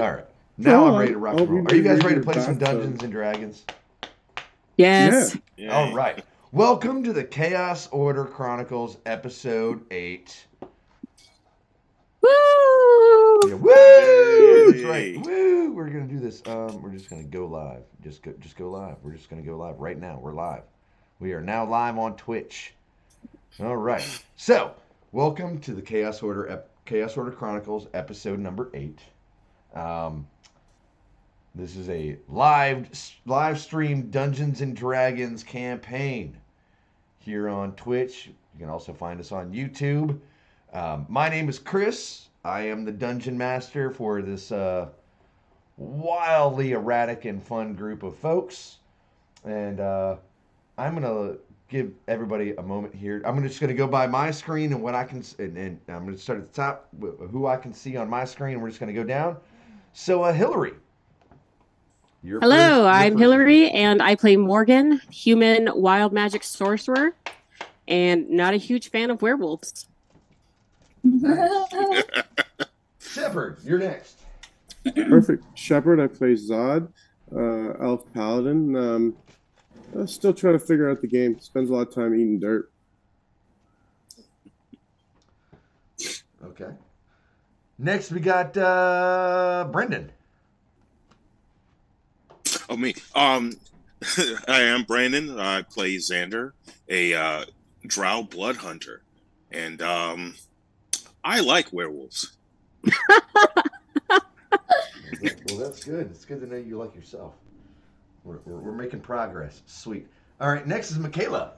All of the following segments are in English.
All right. Now I'm ready to rock and roll. Are you guys ready to play some bathtub. Dungeons and Dragons? Yes. Yay. All right. Welcome to the Chaos Order Chronicles episode 8. Woo! Yeah, woo! That's Yay. right. Woo! We're gonna do this. We're just gonna go live. Just go live. We're just gonna go live right now. We're live. We are now live on Twitch. All right. So, welcome to the Chaos Order Chronicles episode number 8. This is a live stream Dungeons and Dragons campaign here on Twitch. You can also find us on YouTube. My name is Chris. I am the Dungeon Master for this wildly erratic and fun group of folks. And I'm going to give everybody a moment here. I'm just going to go by my screen and what I can, and I'm going to start at the top with who I can see on my screen. We're just going to go down. So, Hillary. Hello, I'm Hillary, and I play Morgan, human wild magic sorcerer, and not a huge fan of werewolves. Nice. Shepard, you're next. Perfect. Shepard, I play Zod, elf paladin. Still trying to figure out the game. Spends a lot of time eating dirt. Okay. Next, we got Brendan. Oh, me. I am Brandon. I play Xander, a drow blood hunter. And I like werewolves. Well, that's good. It's good to know you like yourself. We're making progress. Sweet. All right, next is Michaela.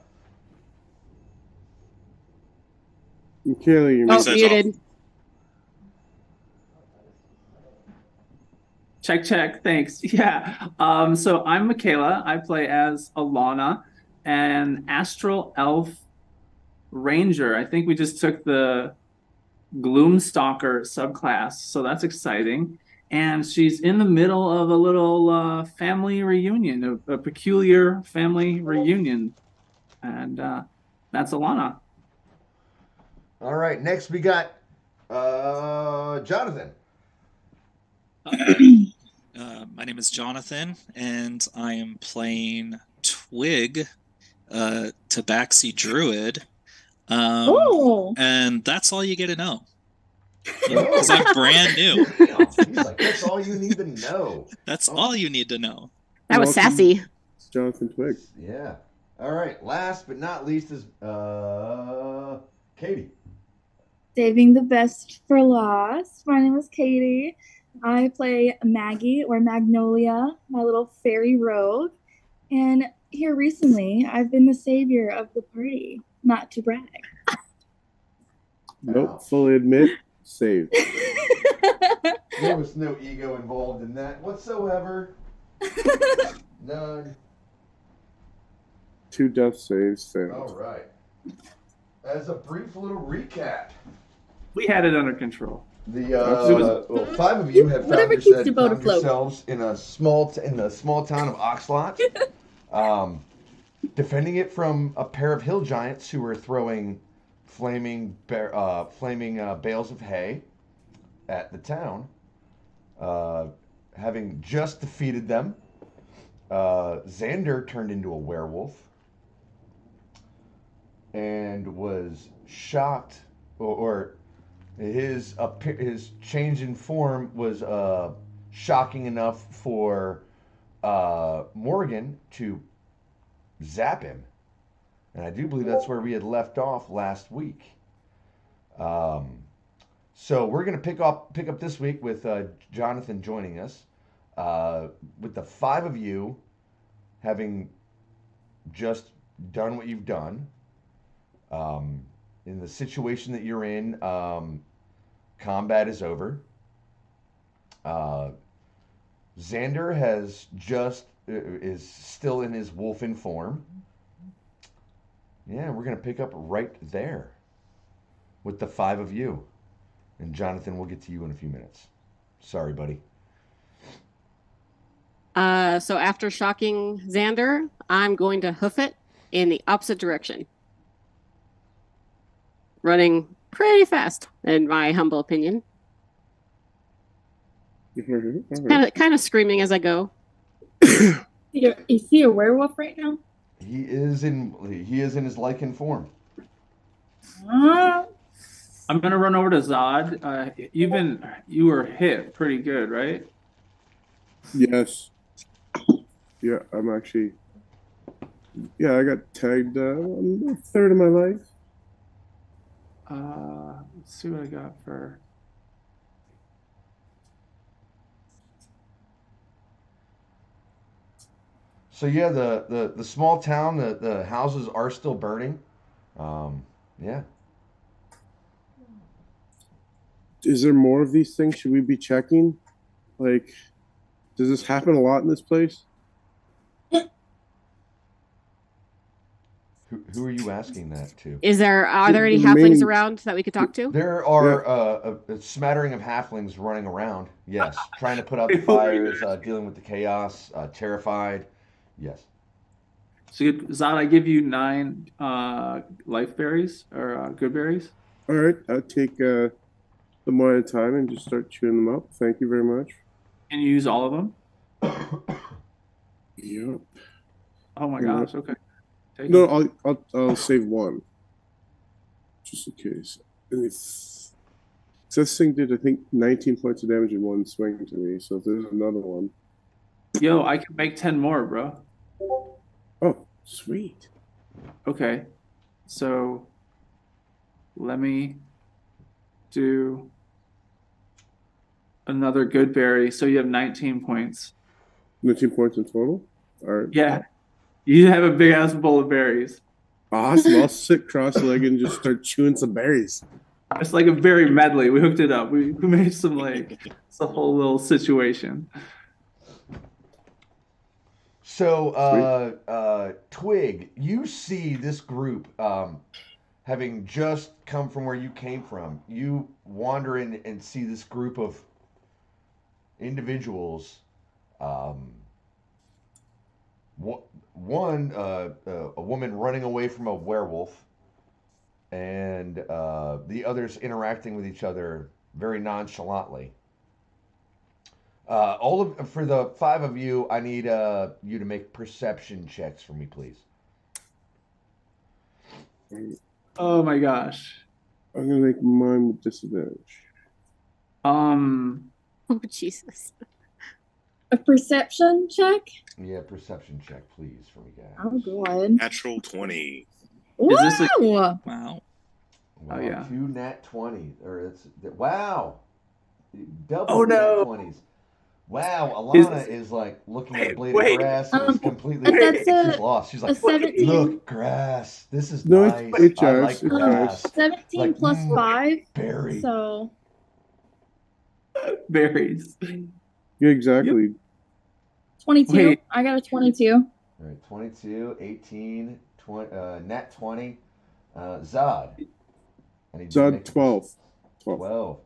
Michaela, you Oh, Says muted. Check. Thanks. Yeah. So I'm Michaela. I play as Alana, an astral elf ranger. I think we just took the Gloomstalker subclass, so that's exciting. And she's in the middle of a little family reunion, a peculiar family reunion. And that's Alana. All right, next we got Jonathan. My name is Jonathan, and I am playing Twig, Tabaxi Druid. And that's all you get to know. Because I'm brand new. He's like, that's all you need to know. That's all you need to know. That was sassy. Jonathan Twig. Yeah. All right, last but not least is Katie. Saving the best for last. My name is Katie. I play Maggie, or Magnolia, my little fairy rogue. And here recently, I've been the savior of the party. Not to brag. Nope, fully admit, saved. There was no ego involved in that whatsoever. None. 2 death saves failed. All right. As a brief little recap, We had it under control. the 5 of you have found, Whatever keeps the boat afloat. yourselves in a small town of Oxlot, defending it from a pair of hill giants who were throwing flaming bales of hay at the town. Having just defeated them, Xander turned into a werewolf and was shocked, or his change in form was shocking enough for Morgan to zap him, and I do believe that's where we had left off last week. So we're gonna pick up this week with Jonathan joining us, with the 5 of you having just done what you've done. In the situation that you're in, combat is over. Xander is still in his wolfen form. Yeah, we're gonna pick up right there with the 5 of you, and Jonathan, we'll get to you in a few minutes. Sorry, buddy. So after shocking Xander, I'm going to hoof it in the opposite direction. Running pretty fast, in my humble opinion. Kind of screaming as I go. Is he a werewolf right now? He is in his lichen form. I'm gonna run over to Zod. You were hit pretty good, right? Yes. Yeah, I'm actually. Yeah, I got tagged a third of my life. Let's see what I got for. So yeah, the small town, the houses are still burning. Yeah. Is there more of these things? Should we be checking? Like, does this happen a lot in this place? Who are you asking that to? Are there any The halflings main- around that we could talk to? There are a smattering of halflings running around. Yes, trying to put out the fires, dealing with the chaos, terrified. Yes. So Zod, I give you 9 life berries or good berries. All right, I'll take them one at a time and just start chewing them up. Thank you very much. Can you use all of them? Yep. Oh my You know- gosh. Okay. Take No, them. I'll save one, just in case. And if so this thing did, I think, 19 points of damage in one swing to me. So if there's another one, Yo, I can make 10 more, bro. oh, sweet. Okay. So let me do another good berry. So you have 19 points. 19 points in total. All right. Yeah. You have a big ass bowl of berries. Awesome. I'll sit cross-legged and just start chewing some berries. It's like a berry medley. We hooked it up. We made some it's a whole little situation. So, Twig, you see this group having just come from where you came from. You wander in and see this group of individuals. One, a woman running away from a werewolf, and the others interacting with each other very nonchalantly. For the 5 of you, I need you to make perception checks for me, please. Oh my gosh. I'm gonna make mine with disadvantage. Oh Jesus! A perception check? Yeah, perception check, please, for me, guys. Oh, God. Natural 20. Is this a- Wow. Wow. Wow, Oh, yeah. 2 nat 20, wow, double Oh, no. nat 20s. Wow, Alana is like looking at a blade of grass and is completely she's lost. She's A like, 17. look, grass. This is No, nice. it I jives, like it grass. jives. 17 Like, plus 5. Berry. So berries? Yeah, exactly. 22. Wait. I got a 22. All right, 22, 18, 20, nat 20. Zod. I need you to make Zod a 12. 12.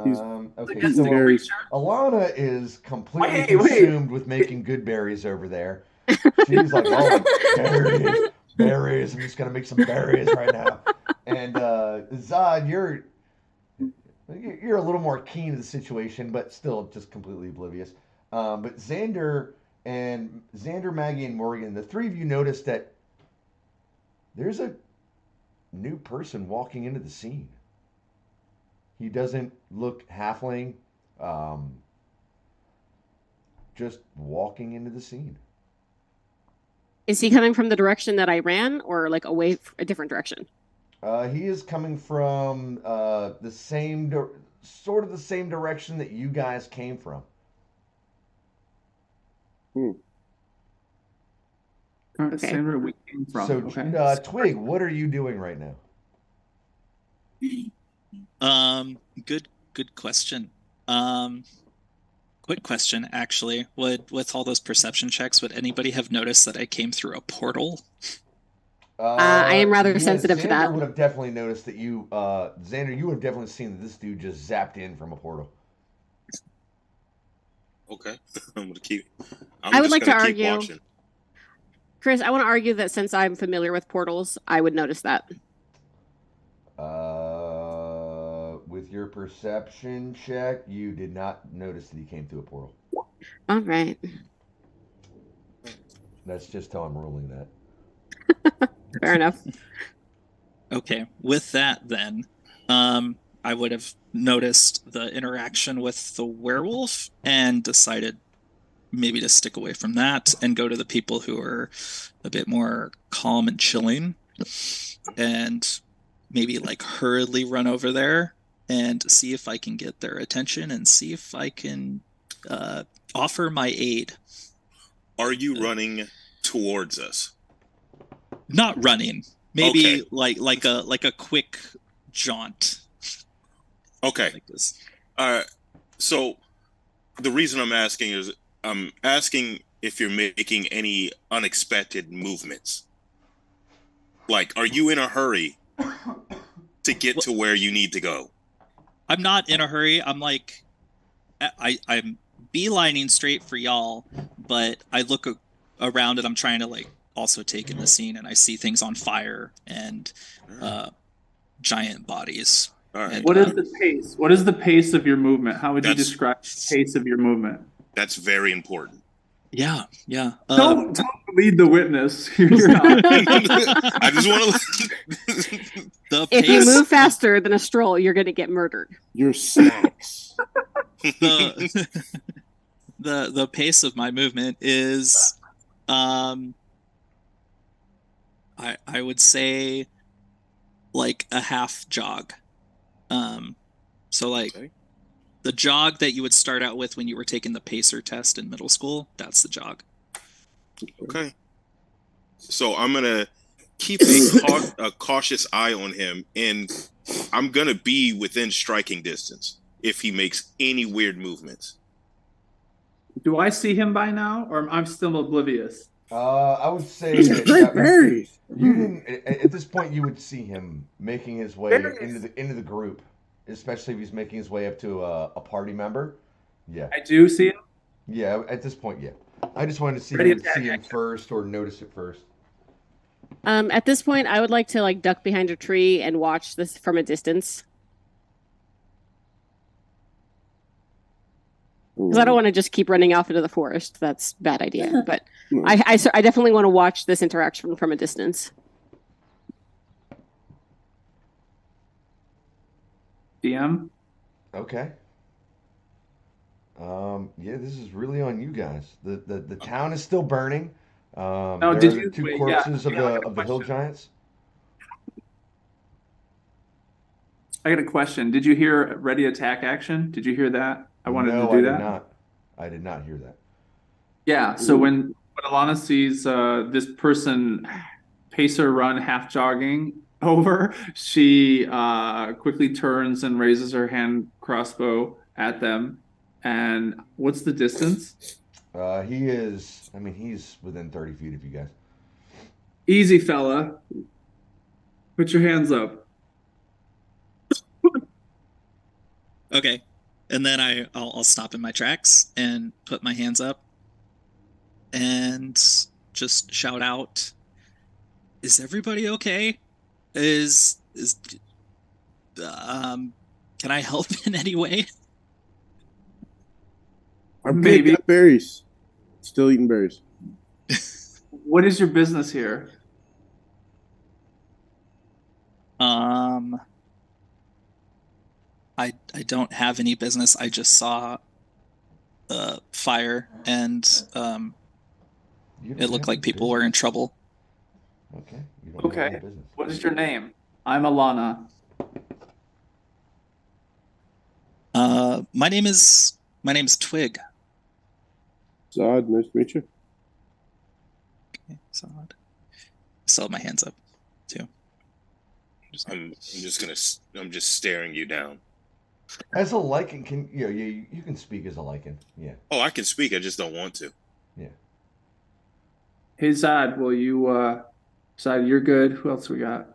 He's Okay, eating so berries. Alana is completely Wait. consumed with making good berries over there. She's like, oh, berries. I'm just gonna make some berries right now. And Zod, you're a little more keen to the situation, but still just completely oblivious. But Xander, Maggie, and Morgan, the 3 of you notice that there's a new person walking into the scene. He doesn't look halfling, just walking into the scene. Is he coming from the direction that I ran, or like away a different direction? He is coming from the same direction that you guys came from. Okay. Okay. Same where we came from. So, Okay. Twig, what are you doing right now? Good question. Quick question, actually. With all those perception checks, would anybody have noticed that I came through a portal? I am rather sensitive to Xander that. would have definitely noticed that you, Xander, you would have definitely seen that this dude just zapped in from a portal. Okay. I'm gonna keep. I would just like to gonna keep argue- watching. Chris, I want to argue that since I'm familiar with portals, I would notice that. With with your perception check, you did not notice that he came through a portal. All right. That's just how I'm ruling that. Fair enough. Okay, with that then, I would have noticed the interaction with the werewolf and decided maybe to stick away from that and go to the people who are a bit more calm and chilling, and maybe like hurriedly run over there and see if I can get their attention and see if I can offer my aid. Are you running towards us? Not running. Maybe Okay. like a quick jaunt. Okay. Like this. So the reason I'm asking is I'm asking if you're making any unexpected movements. Like, are you in a hurry to get to where you need to go? I'm not in a hurry. I'm like, I'm beelining straight for y'all, but I look around and I'm trying to like also take in the scene, and I see things on fire and giant bodies. All right. And, What is the pace? What is the pace of your movement? How would you That's- describe the pace of your movement? That's very important. Yeah. Don't lead the witness. You're not. I just want to. The If you pace, move faster than a stroll, you're going to get murdered. Your snacks. the pace of my movement is, I would say, like a half jog. So like. Okay. The jog that you would start out with when you were taking the pacer test in middle school, that's the jog. Okay. So I'm gonna keep a cautious eye on him, and I'm gonna be within striking distance if he makes any weird movements. Do I see him by now, or I'm still oblivious? I would say These are that great berries. you didn't. At this point, you would see him making his way into the group, especially if he's making his way up to a party member. Yeah, I do see him. yeah. At this point, yeah. I just wanted to see Ready him, attack action. first or notice it first. At this point, I would like to like duck behind a tree and watch this from a distance because I don't want to just keep running off into the forest. That's a bad idea. But No. I definitely want to watch this interaction from a distance. DM. Okay. Yeah, this is really on you guys. The town is still burning. No, there did are the you- two wait, corpses yeah, I got a of the hill question. giants? I got a question. Did you hear ready attack action? Did you hear that? I wanted No, to do I that. did not. I did not hear that. Yeah. So when Alana sees this person pacer run half jogging over, she quickly turns and raises her hand crossbow at them. And what's the distance? He is. I mean, he's within 30 feet of you guys. Easy, fella. Put your hands up. Okay. And then I'll stop in my tracks and put my hands up and just shout out, "Is everybody okay? Can I help in any way?" Our pig Maybe. got berries. Still eating berries. What is your business here? I don't have any business. I just saw fire and You don't it looked have like any people were in trouble. business. Okay. You don't have any Okay. business. What is your name? I'm Alana. My name's Twig. Zod, nice to meet you. Okay, so still have my hands up too. I'm just staring you down. As a lichen, you can speak as a lichen. Yeah. Oh, I can speak. I just don't want to. Hey Zod, will you Zod, you're good. Who else we got?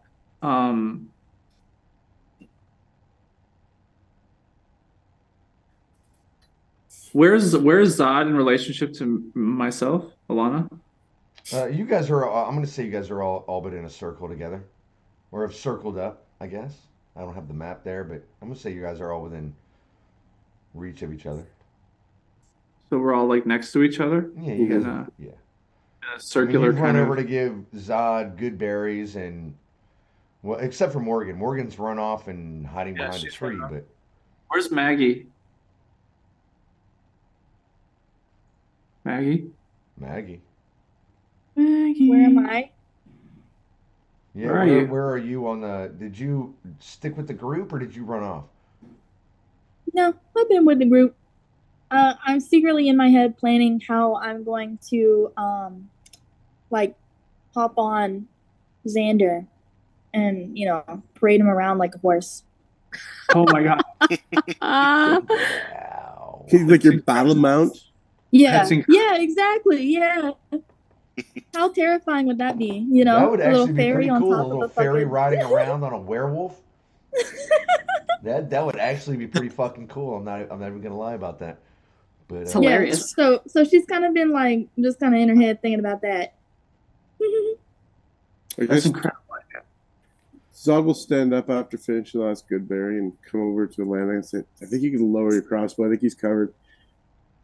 Where's Zod in relationship to myself, Alana? You guys are. I'm going to say you guys are all but in a circle together, or have circled up, I guess. I don't have the map there, but I'm gonna say you guys are all within reach of each other. So we're all like next to each other Yeah, you guys. in Are, yeah. a circular you've run kind over of. to give Zod good berries, and well, except for Morgan. Morgan's run off and hiding Yeah, behind a she's tree. run off. But Where's Maggie? Maggie? Maggie, Maggie. Where am I? yeah, Where are you? where are you on the? Did you stick with the group or did you run off? No, I've been with the group. I'm secretly in my head planning how I'm going to like hop on Xander and parade him around like a horse. Oh my god. Wow. He's like your That's battle mount. Yeah, That's incredible. yeah, exactly. Yeah. How terrifying would that be? That would a little actually be fairy pretty on cool. A top of little a fairy fucking. riding around on a werewolf. That would actually be pretty fucking cool. I'm not even gonna lie about that. But It's Yeah. hilarious. So she's kind of been like just kind of in her head thinking about that. I That's guess incredible. Zod will stand up after finishing the last good berry and come over to the landing and say, I think you can lower your crossbow. I think he's covered.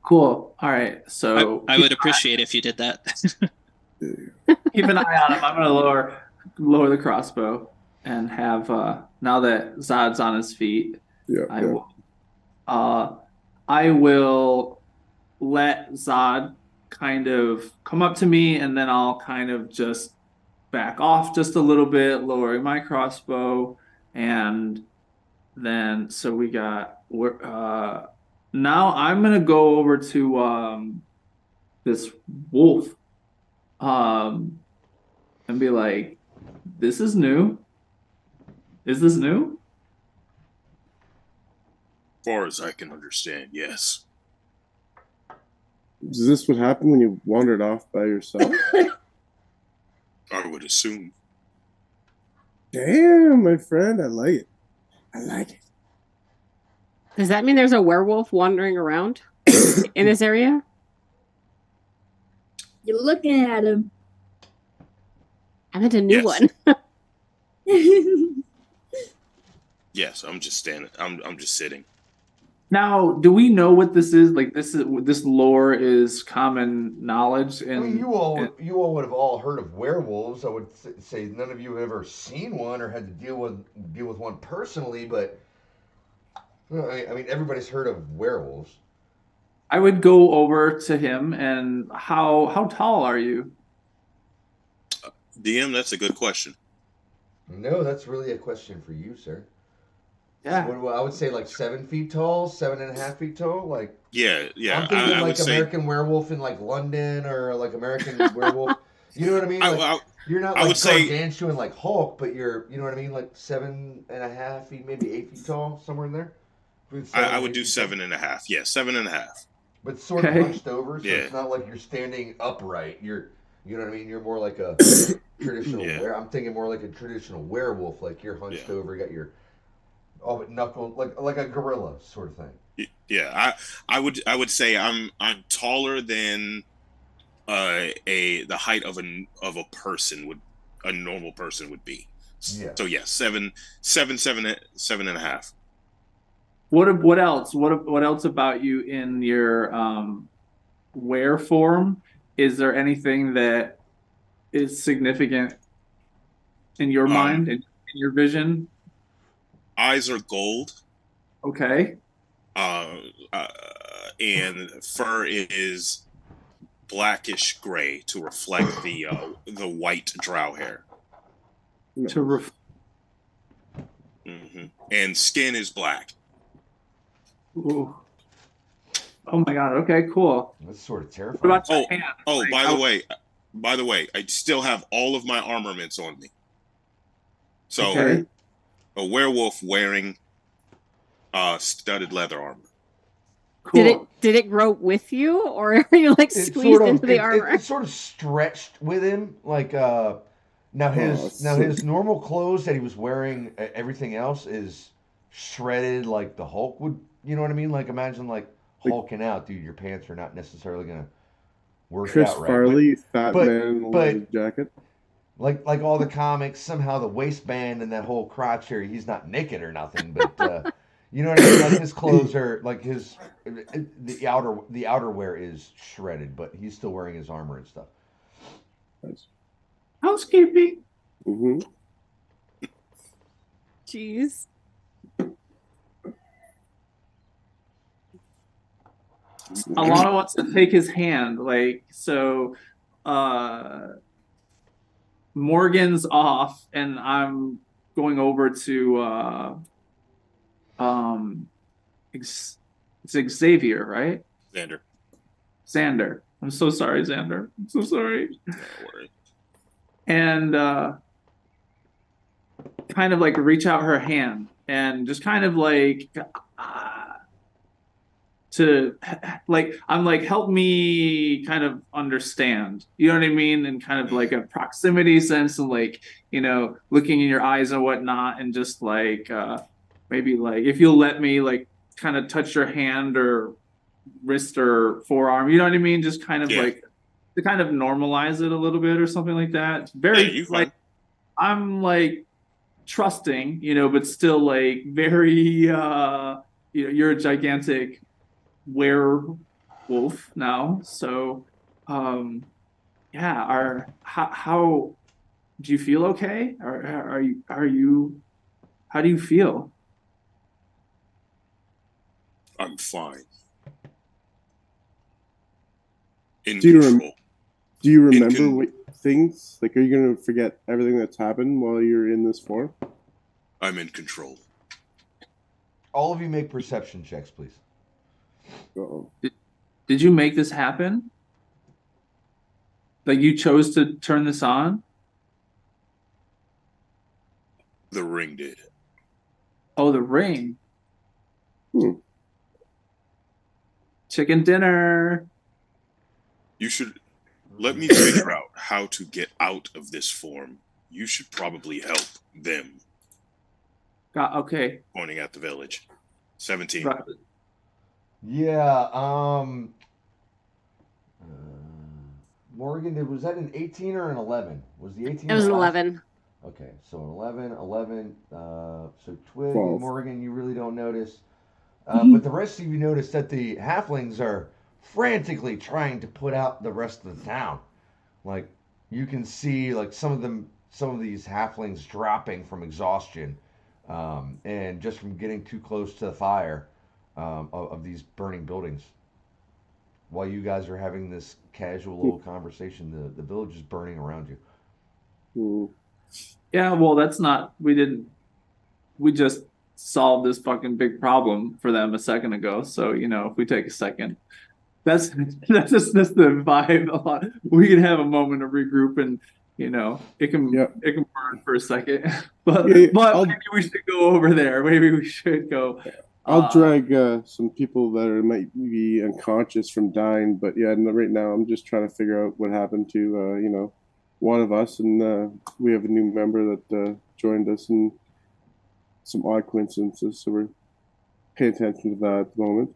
Cool. All right. So I would appreciate if you did that. keep an eye on him. I'm gonna lower the crossbow and have now that Zod's on his feet, Yeah. I will let Zod kind of come up to me, and then I'll kind of just back off just a little bit, lowering my crossbow, and then so we got now I'm gonna go over to this wolf and be like, this is new. Is this new? As far as I can understand, yes. Is this what happened when you wandered off by yourself? I would assume. Damn, my friend. I like it. I like it. Does that mean there's a werewolf wandering around in this area? You're looking at him. I meant a new Yes. one. Yes, I'm just standing. I'm just sitting. Now, do we know what this is? Like this lore is common knowledge, I and mean, you all would have all heard of werewolves. I would say none of you have ever seen one or had to deal with one personally, but I mean, everybody's heard of werewolves. I would go over to him and how tall are you? DM, that's a good question. No, that's really a question for you, sir. Yeah. I would say like 7 feet tall, 7.5 feet tall. Like Yeah. I'm thinking I like would say American Werewolf in like London or like American Werewolf. You know what I mean? Like, you're not I like would say- gargantuan like Hulk, but you know what I mean? Like 7.5 feet, maybe 8 feet tall, somewhere in there. I would do 7.5. Yeah, 7.5. But sort of Okay. hunched over, so Yeah. it's not like you're standing upright. You know what I mean? You're more like a traditional. Yeah. I'm thinking more like a traditional werewolf. Like you're hunched Yeah. over, you got your all but knuckle, like a gorilla sort of thing. Yeah, I would say I'm taller than the height of a person would a normal person would be. Yeah. So yeah, 7.5. What else? What else about you in your were form? Is there anything that is significant in your mind and in your vision? Eyes are gold. Okay. And fur is blackish gray to reflect the white drow hair. And skin is black. Ooh. Oh my god. Okay. Cool. That's sort of What terrifying. about your hand? Like, By the way, I still have all of my armaments on me. So Okay. a werewolf wearing studded leather armor. Cool. Did it grow with you, or are you like It's squeezed sort of, into the armor? It's sort of stretched with him. Like now his normal clothes that he was wearing, everything else is shredded like the Hulk would. You know what I mean? Like imagine like hulking out, dude. Your pants are not necessarily gonna work Chris out right. Farley, fat but- man in a but- leather jacket. like all the comics, somehow the waistband and that whole crotch area, he's not naked or nothing, but you know what I mean? Like his clothes are like the outerwear is shredded, but he's still wearing his armor and stuff. Nice. Housekeeping. Mm-hmm. Jeez. Alana wants to take his hand, like so. Morgan's off, and I'm going over to it's Xavier, right? Xander. I'm so sorry, Xander. I'm so sorry. No worry. And kind of like reach out her hand and just kind of like to like I'm like help me kind of understand, you know what I mean, and kind of like a proximity sense and like, you know, looking in your eyes and whatnot, and just like maybe like if you'll let me like kind of touch your hand or wrist or forearm, you know what I mean, just kind of like to kind of normalize it a little bit or something like that. Very like I'm like trusting, you know, but still like very you know, you're a gigantic werewolf now, so yeah, how do you feel? Okay, or are you how do you feel? I'm fine. Do you remember things? Like, are you going to forget everything that's happened while you're in this form? I'm in control. All of you make perception checks, please. Uh-oh. Did you make this happen? Like you chose to turn this on? The ring did. Oh, the ring. Chicken dinner. You should let me figure out how to get out of this form. You should probably help them. Okay. Pointing at the village. 17. Right. Yeah, Morgan, was that an 18 or an 11? Was the 18? It was the an last? 11. Okay, so an 11. So Twig 12. and Morgan, you really don't notice. But the rest of you notice that the halflings are frantically trying to put out the rest of the town. Like, you can see, like, some of these halflings dropping from exhaustion, and just from getting too close to the fire of these burning buildings. While you guys are having this casual little conversation, the village is burning around you. Yeah, well, that's not. We just solved this fucking big problem for them a second ago. So, you know, if we take a second, that's the vibe a lot. We can have a moment of regroup, and you know, it can burn for a second. But maybe we should go over there. Maybe we should go. I'll drag some people that might be unconscious from dying, but yeah, right now I'm just trying to figure out what happened to you know, one of us, and we have a new member that joined us, and some odd coincidences, so we're paying attention to that at the moment.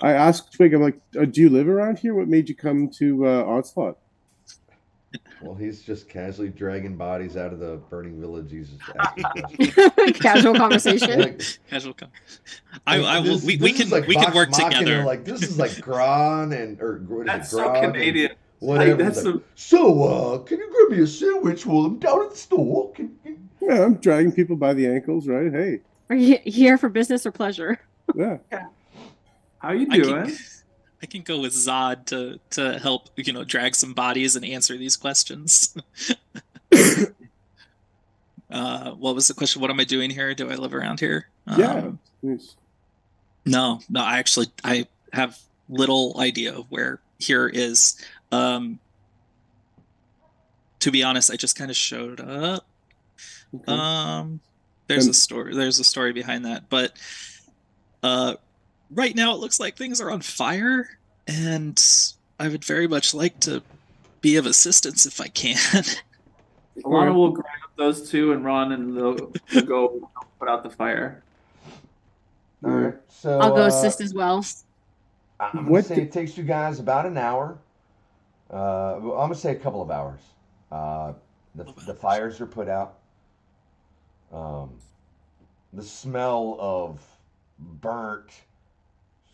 I asked Twig, I'm like, do you live around here? What made you come to Onslaught? Well, he's just casually dragging bodies out of the burning village. He's just asking questions. Casual conversation. Casual conversation. We can work together. Like, this is like Gron that's so Canadian. Whatever. Like, so, can you grab me a sandwich while I'm down at the store? Yeah, I'm dragging people by the ankles, right? Hey. Are you here for business or pleasure? Yeah. How you doing? I can go with Zod to help, you know, drag some bodies and answer these questions. What was the question? What am I doing here? Do I live around here? Yeah. No, I have little idea of where here is. To be honest, I just kind of showed up. Okay. There's a story behind that, but right now it looks like things are on fire, and I would very much like to be of assistance if I can. Alana will grab those two and run, and they'll go put out the fire. All right, so I'll go assist as well. I'm gonna say it takes you guys about an hour. I'm gonna say a couple of hours. Uh, the fires are put out. The smell of burnt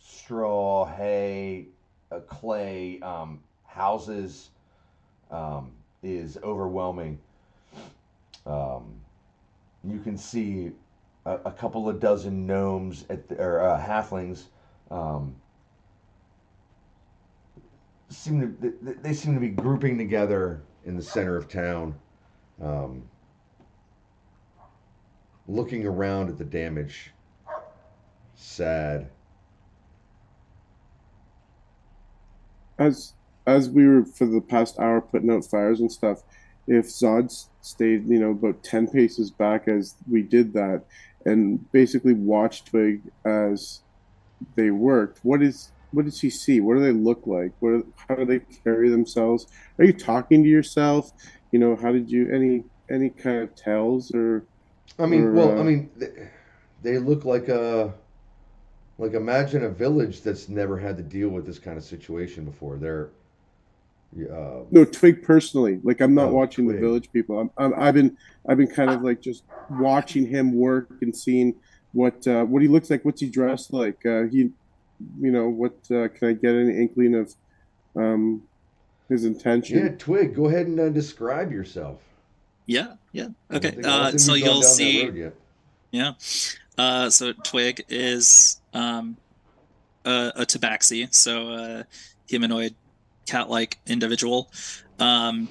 straw, hay, clay, houses is overwhelming. You can see a couple of dozen gnomes or halflings they seem to be grouping together in the center of town, um, looking around at the damage. Sad. As we were for the past hour putting out fires and stuff, if Zod stayed, about 10 paces back as we did that, and basically watched Twig as they worked, what does he see? What do they look like? How do they carry themselves? Are you talking to yourself? How did you any kind of tells or? I mean, or, well, I mean, they look like imagine a village that's never had to deal with this kind of situation before. They're No, Twig personally. Like I'm not Oh, watching the Twig. village people. I've been kind of like just watching him work and seeing what he looks like. What's he dressed like? What can I get an inkling of his intention? Yeah, Twig, go ahead and describe yourself. Yeah. I Okay. don't think So we've gone you'll down see. that road yet. Yeah. So Twig is a tabaxi, so a humanoid cat-like individual. I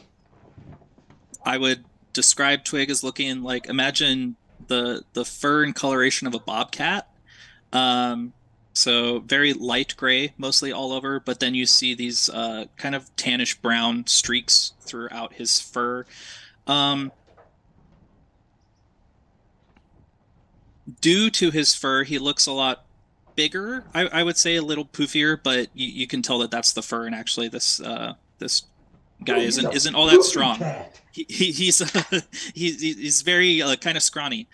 would describe Twig as looking like, imagine the fur and coloration of a bobcat. So very light gray, mostly all over, but then you see these kind of tannish brown streaks throughout his fur. Due to his fur, he looks a lot bigger. I would say a little poofier, but you can tell that that's the fur, and actually this guy isn't all that strong. He's he's very kind of scrawny,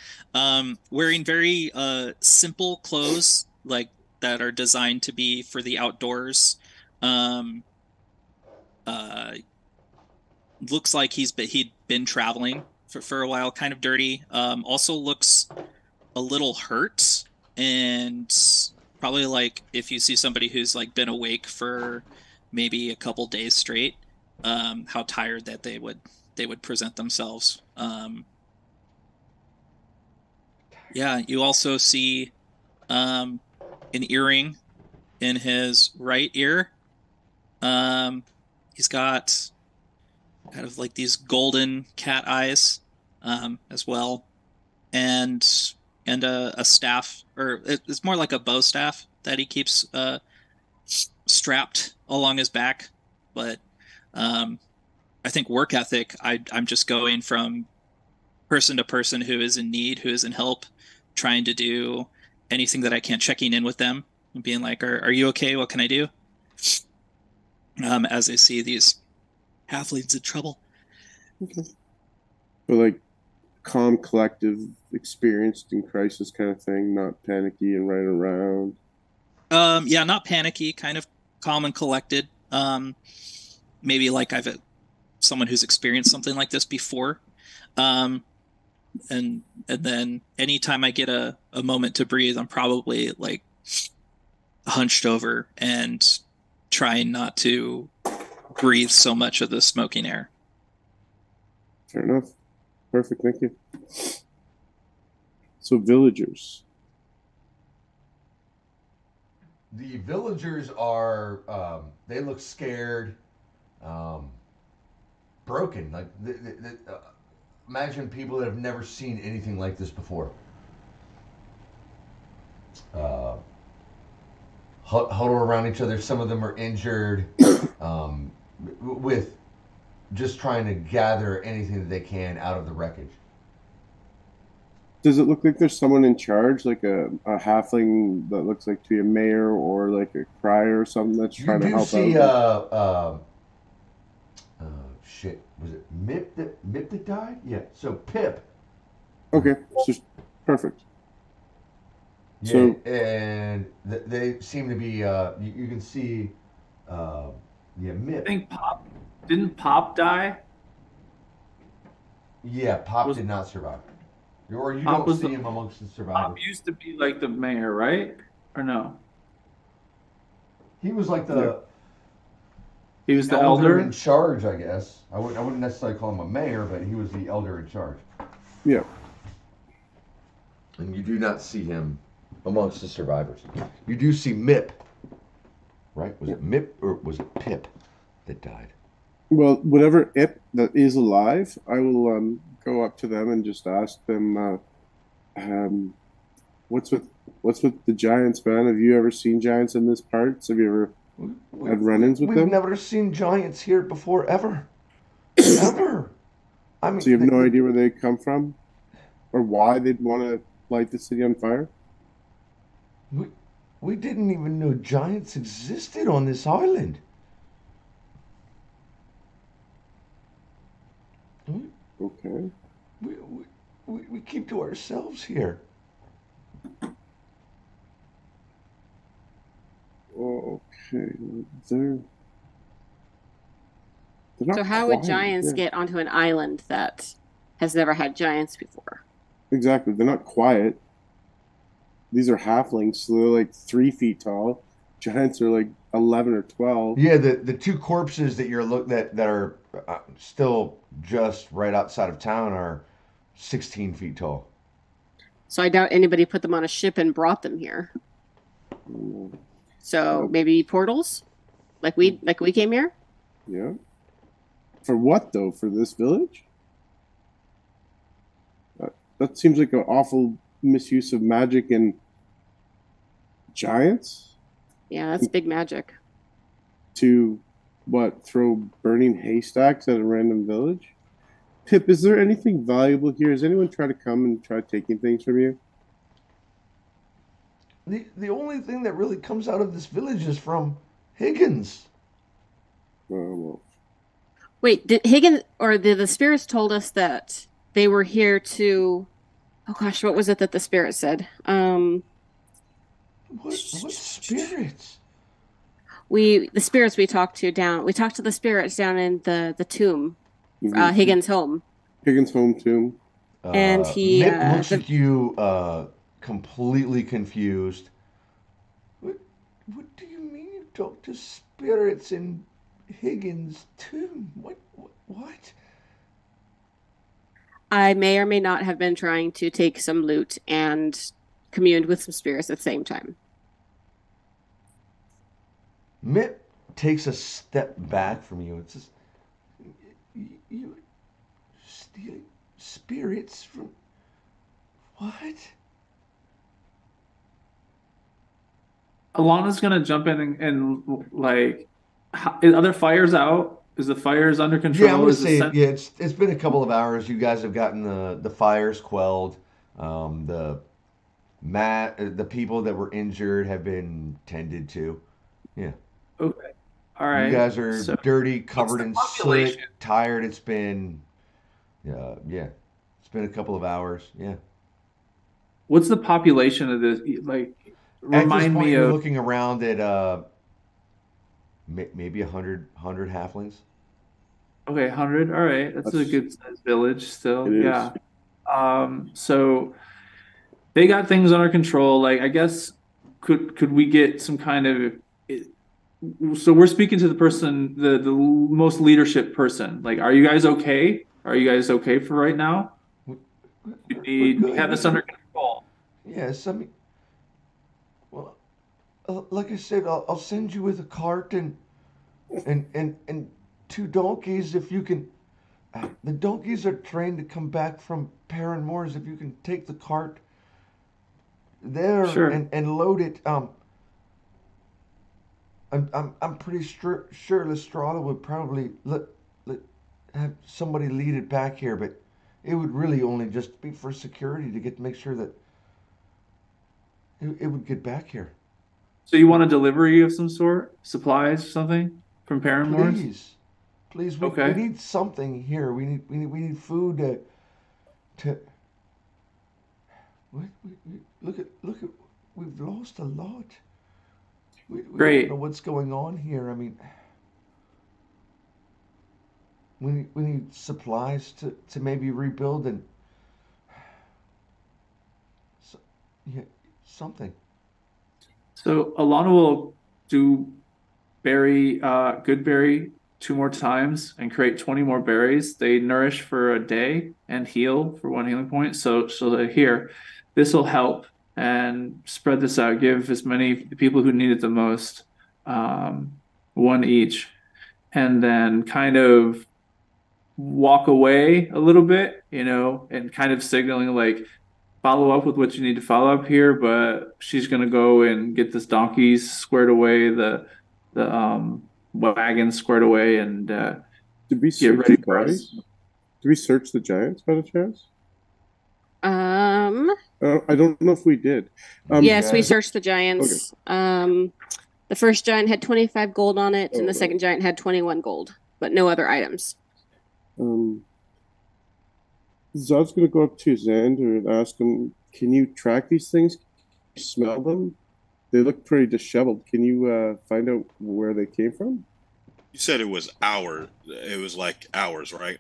wearing very simple clothes like that are designed to be for the outdoors. Looks like he'd been traveling for a while, kind of dirty. Also looks a little hurt, and probably like if you see somebody who's like been awake for maybe a couple days straight, how tired that they would present themselves. Yeah, you also see an earring in his right ear. He's got kind of like these golden cat eyes as well, and a staff, or it's more like a bow staff that he keeps strapped along his back. But I think work ethic, I'm just going from person to person who is in need, who is in help, trying to do anything that I can, checking in with them and being like, are you okay? What can I do? As I see these halflings in trouble. Okay. But like calm, collective, experienced in crisis kind of thing, not panicky and running around. Yeah, not panicky, kind of calm and collected. Maybe like I've someone who's experienced something like this before. And then anytime I get a moment to breathe, I'm probably like hunched over and trying not to breathe so much of the smoking air. Fair enough. Perfect. Thank you. So villagers. The villagers are, they look scared, broken. Like, imagine people that have never seen anything like this before. Huddle around each other. Some of them are injured, with just trying to gather anything that they can out of the wreckage. Does it look like there's someone in charge, like a halfling that looks like to be a mayor or like a crier or something that's trying to help see, out? shit, was it Mip that died? Yeah, so Pip. Okay, so perfect. Yeah, So and they seem to be, you can see, I Mip. think Pop die? Yeah, Pop Was did not survive. Or you Pop don't was see the him amongst the Pop survivors. used to be like the mayor, right? Or no? He was like Yeah. He was the elder in elder. charge, I guess. I wouldn't necessarily call him a mayor, but he was the elder in charge. Yeah. And you do not see him amongst the survivors. You do see Mip, right? Was it Mip or was it Pip that died? Well, whatever ip that is alive, I will go up to them and just ask them, um, what's with the giants, man? Have you ever seen giants in this parts? Have you ever had run-ins with We've them? never seen giants here before, ever. Ever. I mean, So you have no idea where they come from, or why they'd want to light the city on fire? we didn't even know giants existed on this island. We, Okay. we, we keep to ourselves here. Okay. They're not So how would quiet. giants Yeah. get onto an island that has never had giants before? Exactly. They're not quiet. These are halflings, so they're like 3 feet tall. Giants are like 11 or 12. Yeah, the two corpses that that are still just right outside of town are 16 feet tall. So I doubt anybody put them on a ship and brought them here. So maybe portals, like we came here. Yeah. For what though? For this village? That seems like an awful misuse of magic and giants. Yeah, that's big magic. To what? Throw burning haystacks at a random village? Pip, is there anything valuable here? Has anyone tried to come and try taking things from you? The only thing that really comes out of this village is from Higgins. Well, Wait, did Higgins or the spirits told us that they were here to? Oh gosh, what was it that the spirit said? What spirits? The spirits we talked to the spirits down in the tomb, mhm. Higgins' home. Higgins' home tomb. And he Mick looks at you completely confused. What do you mean you talk to spirits in Higgins' tomb? What? I may or may not have been trying to take some loot and communed with some spirits at the same time. Mitt takes a step back from you and says, "You stealing spirits from what?" Alana's gonna jump in and like, are there fires out? Is the fires under control? Yeah, I'm gonna Is the say scent- yeah. It's been a couple of hours. You guys have gotten the fires quelled. The the people that were injured have been tended to. Yeah. Okay. All right. You guys are So, dirty, covered the in population? soot, tired. It's been yeah. It's been a couple of hours. Yeah. what's the population of this? Like, At this remind point, me you're of. looking around at maybe 100 halflings. Okay, 100. All right, that's a That's- good sized village still. It is. Yeah. So they got things under control. Like, I guess could we get some kind of so we're speaking to the person, the most leadership person. Like, are you guys okay? Are you guys okay for right now? We have this under control. Yes, I mean, well, like I said, I'll send you with a cart and two donkeys if you can. The donkeys are trained to come back from Perrin Moors. If you can take the cart there Sure. and load it, I'm pretty sure Lestrada would probably let have somebody lead it back here, but it would really only just be for security to make sure that it would get back here. So you want a delivery of some sort, supplies, something from Paramores? Please, Okay. we need something here. We need food to. Look at we've lost a lot. We Great. don't know what's going on here. I mean, we need supplies to maybe rebuild and so, yeah, something. So Alana will do good berry 2 more times and create 20 more berries. They nourish for a day and heal for 1 healing point. So here, this will help and spread this out. Give as many people who need it the most, one each, and then kind of walk away a little bit, and kind of signaling like follow up with what you need to follow up here, but she's gonna go and get this donkeys squared away, the wagon squared away, and Did we get search ready the for bodies? us. Did we search the giants by the chance? Um, I don't know if we did. yes, we Yes. searched the giants. The first giant had 25 gold on it, and the second giant had 21 gold, but no other items. Zod's gonna go up to Xander and ask him, "Can you track these things? Can you smell them? They look pretty disheveled. Can you find out where they came from?" You said it was hour. It was like hours, right?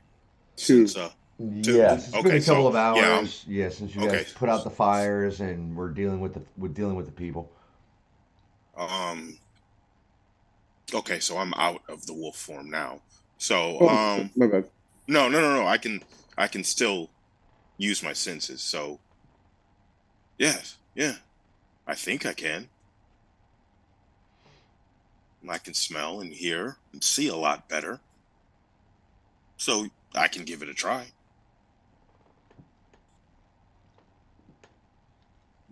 Two. Since, Yes, it's been okay, a couple so, of yeah, hours. Yeah, since you okay. guys put out the fires and we're dealing with the people. Okay, so I'm out of the wolf form now. So, Oh, my bad. no. I can still use my senses. So, yes, yeah, I think I can. And I can smell and hear and see a lot better. So I can give it a try.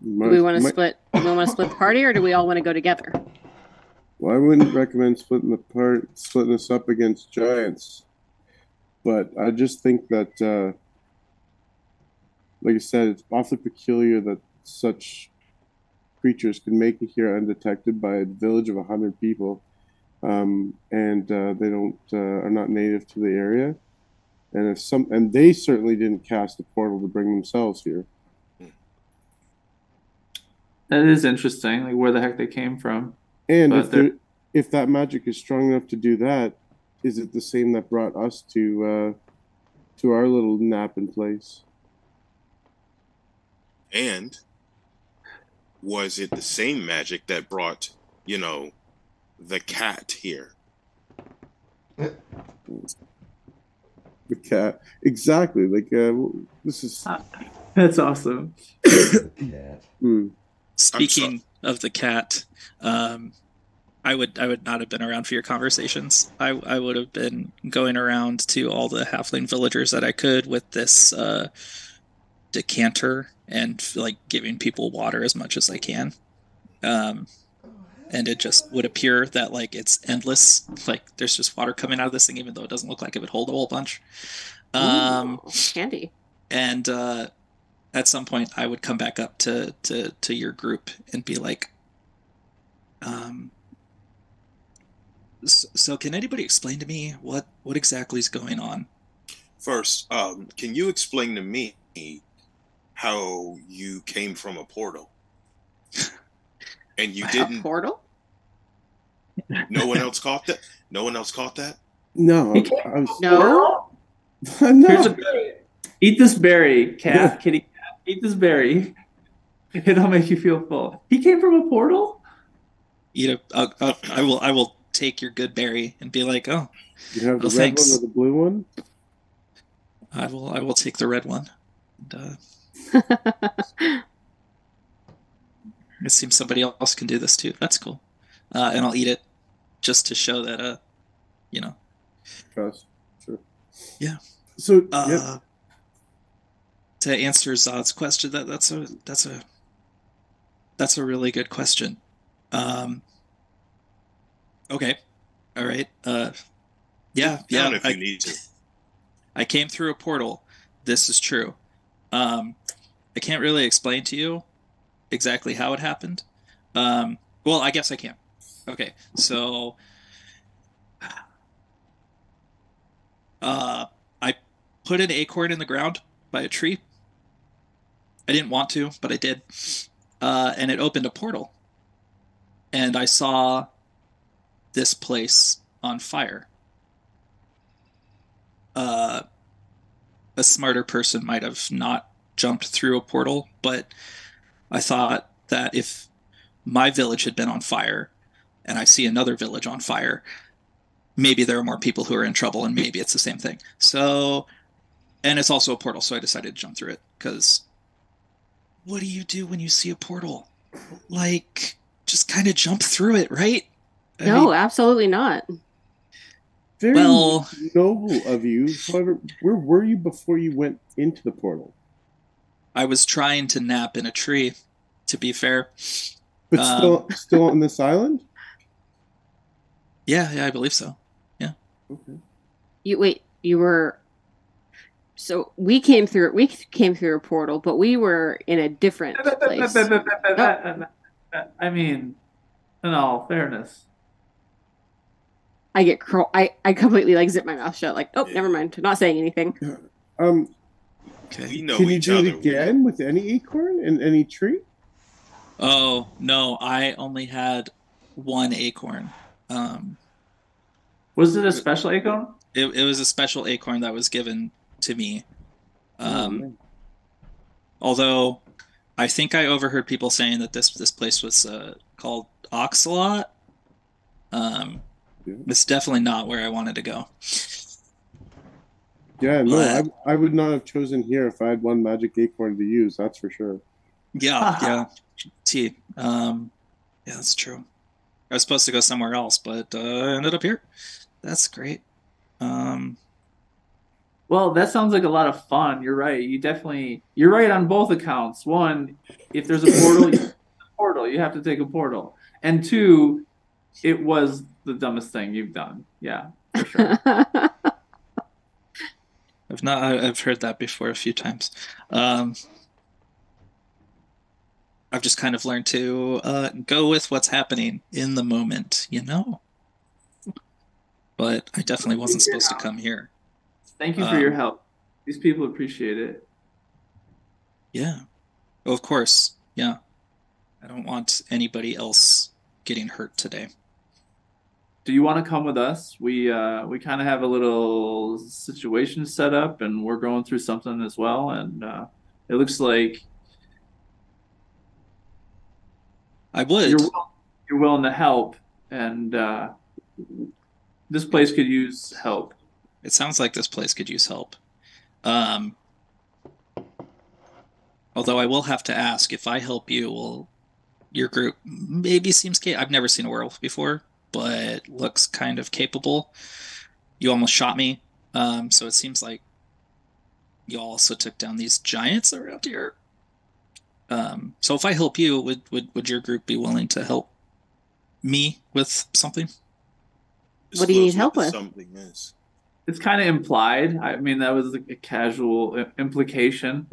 Do we want to split? Do we want to split the party, or do we all want to go together? Well, I wouldn't recommend splitting us up against giants, but I just think that, like I said, it's awfully peculiar that such creatures can make it here undetected by a village of 100 people, and they don't are not native to the area, and they certainly didn't cast a portal to bring themselves here. That is interesting, like where the heck they came from. And But if that magic is strong enough to do that, is it the same that brought us to our little napping place? And was it the same magic that brought, the cat here? The cat, exactly. Like this is that's awesome. Cat. Speaking of the cat, I would not have been around for your conversations. I would have been going around to all the halfling villagers that I could with this decanter and like giving people water as much as I can. And it just would appear that like it's endless. Like there's just water coming out of this thing, even though it doesn't look like it would hold a whole bunch. Handy. And at some point, I would come back up to your group and be like, so can anybody explain to me what exactly is going on? First, can you explain to me how you came from a portal? And you didn't. A portal? No one else caught that? No one else caught that? no. I was No. no. Here's a berry. Eat this berry, cat. Kitty cat. Eat this berry. It'll make you feel full. He came from a portal? I will take your good berry and be like, oh, You have the red thanks. one or the blue one? I will take the red one. And, it seems somebody else can do this too. That's cool. And I'll eat it just to show that, Trust. Sure. Yeah. So to answer Zod's question, that's a really good question. Okay. All right. Yeah. If you need to. I came through a portal. This is true. I can't really explain to you exactly how it happened. Well, I guess I can. Okay. So I put an acorn in the ground by a tree. I didn't want to, but I did. And it opened a portal. And I saw this place on fire. a smarter person might have not jumped through a portal, but I thought that if my village had been on fire and I see another village on fire, maybe there are more people who are in trouble and maybe it's the same thing. So, and it's also a portal, so I decided to jump through it because what do you do when you see a portal? Like, just kind of jump through it, right? No, absolutely not. Very Well- noble of you. However, where were you before you went into the portal? I was trying to nap in a tree, to be fair. But still on this island? Yeah, I believe so. Yeah. Okay. You were. So we came through a portal, but we were in a different place. I mean, in all fairness. I completely like zip my mouth shut, like, oh, never mind, not saying anything. Okay. We know Can you each do other. it again with any acorn and any tree? Oh, no, I only had one acorn. Was it a special acorn? It was a special acorn that was given to me. Man. Although I think I overheard people saying that this place was called Oxalot. It's definitely not where I wanted to go. Yeah, no, But- I would not have chosen here if I had one magic acorn to use, that's for sure. Yeah. Yeah, that's true. I was supposed to go somewhere else, but I ended up here. That's great. Well, that sounds like a lot of fun. You're right. You're right on both accounts. One, if there's a portal, you have to take a portal. And two, it was the dumbest thing you've done. Yeah, for sure. I've heard that before a few times. I've just kind of learned to go with what's happening in the moment, But I definitely wasn't supposed to come here. Thank you for your help. These people appreciate it. Yeah. Oh, of course. Yeah. I don't want anybody else getting hurt today. Do you want to come with us? We kind of have a little situation set up, and we're going through something as well. And it looks like I would. you're willing to help, and this place could use help. It sounds like this place could use help. Although I will have to ask, if I help you, will your group maybe seems I've never seen a werewolf before, but looks kind of capable. You almost shot me, so it seems like you also took down these giants around here. So if I help you, would your group be willing to help me with something? What do you need help with? Something is. It's kind of implied. I mean, that was a casual implication.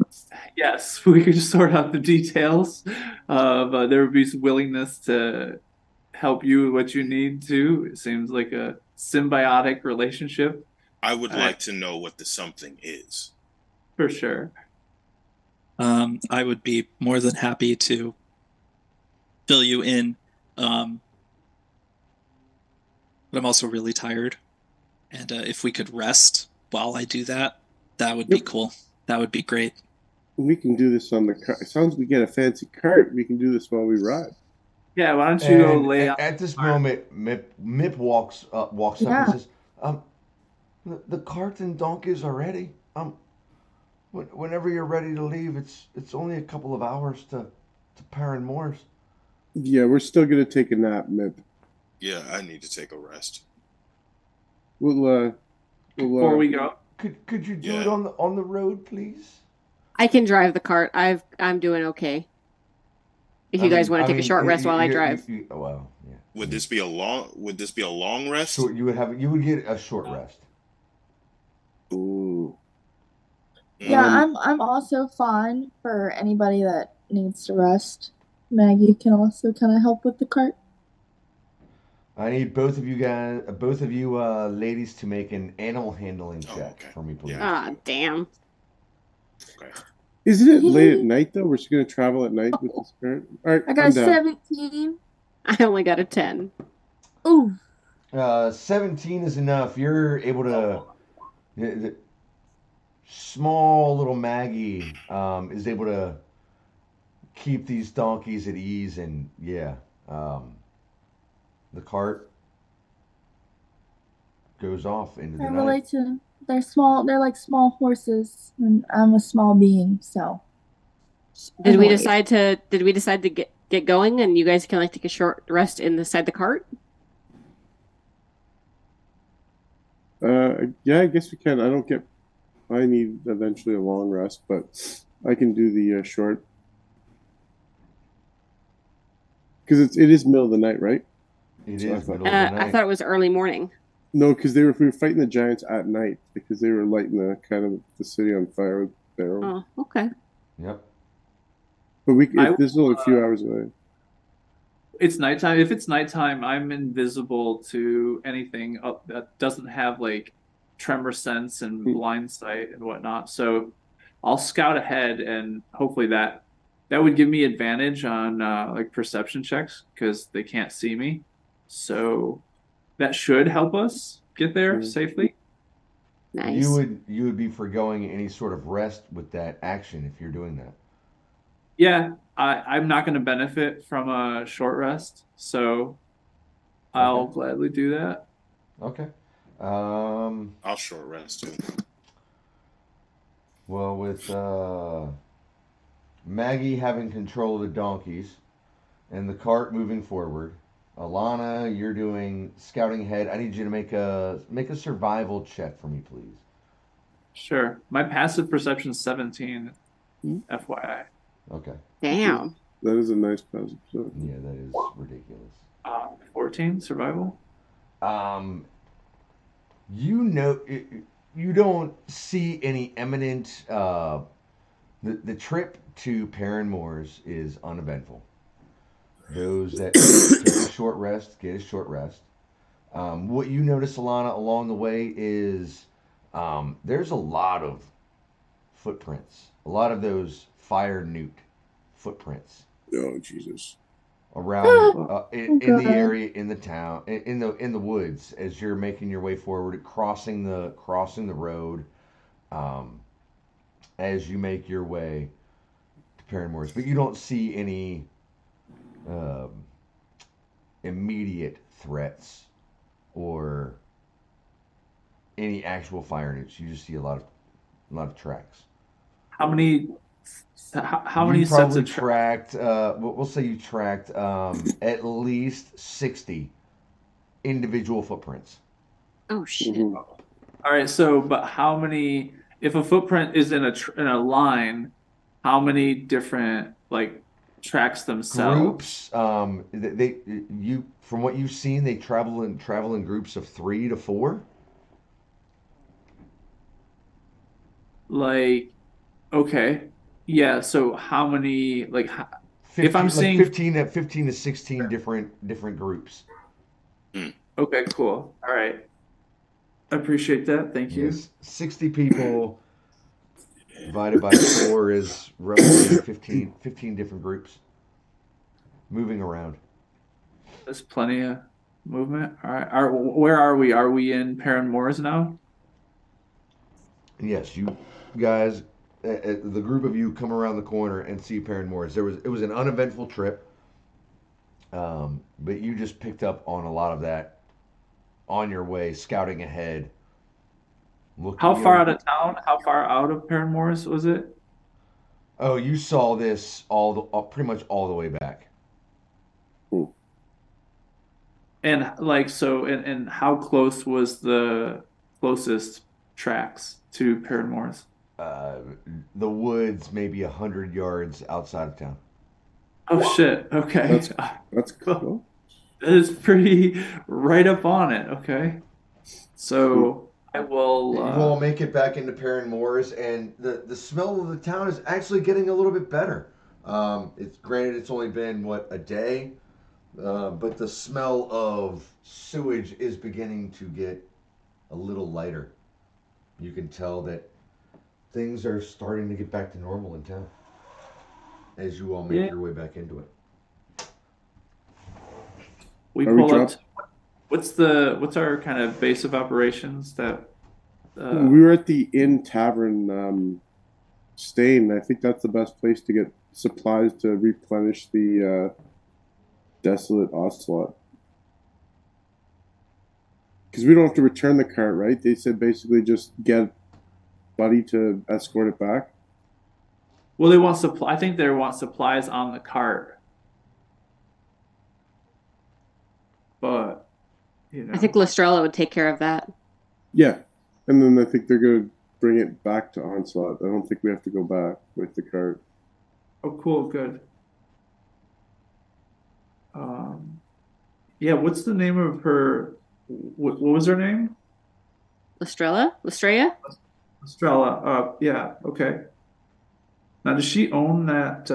Yes, we could sort out the details. But there would be some willingness to help you with what you need to. It seems like a symbiotic relationship. I would like to know what the something is. For sure. I would be more than happy to fill you in. But I'm also really tired. And if we could rest while I do that, that would be cool. That would be great. We can do this on the cart. It sounds like we get a fancy cart. We can do this while we ride. Yeah, why don't you go lay At this moment, Mip walks up and says, the cart and donkeys are ready. Whenever you're ready to leave, it's only a couple of hours to Perrin Moors. Yeah, we're still gonna take a nap, Mip. Yeah, I need to take a rest. We'll before we go. Could you do it on the road, please? I can drive the cart. I'm doing okay. If you guys want to take a short rest while I drive. Well, yeah. Would this be a long rest? So you would get a short rest. Ooh. Yeah, I'm also fine for anybody that needs to rest. Maggie can also kind of help with the cart. I need both of you ladies to make an animal handling check for me, please. Ah, damn. Okay. Isn't it late at night though? We're just gonna travel at night with this cart. All right, I got I'm down. 17. I only got a 10. Ooh. 17 is enough. You're able to The small little Maggie is able to keep these donkeys at ease, and yeah, the cart goes off into the I night. relate to. They're small. They're like small horses, and I'm a small being. So. Did we Avoid. decide to get going and you guys can like take a short rest inside the cart? Yeah, I guess we can. I don't get. I need eventually a long rest, but I can do the short because it is middle of the night, right? It So I is thought- middle of the I night. thought it was early morning. No, because we were fighting the giants at night because they were lighting the kind of the city on fire with barrels. Oh, okay. Yep. But I- this is only a few hours away. It's nighttime. If it's nighttime, I'm invisible to anything that doesn't have like tremor sense and blind sight and whatnot. So I'll scout ahead, and hopefully that would give me advantage on like perception checks because they can't see me. So that should help us get there safely. Nice. You would be foregoing any sort of rest with that action if you're doing that. Yeah, I'm not going to benefit from a short rest, so I'll gladly do that. Okay. I'll short rest too. Well, with Maggie having control of the donkeys and the cart moving forward, Alana, you're doing scouting ahead. I need you to make a survival check for me, please. Sure. My passive perception is 17, FYI. Okay. Damn. That is a nice positive. Yeah, that is ridiculous. 14 survival. You know, you don't see any imminent. The trip to Paranmore's is uneventful. Those that take a short rest get a short rest. What you notice, Alana, along the way is there's a lot of footprints. A lot of those fire newt footprints Oh Jesus! around in the God. area, in the town, in the woods as you're making your way forward, crossing the road, as you make your way to Paranmore's. But you don't see any immediate threats or any actual fire newts. You just see a lot of tracks. How many? How many You sets probably of tracks? tracked? We'll say you tracked at least 60 individual footprints. Oh shit. Mhm. All right. So, but how many? If a footprint is in a line, how many different like tracks themselves? Groups. You from what you've seen, they travel in groups of 3 to 4. Like, okay, yeah. So how many? Like, 15, if I'm like seeing 15 to 16 different groups. okay, cool. All right. I appreciate that. Thank you. Yes, 60 people divided by 4 is roughly 15 different groups moving around. There's plenty of movement. All right. Where are we? Are we in Paranmore's now? Yes, you guys, the group of you come around the corner and see Paranmore's. It was an uneventful trip, but you just picked up on a lot of that on your way, scouting ahead. How far out of town? How far out of Paranmore's was it? Oh, you saw this pretty much all the way back. And like so, and how close was the closest tracks to Paranmore's? The woods, maybe 100 yards outside of town. Oh shit. Okay. That's cool. That is pretty right up on it. Okay. So I will. You all make it back into Paranmore's, and the smell of the town is actually getting a little bit better. It's only been a day, but the smell of sewage is beginning to get a little lighter. You can tell that things are starting to get back to normal in town as you all make your way back into it. We Are we pull up. dropped? What's our kind of base of operations that We were at the Inn Tavern, staying. I think that's the best place to get supplies to replenish the desolate ocelot. Because we don't have to return the cart, right? They said basically just get Buddy to escort it back. Well, they want supply. I think they want supplies on the cart, but I think Lestrella would take care of that. Yeah, and then I think they're gonna bring it back to Onslaught. I don't think we have to go back with the cart. Oh, cool, good. Yeah, what's the name of her? What was her name? Lestrella? Lestrella? Estrella. Yeah. Okay. Now, does she own that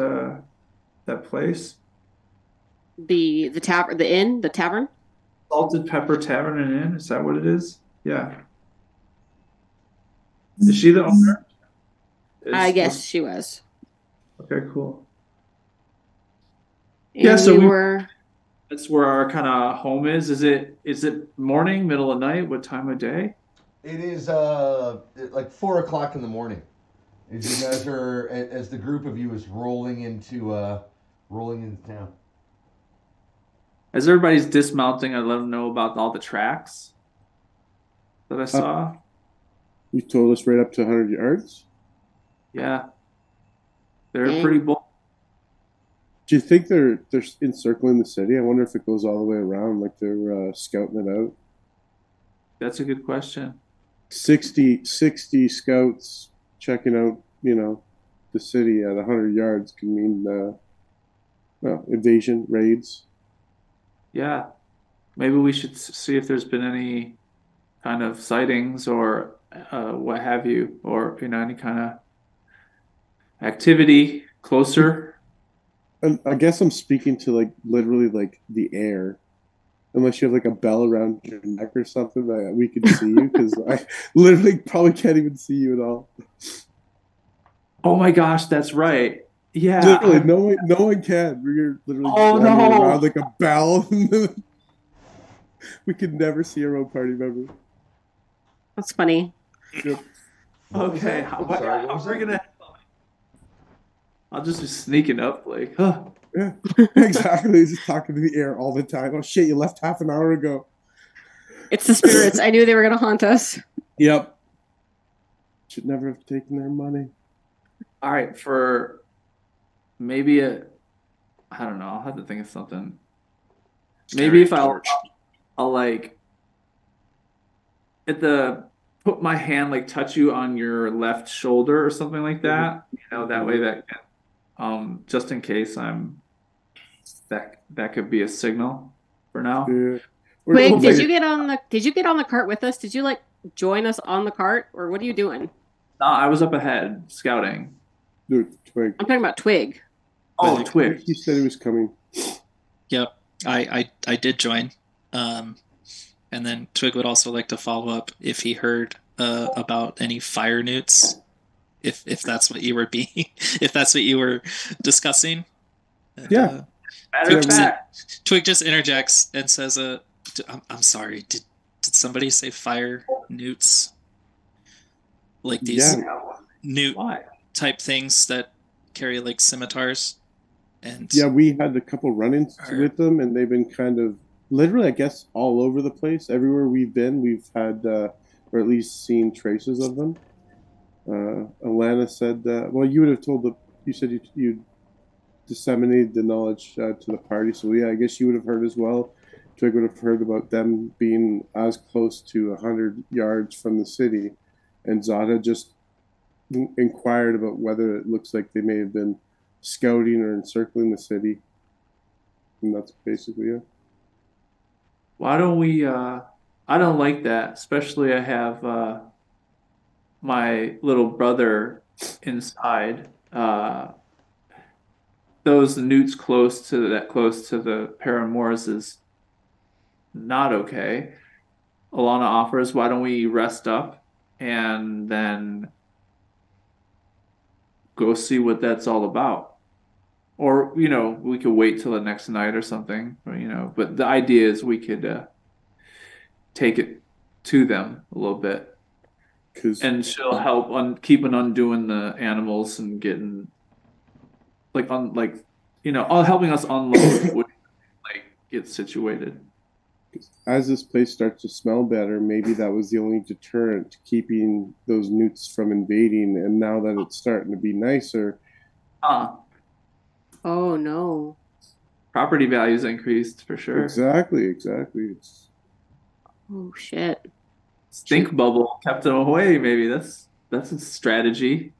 place? The tavern, the inn, the tavern. Salted Pepper Tavern and Inn. Is that what it is? Yeah. Is she the owner? I guess she was. Okay, cool. And Yeah, so we were. That's where our kind of home is. Is it morning, middle of night? What time of day? It is like 4 o'clock in the morning. As you guys are, as the group of you is rolling into town. As everybody's dismounting, I let them know about all the tracks that I saw. You told us right up to 100 yards. Yeah, they're pretty bold. Do you think they're encircling the city? I wonder if it goes all the way around, like they're scouting it out. That's a good question. 60 scouts checking out, the city at 100 yards can mean invasion, raids. Yeah, maybe we should see if there's been any kind of sightings or what have you, or any kind of activity closer. And I guess I'm speaking to like literally like the air, unless you have like a bell around your neck or something that we could see you, because I literally probably can't even see you at all. Oh my gosh, that's right. Yeah, literally, no one can. We're literally running around like a bell. We could never see our own party member. That's funny. Yep. Okay, I'll just be sneaking up, like, huh? Yeah, exactly. Just talking to the air all the time. Oh shit, you left half an hour ago. It's the spirits. I knew they were going to haunt us. Yep. Should never have taken their money. All right, for maybe I don't know. I'll have to think of something. Maybe if I'll like put my hand, like touch you on your left shoulder or something like that. That way that can, just in case that could be a signal for now. Yeah. Twig, did you get on the cart with us? Did you like join us on the cart, or what are you doing? No, I was up ahead scouting. Dude, Twig. I'm talking about Twig. Oh, Twig. He said he was coming. Yep, I did join, and then Twig would also like to follow up if he heard about any fire newts, if that's what you were if that's what you were discussing. Yeah. Twig just interjects and says, I'm sorry, did somebody say fire newts? Like these newt type things that carry like scimitars? And yeah, we had a couple run-ins with them, and they've been kind of literally, I guess, all over the place. Everywhere we've been, we've had or at least seen traces of them. Alana said, well, you would have told you said you disseminated the knowledge to the party, so yeah, I guess you would have heard as well. Twig would have heard about them being as close to 100 yards from the city, and Zada just inquired about whether it looks like they may have been scouting or encircling the city, and that's basically it. Why don't we? I don't like that, especially I have my little brother inside. Those newts close to the paramours is not okay. Alana offers, why don't we rest up and then go see what that's all about? Or, we could wait till the next night or something, but the idea is we could take it to them a little bit. and she'll help on keeping undoing the animals and getting all helping us unload when get situated. as this place starts to smell better, maybe that was the only deterrent keeping those newts from invading. And now that it's starting to be nicer, Oh no. Property values increased for sure. exactly. It's Oh shit. Stink bubble kept them away. Maybe that's a strategy.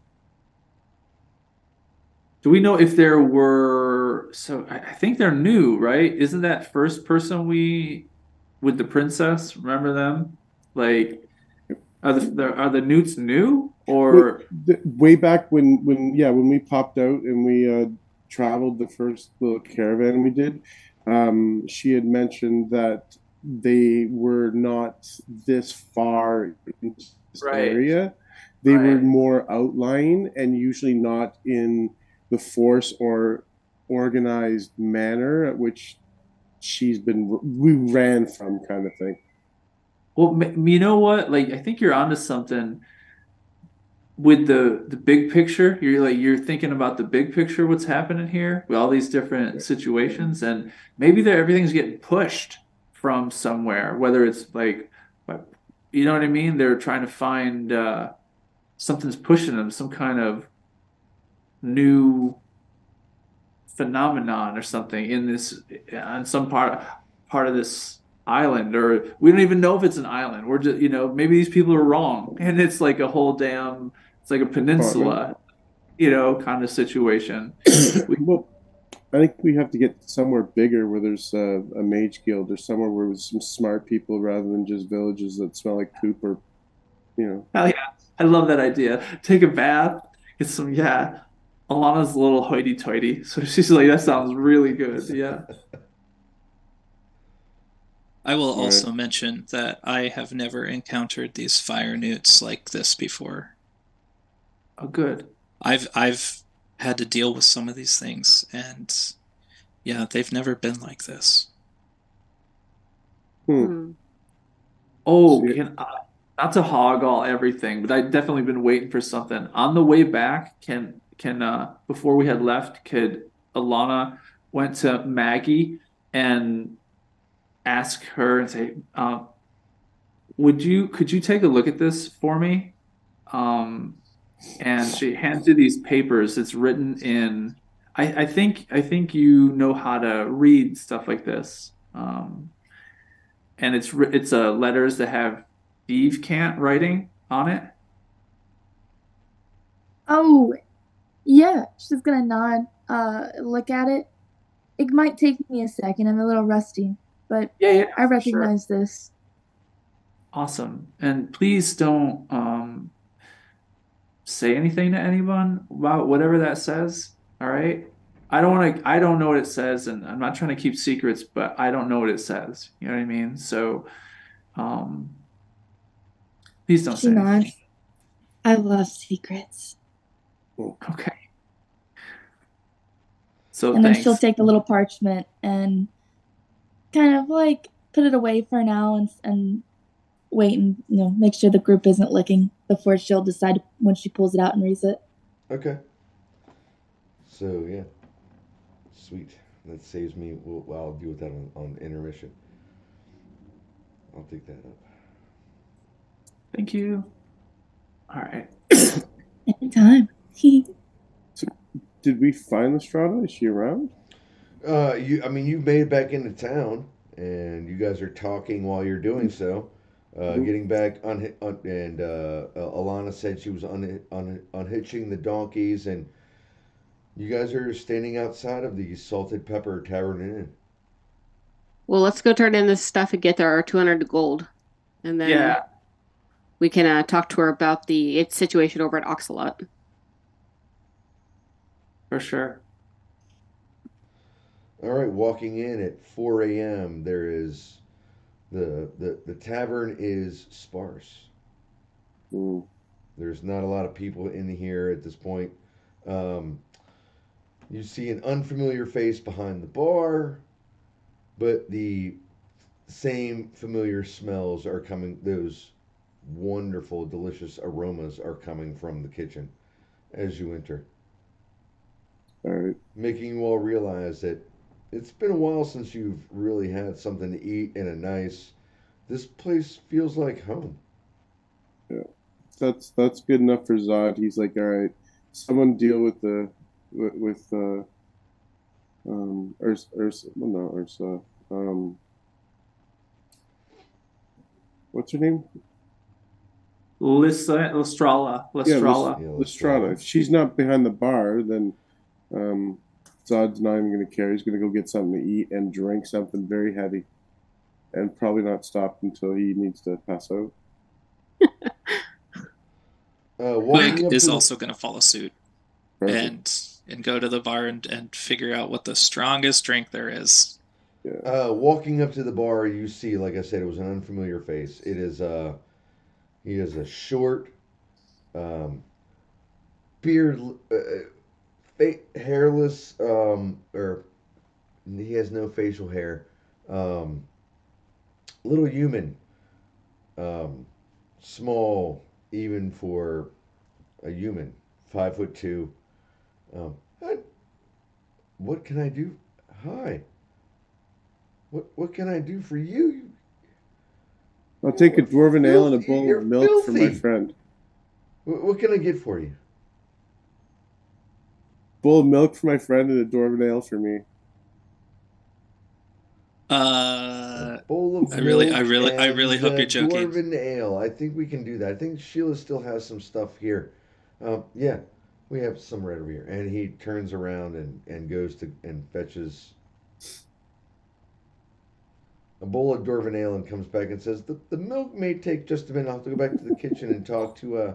Do we know if there were? So I think they're new, right? Isn't that first person with the princess? Remember them? Like, are the newts new or? way back when we popped out and we traveled the first little caravan we did. She had mentioned that they were not this far in this Right. area. They were Right. more outlying and usually not in the force or organized manner at which we ran from, kind of thing. Well, you know what? Like, I think you're onto something with the big picture. You're thinking about the big picture, what's happening here with all these different situations, and maybe everything's getting pushed from somewhere, whether it's you know what I mean? They're trying to find something's pushing them, some kind of new phenomenon or something in this on some part of this island, or we don't even know if it's an island. We're just maybe these people are wrong and it's like a whole damn it's like a peninsula kind of situation. Well, I think we have to get somewhere bigger where there's a mage guild or somewhere where there's some smart people rather than just villages that smell like poop or Hell yeah, I love that idea. Take a bath, get some Alana's a little hoity-toity, so she's like, that sounds really good. Yeah. I will also mention that I have never encountered these fire newts like this before. Oh, good. I've had to deal with some of these things, and yeah, they've never been like this. Oh, not to hog all everything, but I've definitely been waiting for something. On the way back, can before we had left, could Alana went to Maggie and ask her and say, could you take a look at this for me? And she hands you these papers. It's written in I think you know how to read stuff like this. And it's letters that have Steve Can't writing on it. Oh, yeah. She's gonna nod, look at it. It might take me a second. I'm a little rusty, but Yeah, I recognize this. Awesome. And please don't say anything to anyone about whatever that says. All right. I don't know what it says, and I'm not trying to keep secrets, but I don't know what it says. You know what I mean? So please don't say anything. I love secrets. Okay. So and thanks. then she'll take the little parchment and kind of put it away for now and wait and make sure the group isn't looking before she'll decide when she pulls it out and reads it. Okay. So yeah, sweet. That saves me. I'll deal with that on intermission. I'll take that up. Thank you. All right. Anytime. So, did we find Lestrada? Is she around? You made it back into town, and you guys are talking while you're doing so. Getting back and Alana said she was unhitching the donkeys, and you guys are standing outside of the Salted Pepper Tavern Inn. Well, let's go turn in this stuff and get our 200 gold, and then we can talk to her about the situation over at Oxalot. For sure. All right, walking in at 4 a.m., there is the tavern is sparse. Ooh. There's not a lot of people in here at this point. You see an unfamiliar face behind the bar, but the same familiar smells are coming. Those wonderful, delicious aromas are coming from the kitchen as you enter, All right. making you all realize that it's been a while since you've really had something to eat and a nice. This place feels like home. Yeah. That's good enough for Zod. He's like, all right, someone deal with the with Ursa, well, not Ursa. What's her name? Lestrala. Yeah, Yeah, Lestrada. If she's not behind the bar, then um, Zod's not even going to care. He's going to go get something to eat and drink something very heavy, and probably not stop until he needs to pass out. Walking Twig up is to the- also going to follow suit and go to the bar and figure out what the strongest drink there is. walking up to the bar, you see, like I said, it was an unfamiliar face. It is he is a short, beard, hairless, or he has no facial hair. Little human, small even for a human, 5'2". Hi, what can I do? Hi. What can I do for you? I'll take a dwarven ale and a bowl You're of milk for my filthy. friend. What can I get for you? Bowl of milk for my friend and a dwarven ale for me. Bowl of I really milk hope and you're joking. Dwarven ale. I think we can do that. I think Sheila still has some stuff here. Yeah, we have some right over here. And he turns around and goes to and fetches a bowl of Dwarven ale and comes back and says, the milk may take just a minute. I'll have to go back to the kitchen and talk to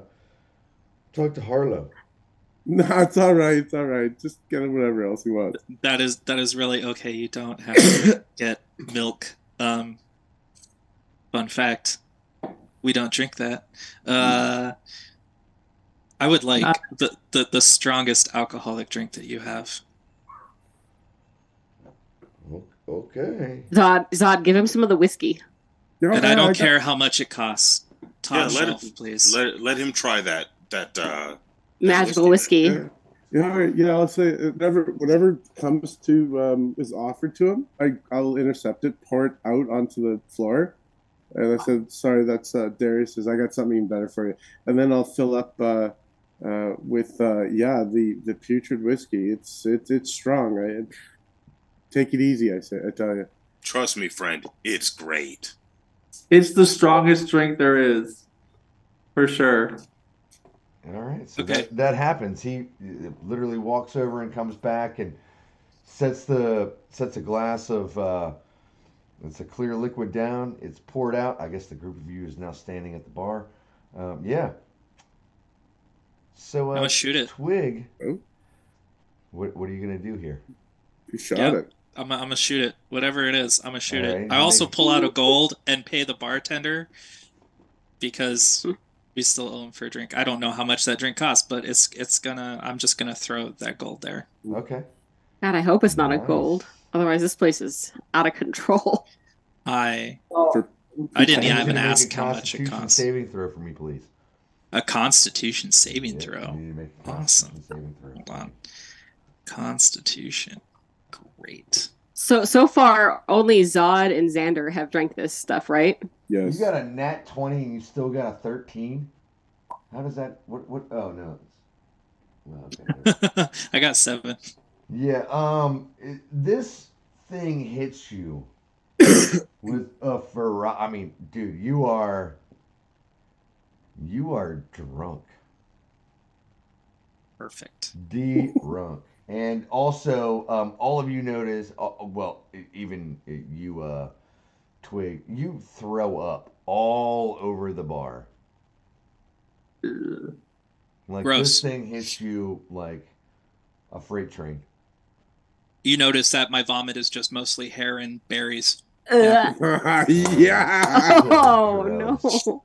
Harlow. No, it's all right. It's all right. Just get him whatever else he wants. That is really okay. You don't have to get milk. Fun fact: we don't drink that. I would like the strongest alcoholic drink that you have. Okay. Zod, give him some of the whiskey. No, And I don't care how much it costs. Top let shelf, please. Let him try that Magical whiskey. Yeah. I'll say whatever comes to is offered to him, I'll intercept it, pour it out onto the floor, and I said, "Sorry, that's Darius's. I got something even better for you." And then I'll fill up with the putrid whiskey. It's strong. Take it easy, I tell you. Trust me, friend, it's great. It's the strongest drink there is, for sure. All right, so Okay. that happens. He literally walks over and comes back and sets a glass of it's a clear liquid down. It's poured out. I guess the group of you is now standing at the bar. Yeah. So I'm gonna shoot it. Twig. Oh. What are you gonna do here? You shot Yep. it. I'm gonna shoot it. Whatever it is, I'm gonna shoot All it. right, I also pull out a gold and pay the bartender because we still owe him for a drink. I don't know how much that drink costs, but I'm just gonna throw that gold there. Okay. God, I hope it's not a Nice. gold. Otherwise, this place is out of control. I For- didn't I need you even to make ask a how much it Constitution costs. saving throw for me, please. A Constitution saving Yep, throw. you need to make a Awesome. Constitution saving throw. Hold on. Constitution. Great. So far, only Zod and Xander have drank this stuff, right? Yes. You got a nat 20 and you still got a 13? How does that what oh no. Well, okay. I got 7. Yeah, this thing hits you with a I mean, dude, you are drunk. Perfect. Drunk. And also, all of you notice, well, even you, Twig, you throw up all over the bar. Like, Gross. this thing hits you like a freight train. You notice that my vomit is just mostly hair and berries. Ugh. Yeah. Oh Gross. no!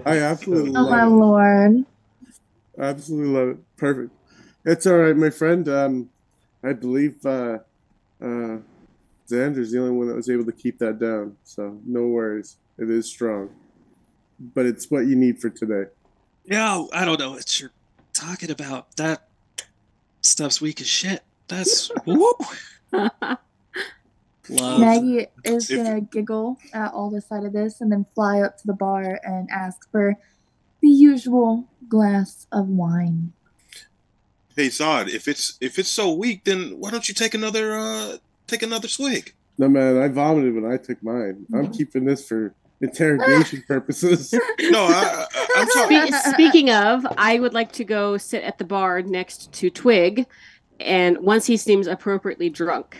I absolutely Oh my love it. lord. Absolutely love it. Perfect. It's all right, my friend. I believe Xander's the only one that was able to keep that down. So no worries. It is strong. but it's what you need for today. Yeah, I don't know what you're talking about. That stuff's weak as shit. That's woo. Love. Maggie is If- gonna giggle at all the sight of this and then fly up to the bar and ask for the usual glass of wine. Hey Zod, if it's so weak, then why don't you take another swig? No, man, I vomited when I took mine. I'm keeping this for interrogation purposes. No, I'm talking. Speaking of, I would like to go sit at the bar next to Twig, and once he seems appropriately drunk,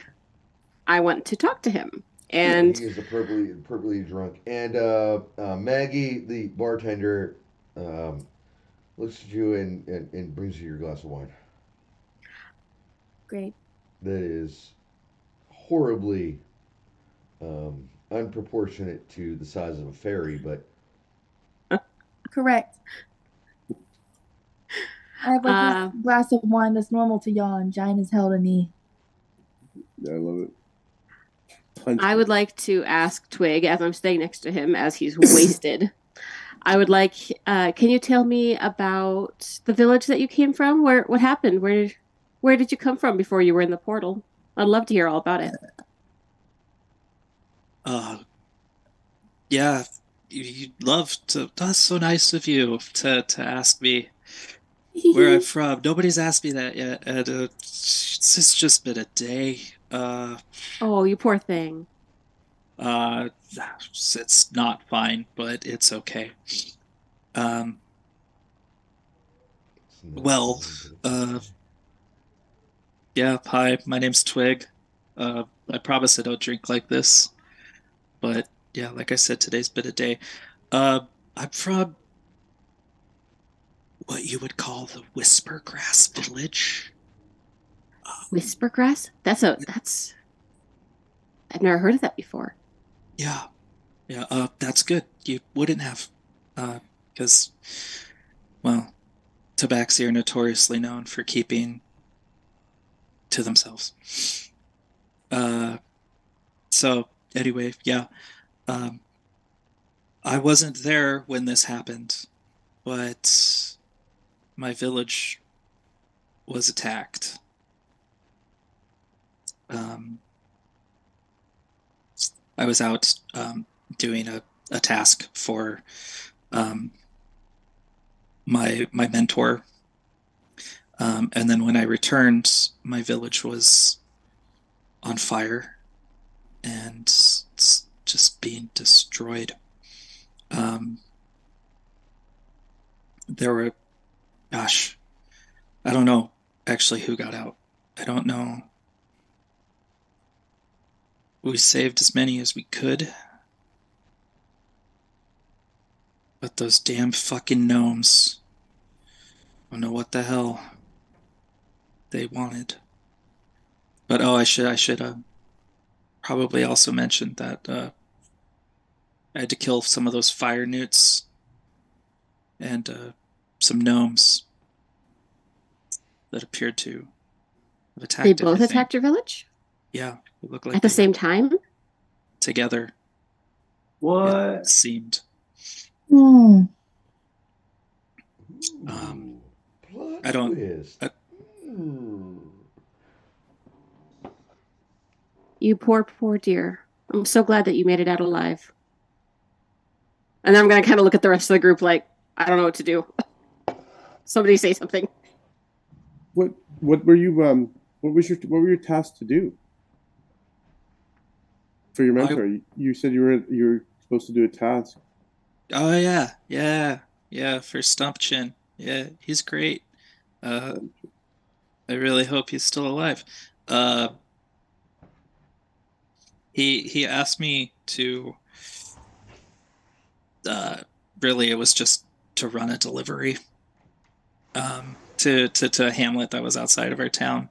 I want to talk to him. And he is appropriately drunk. And Maggie, the bartender, looks at you and brings you your glass of wine. Great. That is horribly unproportionate to the size of a fairy, but Correct. I have like this glass of wine that's normal to y'all and giant as hell to me. Yeah, I love it. Punch I would like to ask Twig, as I'm staying next to him, as he's wasted. I would like, can you tell me about the village that you came from? What happened? Where did you come from before you were in the portal? I'd love to hear all about it. Yeah, you'd love to. That's so nice of you to ask me where I'm from. Nobody's asked me that yet, and it's just been a day. Oh, you poor thing. It's not fine, but it's okay. Well, yeah, hi, my name's Twig. I promise I don't drink like this, but yeah, like I said, today's been a day. I'm from what you would call the Whispergrass Village. Whispergrass? That's I've never heard of that before. Yeah, that's good. You wouldn't have, because, well, Tabaxi are notoriously known for keeping to themselves. So anyway, yeah, I wasn't there when this happened, but my village was attacked. I was out doing a task for my mentor, and then when I returned, my village was on fire and it's just being destroyed. There were, gosh, I don't know actually who got out. I don't know. We saved as many as we could. But those damn fucking gnomes, I don't know what the hell they wanted. But oh, I should probably also mention that I had to kill some of those fire newts and some gnomes that appeared to have attacked. They both attacked your village? Yeah, it looked like at the same time. Together. What? It seemed. Hmm. I don't. You poor dear. I'm so glad that you made it out alive. And then I'm gonna kind of look at the rest of the group like, I don't know what to do. Somebody say something. What were you what were your tasks to do for your mentor? You said you were supposed to do a task. Oh yeah, for Stump Chin. Yeah, he's great. I really hope he's still alive. He asked me to. Really, it was just to run a delivery. To a hamlet that was outside of our town.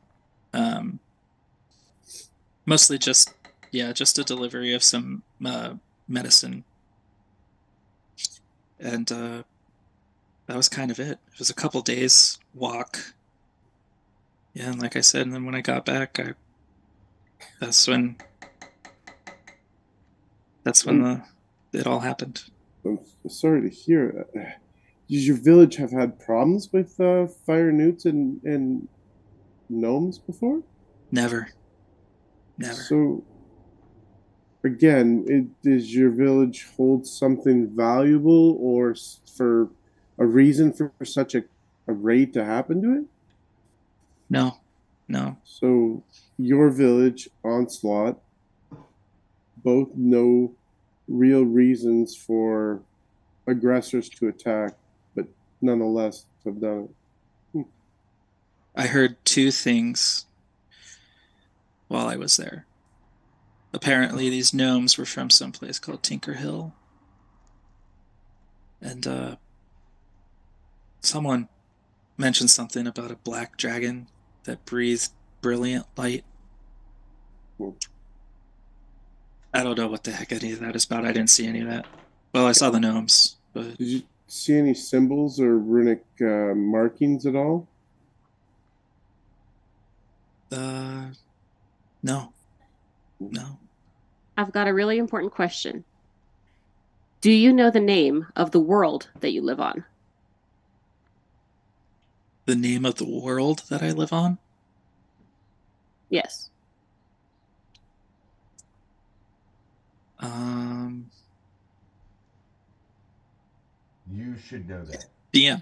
Mostly just a delivery of some medicine. And that was kind of it. It was a couple days walk. Yeah, and like I said, and then when I got back, that's when it all happened. I'm sorry to hear. Does your village have had problems with fire newts and gnomes before? Never. So, again, does your village hold something valuable or for a reason for such a raid to happen to it? No. So, your village, Onslaught, both know real reasons for aggressors to attack, but nonetheless have done it. I heard two things while I was there. Apparently, these gnomes were from some place called Tinker Hill. And someone mentioned something about a black dragon that breathed brilliant light. I don't know what the heck any of that is about. I didn't see any of that. Well, I saw the gnomes, but Did you see any symbols or runic markings at all? no. I've got a really important question. Do you know the name of the world that you live on? The name of the world that I live on? Yes. You should know that. Yeah.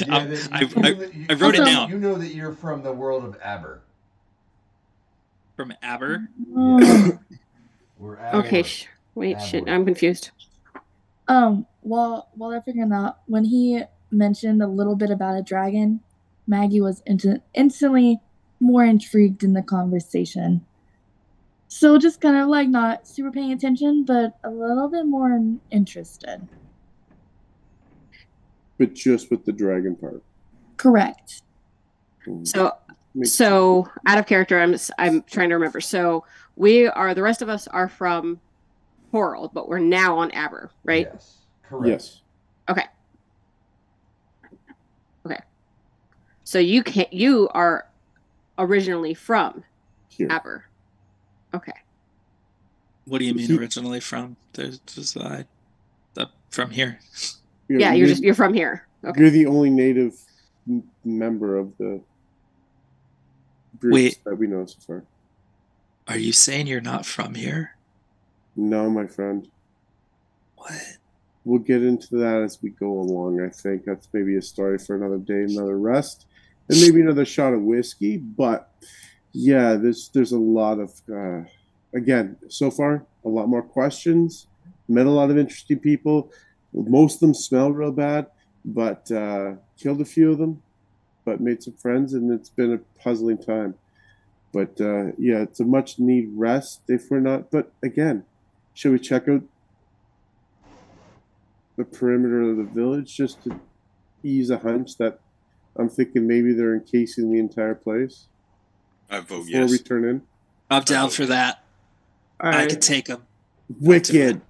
I wrote it down. You know that you're from the world of Aber. From Aber? Yes. We're Aber. Okay, wait, shit, I'm confused. While they're figuring that out, when he mentioned a little bit about a dragon, Maggie was instantly more intrigued in the conversation. So just kind of like not super paying attention, but a little bit more interested. But just with the dragon part. Correct. So out of character, I'm trying to remember. So the rest of us are from Coral, but we're now on Aber, right? Yes. Correct. Yes. Okay. So you are originally from Here. Aber. Okay. What do you mean originally from? From here. Yeah, you're from here. Okay. You're the only native member of the groups that we know so far. Are you saying you're not from here? No, my friend. What? We'll get into that as we go along. I think that's maybe a story for another day, another rest, and maybe another shot of whiskey. But yeah, there's a lot of again, so far a lot more questions. Met a lot of interesting people. Most of them smell real bad, but killed a few of them, but made some friends, and it's been a puzzling time. But yeah, it's a much needed rest if we're not. But again, should we check out the perimeter of the village just to ease a hunch that I'm thinking maybe they're encasing the entire place? I vote before yes. we turn in. I'm down for that. All right. I could take them. Wicked.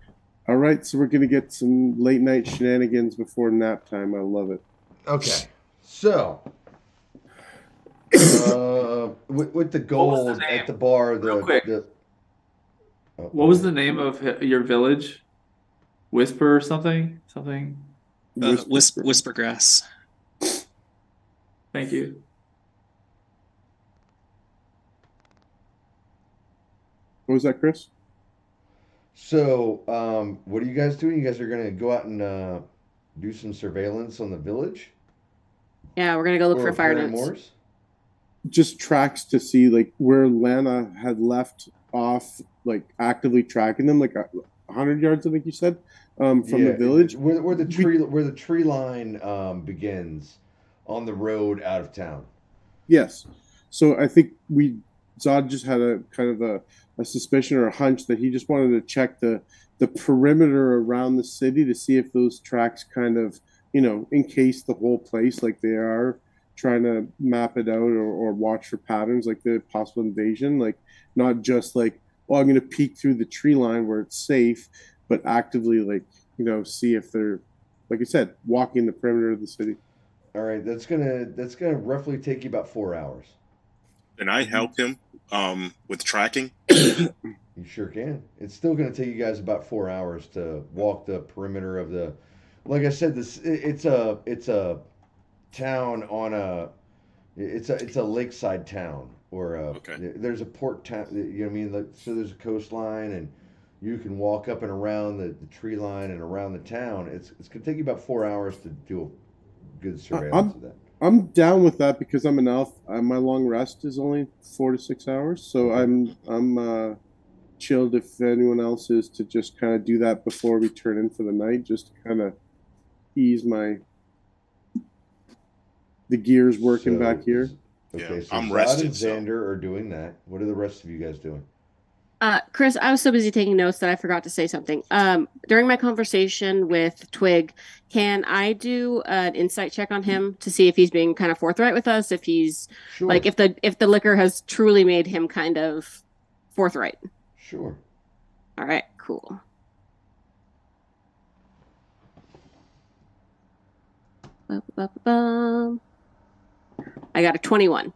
All right, so we're gonna get some late night shenanigans before nap time. I love it. Okay, so with the gold at the bar, Real quick. What was the name of your village? Whisper or something? Something. Whispergrass. Thank you. What was that, Chris? So, what are you guys doing? You guys are gonna go out and do some surveillance on the village? Yeah, we're gonna go look Or for fire Fair notes. Moors? Just tracks to see like where Lana had left off, like actively tracking them, like 100 yards, I think you said, from the village. Where the tree line begins on the road out of town. Yes. So I think Zod just had a kind of a suspicion or a hunch that he just wanted to check the perimeter around the city to see if those tracks kind of, encase the whole place like they are, trying to map it out or watch for patterns like the possible invasion, like not just like, oh, I'm going to peek through the tree line where it's safe, but actively like, see if they're, like I said, walking the perimeter of the city. All right, that's gonna roughly take you about 4 hours. Can I help him with tracking? You sure can. It's still going to take you guys about 4 hours to walk the perimeter of the. Like I said, it's a town on a. It's a lakeside town or Okay. there's a port town. You know what I mean? So there's a coastline and you can walk up and around the tree line and around the town. It's going to take you about 4 hours to do a good surveillance of that. I'm down with that because I'm an elf. My long rest is only 4 to 6 hours, so I'm chilled if anyone else is to just kind of do that before we turn in for the night, just to kind of ease the gears working back here. Okay, Yeah, so I'm Zod rested, and so- Xander are doing that. What are the rest of you guys doing? Chris, I was so busy taking notes that I forgot to say something. During my conversation with Twig, can I do an insight check on him to see if he's being kind of forthright with us, if he's Sure. like if the liquor has truly made him kind of forthright? Sure. All right, cool. Ba-ba-ba-ba. I got a 21.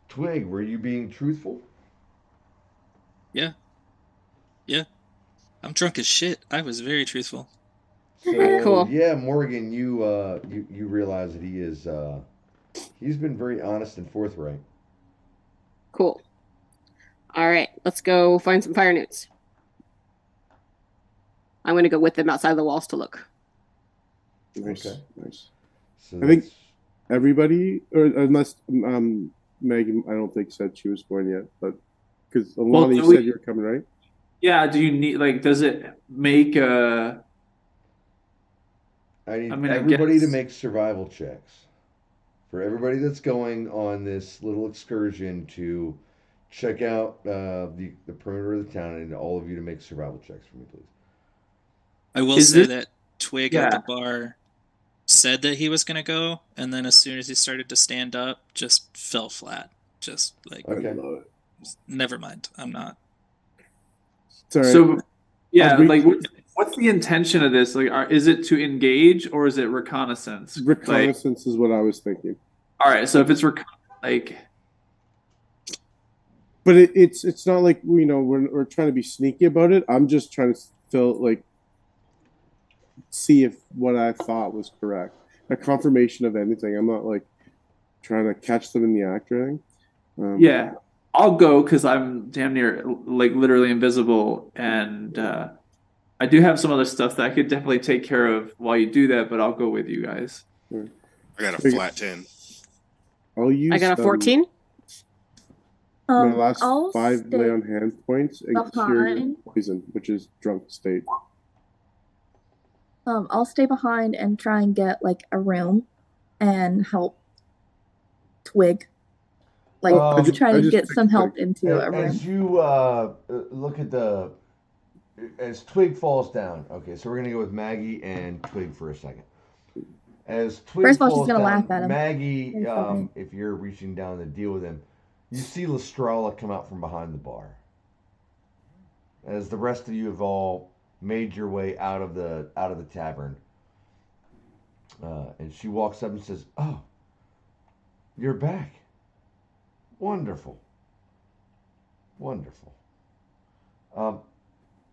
Twig, were you being truthful? Yeah. I'm drunk as shit. I was very truthful. So Cool. yeah, Morgan, you realize that he's been very honest and forthright. Cool. All right, let's go find some fire newts. I'm going to go with them outside the walls to look. Nice, Okay. nice. So I think that's- everybody, or unless Megan, I don't think said she was going yet, but because Alana, Well, you do we- said you're coming, right? Yeah, do you need like does it make I need I mean, I everybody to guess- make survival checks. For everybody that's going on this little excursion to check out the perimeter of the town, and all of you to make survival checks for me, please. I will Is say this- that Twig at Yeah. the bar said that he was gonna go, and then as soon as he started to stand up, just fell flat. Just like, Okay. I love it. never mind. I'm not. It's all right. So yeah, I'll read- like what's the intention of this? Like, is it to engage or is it reconnaissance? Like, Reconnaissance is what I was thinking. all right, so if it's like, But it's not like we're trying to be sneaky about it. I'm just trying to see if what I thought was correct. A confirmation of anything. I'm not like trying to catch them in the act or anything. yeah, I'll go because I'm damn near like literally invisible, and I do have some other stuff that I could definitely take care of while you do that. But I'll go with you guys. I got a Figure- flat 10. I'll use. I got a 14. My last I'll 5 stay lay on hand points and cure your behind. poison, which is drunk state. I'll stay behind and try and get like a room and help Twig. Like try I to just get picked some help Twig. into a room. As you look at as Twig falls down. Okay, so we're gonna go with Maggie and Twig for a second. As Twig First of all, she's falls gonna down, laugh at him. Maggie, Very funny. if you're reaching down to deal with him, you see Lestrala come out from behind the bar. As the rest of you have all made your way out of the tavern, and she walks up and says, "Oh, you're back. Wonderful, wonderful."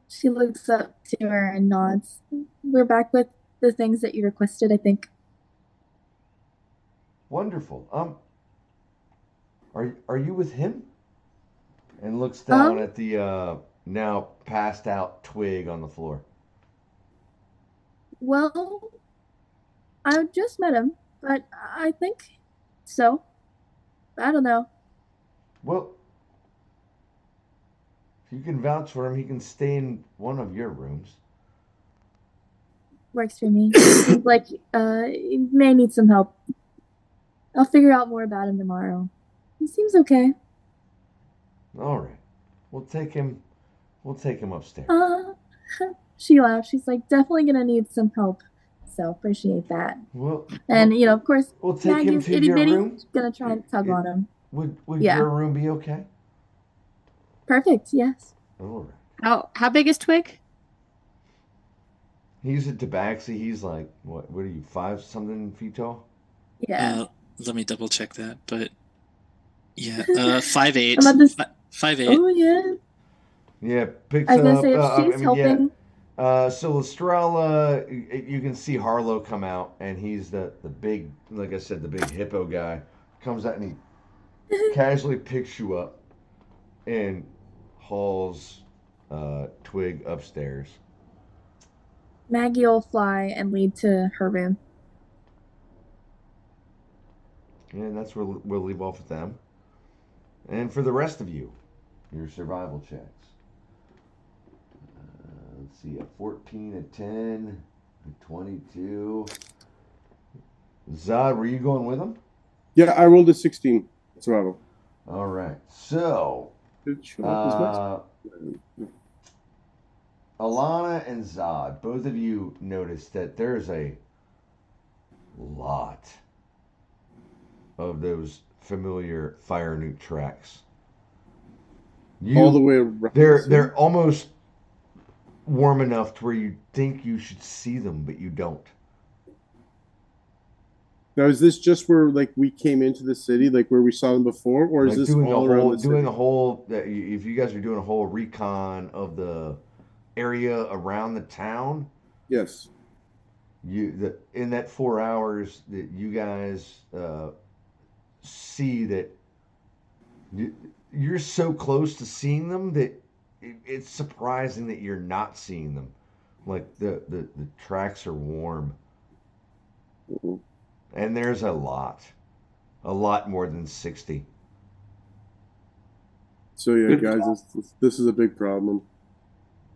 She looks up to her and nods. We're back with the things that you requested, I think. Wonderful. Are you with him? And looks down at the now passed out Twig on the floor. Well, I just met him, but I think so. I don't know. Well, if you can vouch for him, he can stay in one of your rooms. Works for me. Seems like he may need some help. I'll figure out more about him tomorrow. He seems okay. All right. We'll take him upstairs. She laughed. She's like, definitely gonna need some help. So appreciate that. Well, And of course, we'll take him Maggie's to itty your bitty. room. Gonna try and tug on him. Would Yeah. your room be okay? Perfect. Yes. All right. How big is Twig? He's a tabaxi. He's like what are you, 5 something feet tall? Yeah. Let me double check that. But Yeah, 5'8". I'm at this. 5'8". Oh yeah. Yeah, picks I was gonna up. say if she's helping. So Lestrella, you can see Harlow come out, and he's the big, like I said, the big hippo guy. Comes out and he casually picks you up and hauls Twig upstairs. Maggie will fly and lead to her room. And that's where we'll leave off with them. And for the rest of you, your survival checks. Let's see, a 14, a 10, a 22. Zod, were you going with them? Yeah, I rolled a 16 survival. All right. So, Did it show up as much? Alana and Zod, both of you noticed that there's a lot of those familiar fire newt tracks. All the way around. They're almost warm enough to where you think you should see them, but you don't. Now, is this just where like we came into the city, like where we saw them before, or is Like this all around the city? If you guys are doing a whole recon of the area around the town, Yes. in that 4 hours that you guys see that you're so close to seeing them that it's surprising that you're not seeing them. Like the tracks are warm, Mhm. and there's a lot more than 60. So yeah, Good guys, this is a big problem.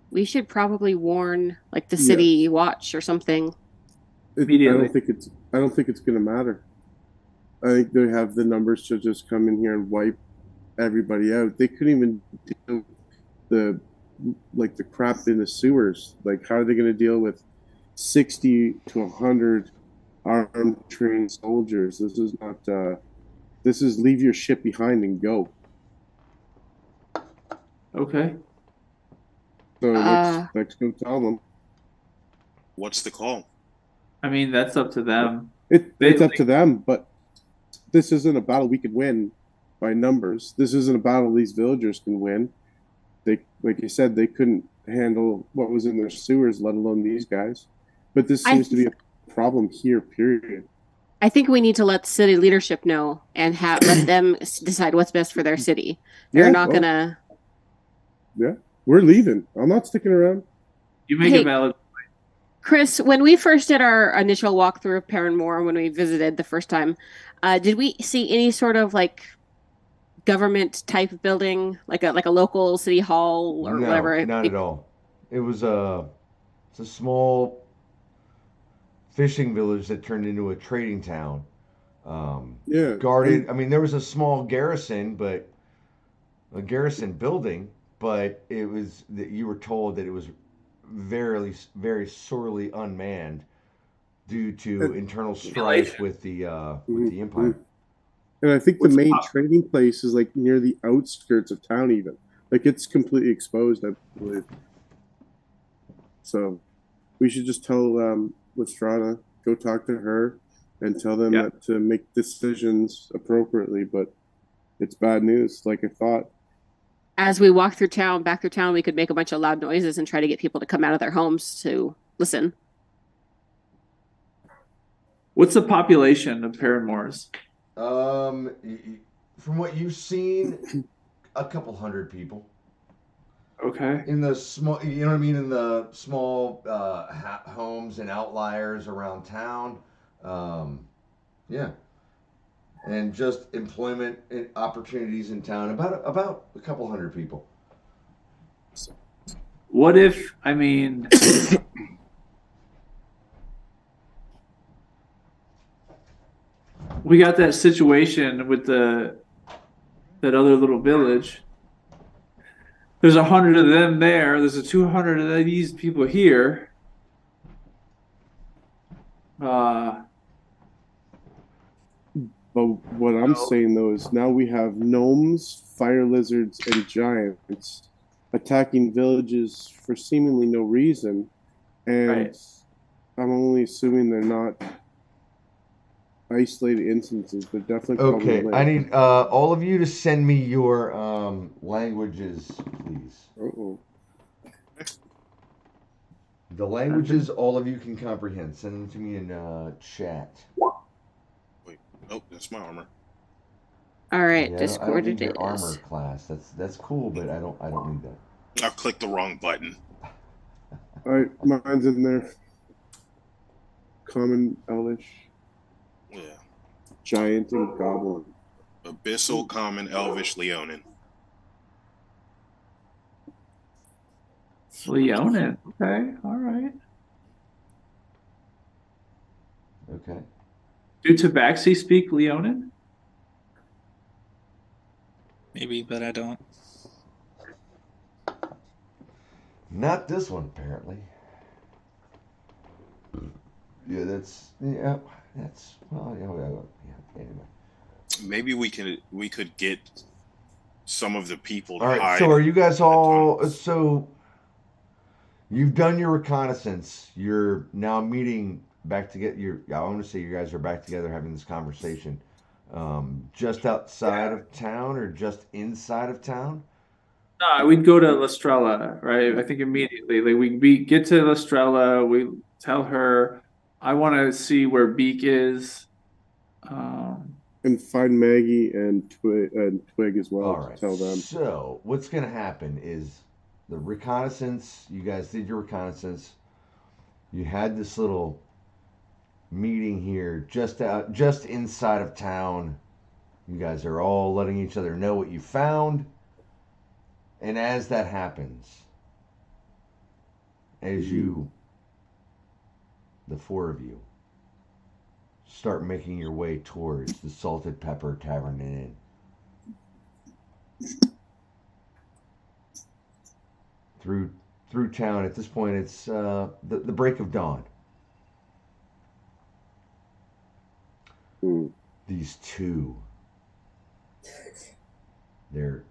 We should probably warn like the Yeah. city watch or something. I Immediately. don't think it's gonna matter. I think they have the numbers to just come in here and wipe everybody out. They couldn't even deal with the crap in the sewers. Like, how are they going to deal with 60 to 100 armed trained soldiers? This is not. This is leave your ship behind and go. Okay. So let's go tell them. What's the call? I mean, that's up to them. It's up to them, but this isn't a battle we could win by numbers. This isn't a battle these villagers can win. They, like you said, they couldn't handle what was in their sewers, let alone these guys. But this seems to be a problem here, period. I think we need to let the city leadership know and let them decide what's best for their city. They're not gonna. Yeah, we're leaving. I'm not sticking around. You make a valid. Chris, when we first did our initial walkthrough of Paranmore, when we visited the first time, did we see any sort of like government type building, like a local city hall or whatever? Not at all. It was it's a small fishing village that turned into a trading town. Yeah, Guarded. I mean, there was a small garrison, but a garrison building, but it was that you were told that it was very, very sorely unmanned due to internal strife with the empire. And I think the main trading place is like near the outskirts of town, even like it's completely exposed, I believe. So we should just tell Lestrada, go talk to her, and tell them that to make decisions appropriately. But it's bad news, like I thought. As we walk back through town, we could make a bunch of loud noises and try to get people to come out of their homes to listen. What's the population of Paranmores? From what you've seen, a couple hundred people. Okay. In the small, you know what I mean, in the small homes and outliers around town. Yeah. And just employment opportunities in town, about a couple hundred people. What if, I mean, we got that situation with that other little village. There's 100 of them there. There's 200 of these people here. But what I'm saying though is now we have gnomes, fire lizards, and giants attacking villages for seemingly no reason, and I'm only assuming they're not isolated instances. They're definitely Okay, I problematic. need all of you to send me your languages, please. Uh-oh. The languages all of you can comprehend. Send them to me in chat. Wait, nope, that's my armor. All right, Yeah, I Discord don't need it your armor is. class. That's cool, but I don't need that. I clicked the wrong button. All right, mine's in there. Common, Elvish, Yeah. Giant, and Goblin. Abyssal, Common, Elvish, Leonin. Leonin. Okay, all right. Okay. Do Tabaxi speak Leonin? Maybe, but I don't. Not this one, apparently. Yeah, that's well, yeah. Anyway. Maybe we could get some of the people to All right. hide. So are you guys all? tunnels. So you've done your reconnaissance. You're now meeting back to get your. I want to say you guys are back together having this conversation. Just outside of town or just inside of town? No, we'd go to Lestrella, right? I think immediately. Like we get to Lestrella, we tell her, I want to see where Beak is. And find Maggie and Twig as well. All To right. tell them. So what's going to happen is the reconnaissance. You guys did your reconnaissance. You had this little meeting here just inside of town. You guys are all letting each other know what you found. And as that happens, as you, the four of you, start making your way towards the Salted Pepper Tavern and Inn. Through town. At this point, it's the break of dawn. These two, they're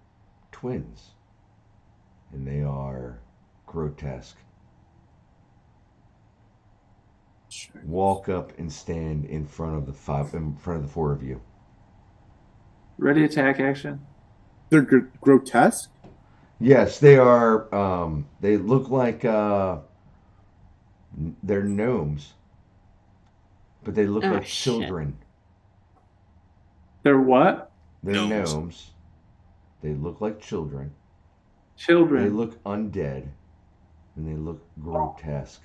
twins, and they are grotesque. Walk up and stand in front of the four of you. Ready attack action. They're grotesque? Yes, they are. They look like they're gnomes, but they look like children. They're what? They're gnomes. They look like children. Children. They look undead, and they look grotesque.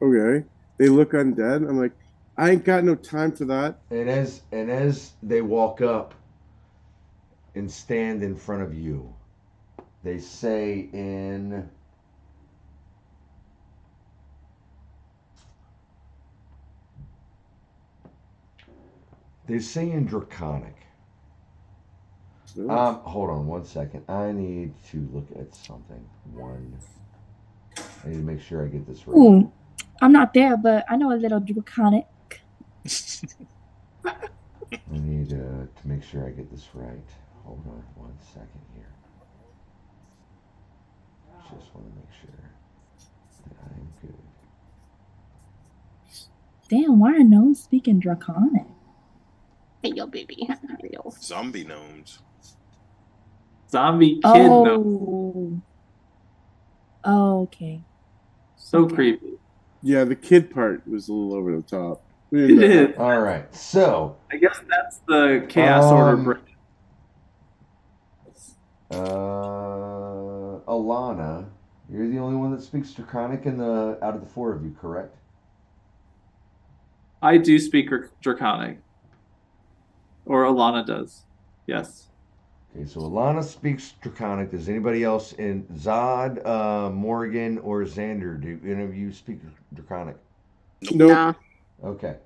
Okay. They look undead. I'm like, I ain't got no time for that. And as they walk up and stand in front of you, they say in Draconic. Hold on one second. I need to look at something. I need to make sure I get this right. Ooh, I'm not there, but I know a little Draconic. I need to make sure I get this right. Hold on one second here. Just want to make sure that I'm good. Damn, why are gnomes speaking Draconic? Hey, yo, baby. Yo. Zombie gnomes. Zombie kid gnomes. Oh, okay. So creepy. Yeah, the kid part was a little over the top. It is. All right, so I guess that's the Chaos Order. Alana, you're the only one that speaks Draconic out of the four of you, correct? I do speak Draconic. Or Alana does. Yes. Okay, so Alana speaks Draconic. Does anybody else in Zod, Morgan, or Xander, do any of you speak Draconic? Nope. Nah. Okay.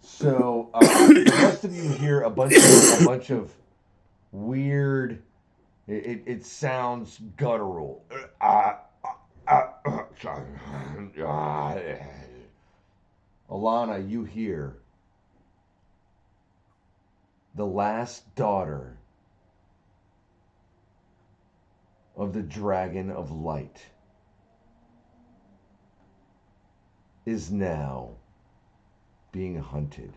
So the rest of you hear a bunch of weird. It sounds guttural. Alana, you hear the last daughter of the Dragon of Light is now being hunted.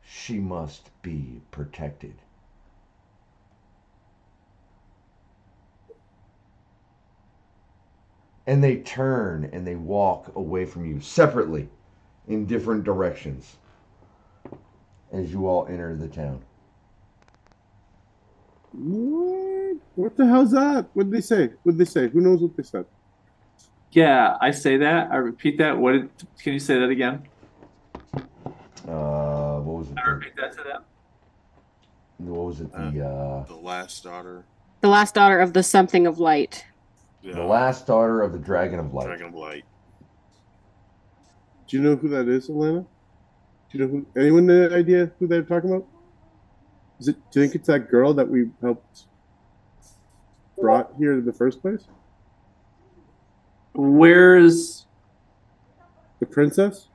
She must be protected. And they turn and they walk away from you separately in different directions as you all enter the town. What the hell's that? What did they say? What did they say? Who knows what they said? Yeah, I say that. I repeat that. Can you say that again? What was it? I repeat that to them. What was it? The last daughter. The last daughter of the something of light. Yeah, The last daughter of the Dragon of Light. Dragon of Light. Do you know who that is, Alana? Do you know who? Anyone have an idea who they're talking about? Do you think it's that girl that we helped brought here in the first place? Where's The princess?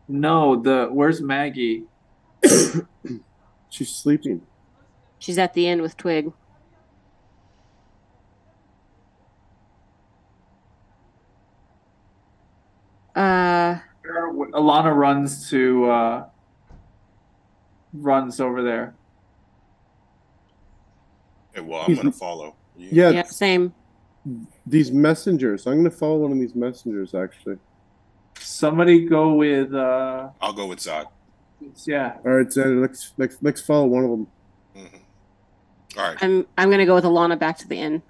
where's Maggie? She's sleeping. She's at the inn with Twig. Alana runs over there. Okay, well, I'm gonna follow. Yeah, same. These messengers. I'm going to follow one of these messengers, actually. Somebody go with I'll go with Zod. yeah. All right, Xander, let's follow one of them. All right. I'm gonna go with Alana back to the inn.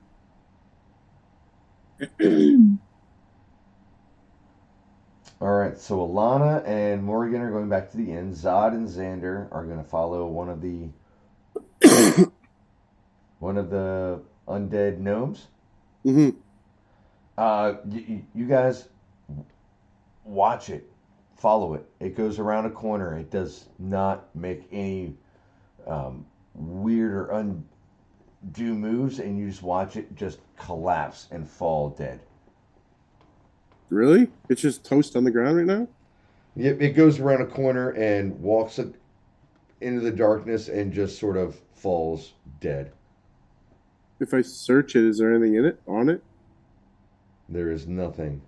All right, so Alana and Morgan are going back to the inn. Zod and Xander are going to follow one of the undead gnomes. Mm-hmm. You guys watch it, follow it. It goes around a corner. It does not make any weird or undue moves, and you just watch it just collapse and fall dead. Really? It's just toast on the ground right now? Yep, it goes around a corner and walks into the darkness and just sort of falls dead. If I search it, is there anything in it? On it? There is nothing.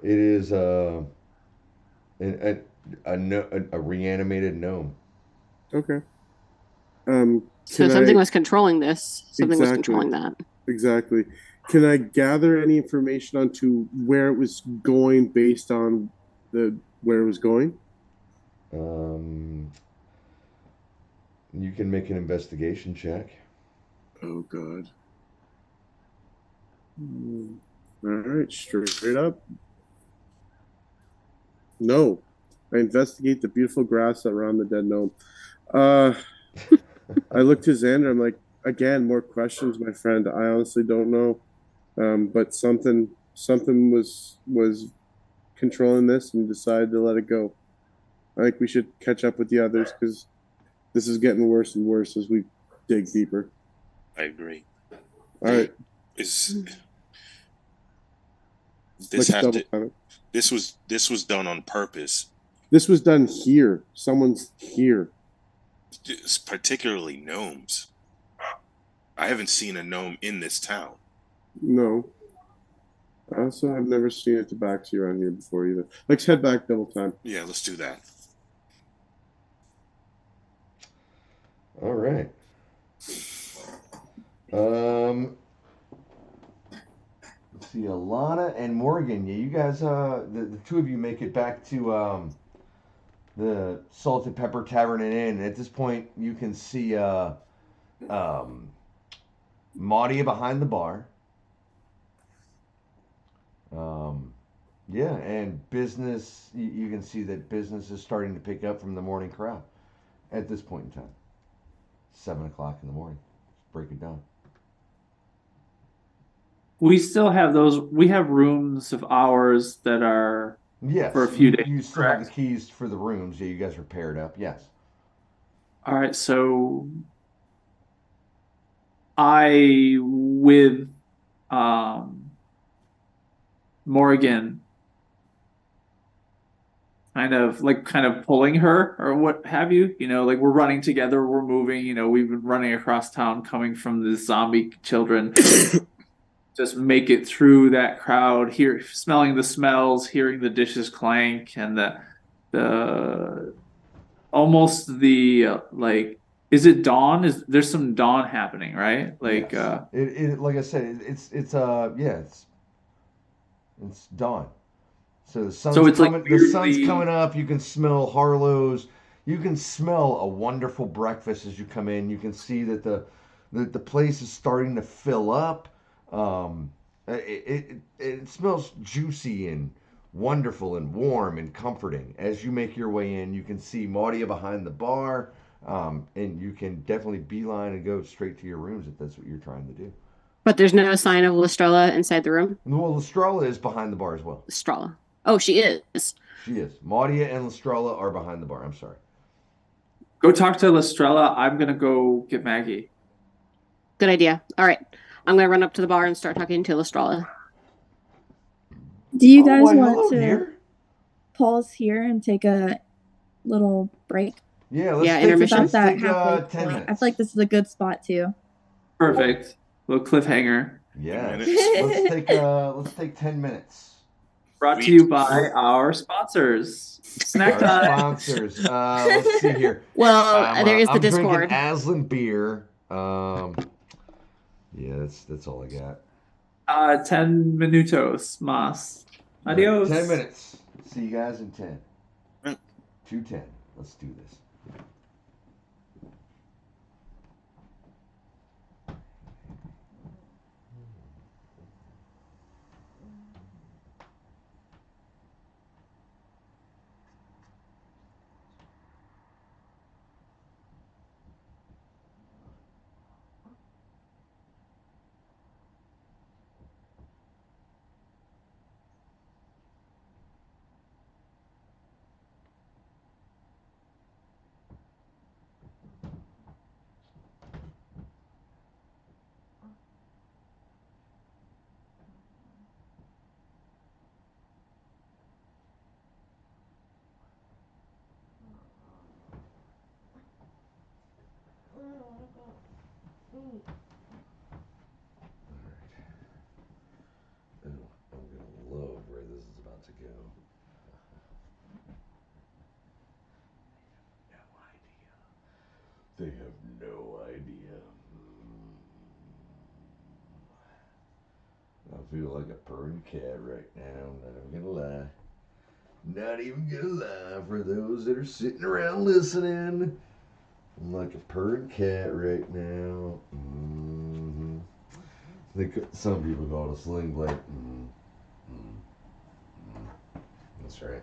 It is a reanimated gnome. Okay. So something was controlling this. Something was Exactly. controlling that. Exactly. Can I gather any information onto where it was going based on where it was going? You can make an investigation check. Oh God. All right, straight up. No. I investigate the beautiful grass around the dead gnome. I look to Xander. I'm like, again, more questions, my friend. I honestly don't know. But something was controlling this and decided to let it go. I think we should catch up with the others because this is getting worse and worse as we dig deeper. I agree. All right. This Let's have double to. time it. This was done on purpose. This was done here. Someone's here. It's particularly gnomes. I haven't seen a gnome in this town. No. I also have never seen a tabaxi around here before either. Let's head back double time. Yeah, let's do that. All right. Let's see, Alana and Morgan. Yeah, you guys. The two of you make it back to the Salt and Pepper Tavern and Inn. At this point, you can see Maudie behind the bar. Yeah, and business. You can see that business is starting to pick up from the morning crowd at this point in time. 7 o'clock in the morning. Let's break it down. We still have those. We have rooms of ours that are Yes, for a few days. You still have correct? the keys for the rooms. Yeah, you guys are paired up. Yes. All right, so I with Morgan kind of pulling her or what have you, like we're running together, we're moving, we've been running across town coming from the zombie children. just make it through that crowd, smelling the smells, hearing the dishes clank, and the almost the like. Is it dawn? Is there's some dawn happening, right? Like Yes. It like I said, yeah, it's dawn. So the so sun's it's like coming. The sun's weirdly. coming up. You can smell Harlow's. You can smell a wonderful breakfast as you come in. You can see that the place is starting to fill up. It smells juicy and wonderful and warm and comforting. As you make your way in, you can see Maudia behind the bar, and you can definitely beeline and go straight to your rooms if that's what you're trying to do. But there's no sign of Lestrella inside the room. Well, Lestrella is behind the bar as well. Lestrella. Oh, she is. She is. Maudia and Lestrella are behind the bar. I'm sorry. Go talk to Lestrella. I'm gonna go get Maggie. Good idea. All right. I'm going to run up to the bar and start talking to Lestrella. Do you guys why, want hello, to dear. pause here and take a little break? Yeah, let's Yeah, take, intermission. let's take halfway 10 point. minutes. I feel like this is a good spot too. Perfect. Little cliffhanger. Yeah, Minutes. let's take 10 minutes. Brought to you by our sponsors. Snack Our time. sponsors. Let's see here. Well, there is the I'm Discord. drinking Aslan beer. Yeah, that's all I got. 10 minutos más. Adios. 10 minutes. See you guys in 10. Mm. 2:10. Let's do this. I'm gonna love where this is about to go. They have no idea. I feel like a purring cat right now. Not even gonna lie. Not even gonna lie for those that are sitting around listening. I'm like a purring cat right now. Mm-hmm. Some people call it a sling blade. That's right.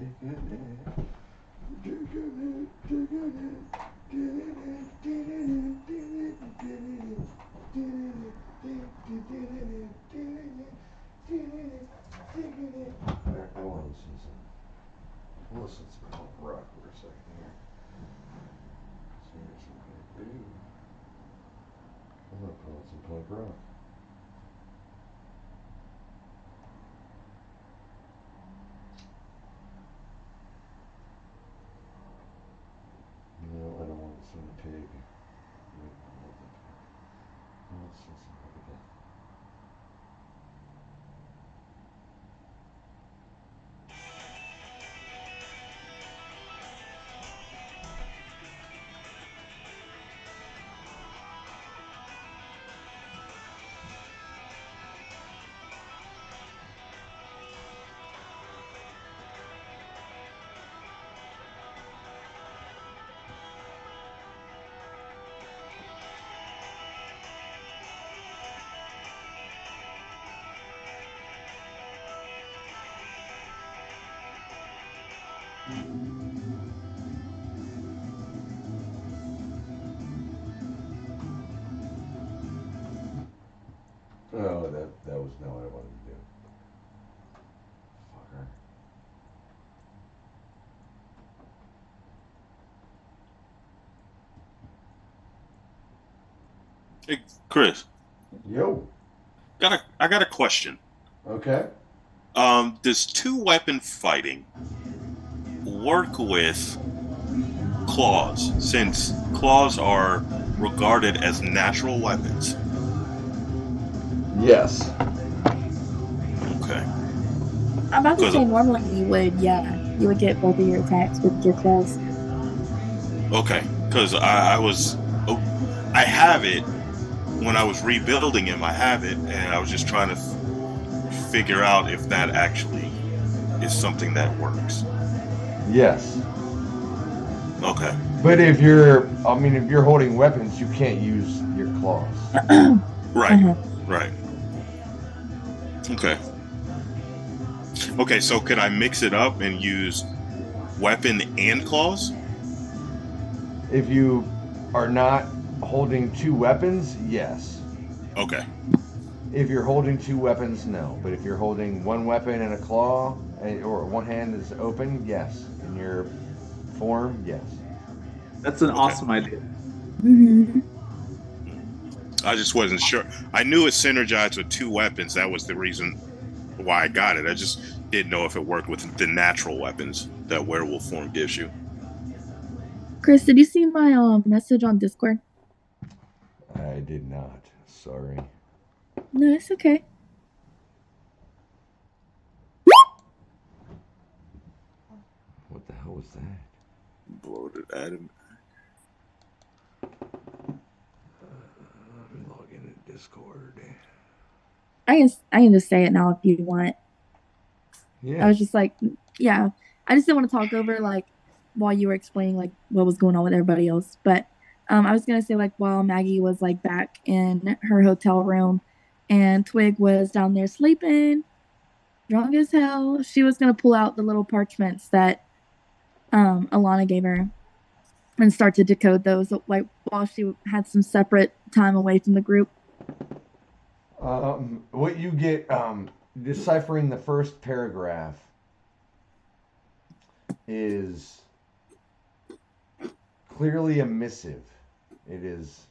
I want to listen to some punk rock for a second here. Seriously, what do? I'm gonna put on some punk rock. No, I don't want to listen to Pig. I love the Pig. Let's listen to Pig again. Oh, that was not what I wanted to do. Fucker. Hey, Chris, Yo. I got a question. Okay. Does two-weapon fighting work with claws, since claws are regarded as natural weapons? Yes. Okay. I'm about to 'Cause- say normally you would get both of your attacks with your claws. Okay, because I have it when I was rebuilding him. I have it, and I was just trying to figure out if that actually is something that works. Yes. Okay. But if you're holding weapons, you can't use your claws. Right. Right. Okay. Okay, so could I mix it up and use weapon and claws? If you are not holding two weapons, yes. Okay. If you're holding two weapons, no. But if you're holding one weapon and a claw, or one hand is open, yes. In your form, yes. That's an awesome idea. Mm-hmm. I just wasn't sure. I knew it synergized with two weapons. That was the reason why I got it. I just didn't know if it worked with the natural weapons that werewolf form gives you. Chris, did you see my message on Discord? I did not. Sorry. No, it's okay. What the hell was that? Bloated Adam. Let me log in Discord. I can just say it now if you want. Yeah. I was just like, yeah. I just didn't want to talk over like while you were explaining like what was going on with everybody else. But I was gonna say like while Maggie was like back in her hotel room and Twig was down there sleeping, drunk as hell, she was gonna pull out the little parchments that Alana gave her and start to decode those like while she had some separate time away from the group. What you get, deciphering the first paragraph is clearly a missive. It is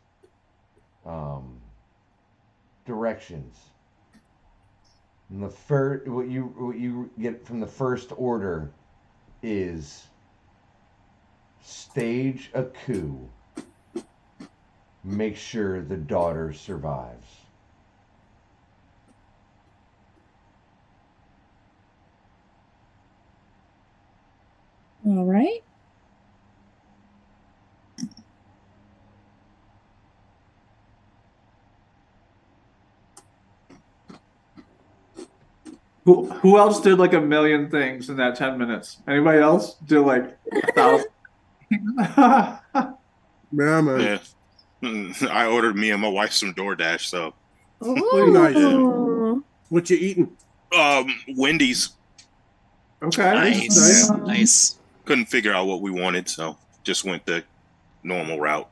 directions. And the first, what you get from the first order is stage a coup. Make sure the daughter survives. All right. Who else did like a million things in that 10 minutes? Anybody else did like 1,000? Yeah, man. Yeah. I ordered me and my wife some DoorDash, so Nice. Ooh. What you eating? Wendy's. Okay. Nice. Nice. Couldn't figure out what we wanted, so just went the normal route.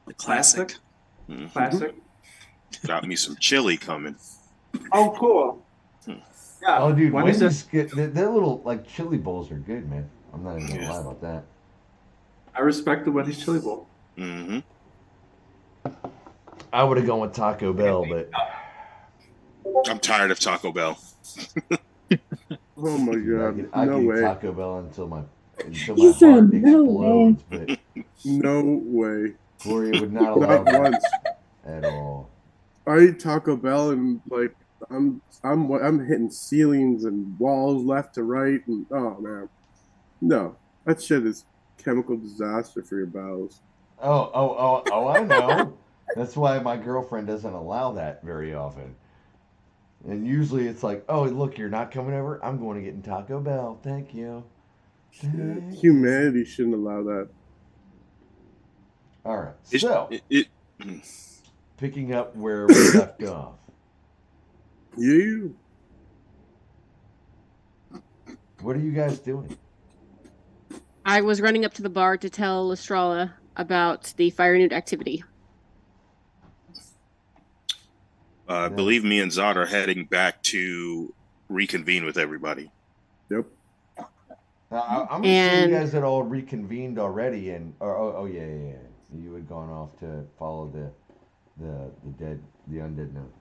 The classic. Mhm. Classic. Got me some chili coming. Oh, cool. Hmm. Yeah. Oh, dude, Wendy's Wendy's get their little like chili bowls are good, man. I'm not even gonna lie about that. I respect the Wendy's chili bowl. Mm-hmm. I would have gone with Taco Bell, but I'm tired of Taco Bell. Oh my dude, god! I No could eat way! Taco Bell until my He heart said no way. explodes, but No way! Gloria would not allow Not that once. at all. I eat Taco Bell and like I'm hitting ceilings and walls left to right, and oh man, no, that shit is chemical disaster for your bowels. Oh, I know. That's why my girlfriend doesn't allow that very often. And usually it's like, oh, look, you're not coming over? I'm going to get in Taco Bell. Thank you. Thank you. Humanity shouldn't allow that. All right. It- So, it- picking up where we left off. You What are you guys doing? I was running up to the bar to tell Lestrala about the fire nude activity. I believe me and Zod are heading back to reconvene with everybody. Yep. I'm assuming you guys had all reconvened already, and yeah. You had gone off to follow the undead note.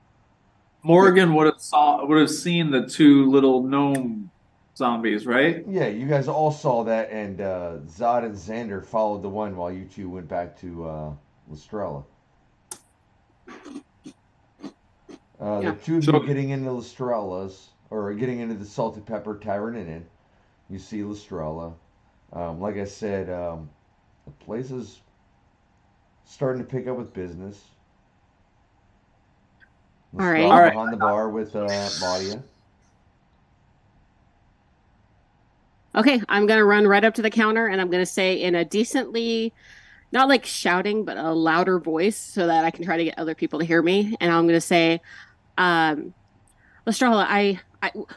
Morgan would have seen the two little gnome zombies, right? Yeah, you guys all saw that, and Zod and Xander followed the one while you two went back to Lestrella. The two of you getting into Lestrella's, or getting into the Salted Pepper Tavern and Inn. You see Lestrella. Like I said, the place is starting to pick up with business. All right. Lestrella behind the bar with Madia. Okay, I'm going to run right up to the counter and I'm going to say in a decently, not like shouting, but a louder voice so that I can try to get other people to hear me. And I'm going to say, Lestrala,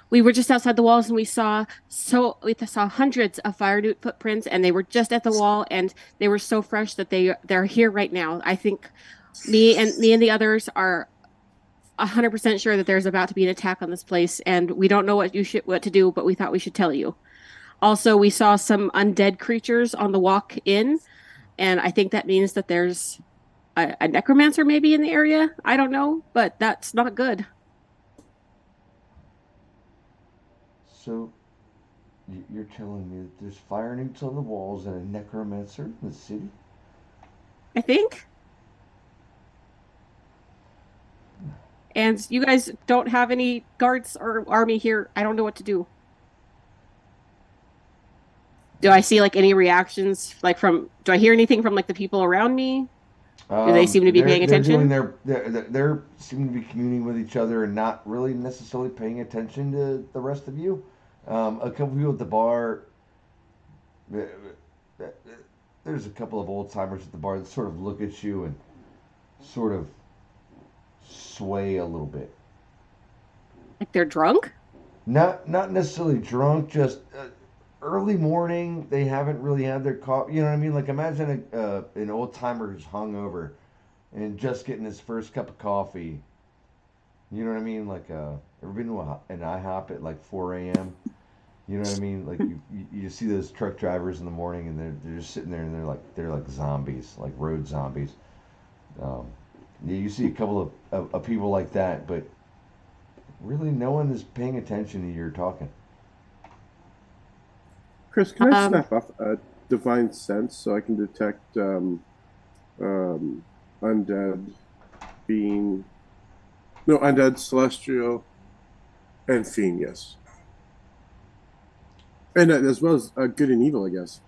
we were just outside the walls and we saw hundreds of fire newt footprints and they were just at the wall and they were so fresh that they're here right now. I think me and the others are 100% sure that there's about to be an attack on this place and we don't know what to do, but we thought we should tell you. Also, we saw some undead creatures on the walk in, and I think that means that there's a necromancer maybe in the area. I don't know, but that's not good. So, you're telling me that there's fire newts on the walls and a necromancer in the city? I think. And you guys don't have any guards or army here. I don't know what to do. Do I see like any reactions do I hear anything from like the people around me? Do they seem to be paying attention? They're seeming to be communing with each other and not really necessarily paying attention to the rest of you. A couple people at the bar. There's a couple of old timers at the bar that sort of look at you and sort of sway a little bit. Like they're drunk? Not necessarily drunk, just early morning. They haven't really had their coffee. You know what I mean? Like imagine an old timer who's hungover and just getting his first cup of coffee. You know what I mean? Like ever been to an IHOP at like 4 a.m.? You know what I mean? Like you see those truck drivers in the morning and they're just sitting there and they're like zombies, like road zombies. You see a couple of people like that, but really no one is paying attention to your talking. Chris, can I snap off a divine sense so I can detect undead being undead, celestial, and fiend? Yes, and as well as good and evil, I guess.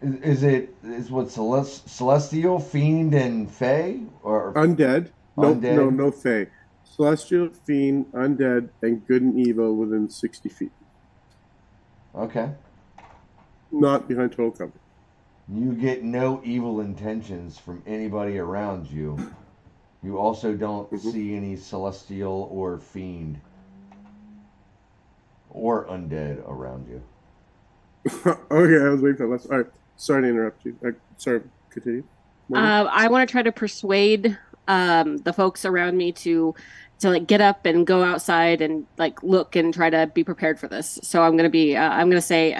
Is what celestial, fiend, and fey, or undead? Undead? No fey. Celestial, fiend, undead, and good and evil within 60 feet. Okay. Not behind total cover. You get no evil intentions from anybody around you. You also don't see any celestial or fiend or undead around you. Okay, I was waiting for that. All right, sorry to interrupt you. Sorry, continue. Morgan? I want to try to persuade the folks around me to like get up and go outside and like look and try to be prepared for this. So I'm gonna say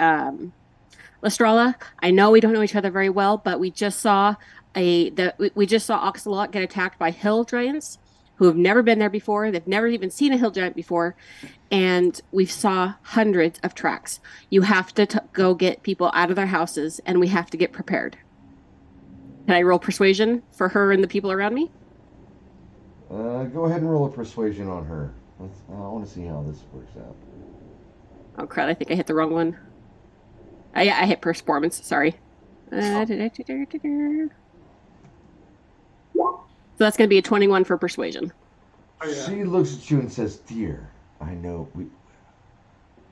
Lestrala, I know we don't know each other very well, but we just saw Oxalot get attacked by hill giants who have never been there before. They've never even seen a hill giant before, and we saw hundreds of tracks. You have to go get people out of their houses, and we have to get prepared. Can I roll persuasion for her and the people around me? Go ahead and roll a persuasion on her. I want to see how this works out. Oh crap! I think I hit the wrong one. Yeah, I hit performance. Sorry. So that's going to be a 21 for persuasion. Oh, yeah. She looks at you and says, "Dear, I know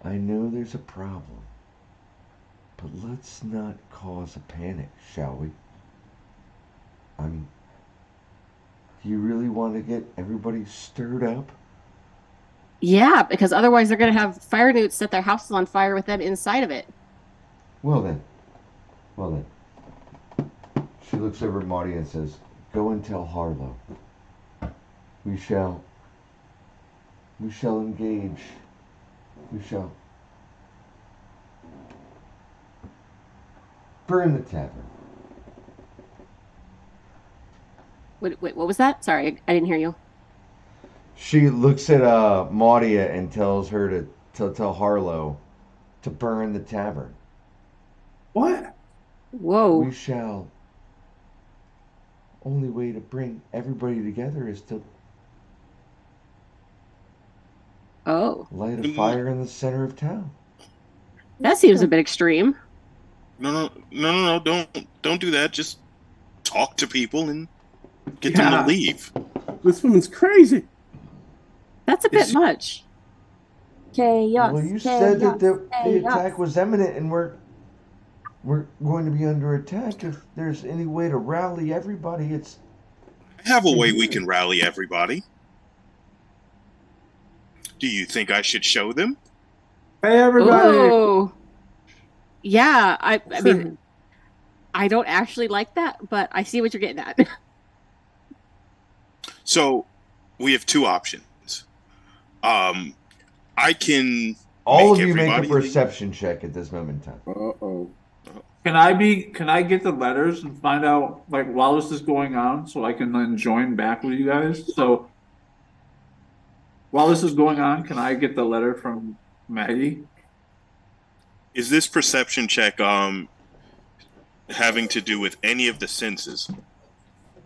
there's a problem, but let's not cause a panic, shall we? I mean, do you really want to get everybody stirred up?" Yeah, because otherwise they're going to have fire newts set their houses on fire with them inside of it. Well then. She looks over at Marty and says, "Go and tell Harlow. We shall engage. We shall burn the tavern." Wait, what was that? Sorry, I didn't hear you. She looks at Maudia and tells her to tell Harlow to burn the tavern. What? Whoa. We shall. Only way to bring everybody together is to Oh, light a fire in the center of town. that seems a bit extreme. No, don't do that. Just talk to people and get them to leave. This woman's crazy. That's a bit much. Chaos. Well, you chaos, said that the chaos. attack was imminent, and we're going to be under attack. If there's any way to rally everybody, it's. I have a way we can rally everybody. Do you think I should show them? Hey, everybody. Oh, yeah. I mean, I don't actually like that, but I see what you're getting at. So, we have two options. I can. All of you make a everybody perception check at this moment in time. Uh-oh. Can I get the letters and find out like while this is going on so I can then join back with you guys? So while this is going on, can I get the letter from Maggie? Is this perception check having to do with any of the senses?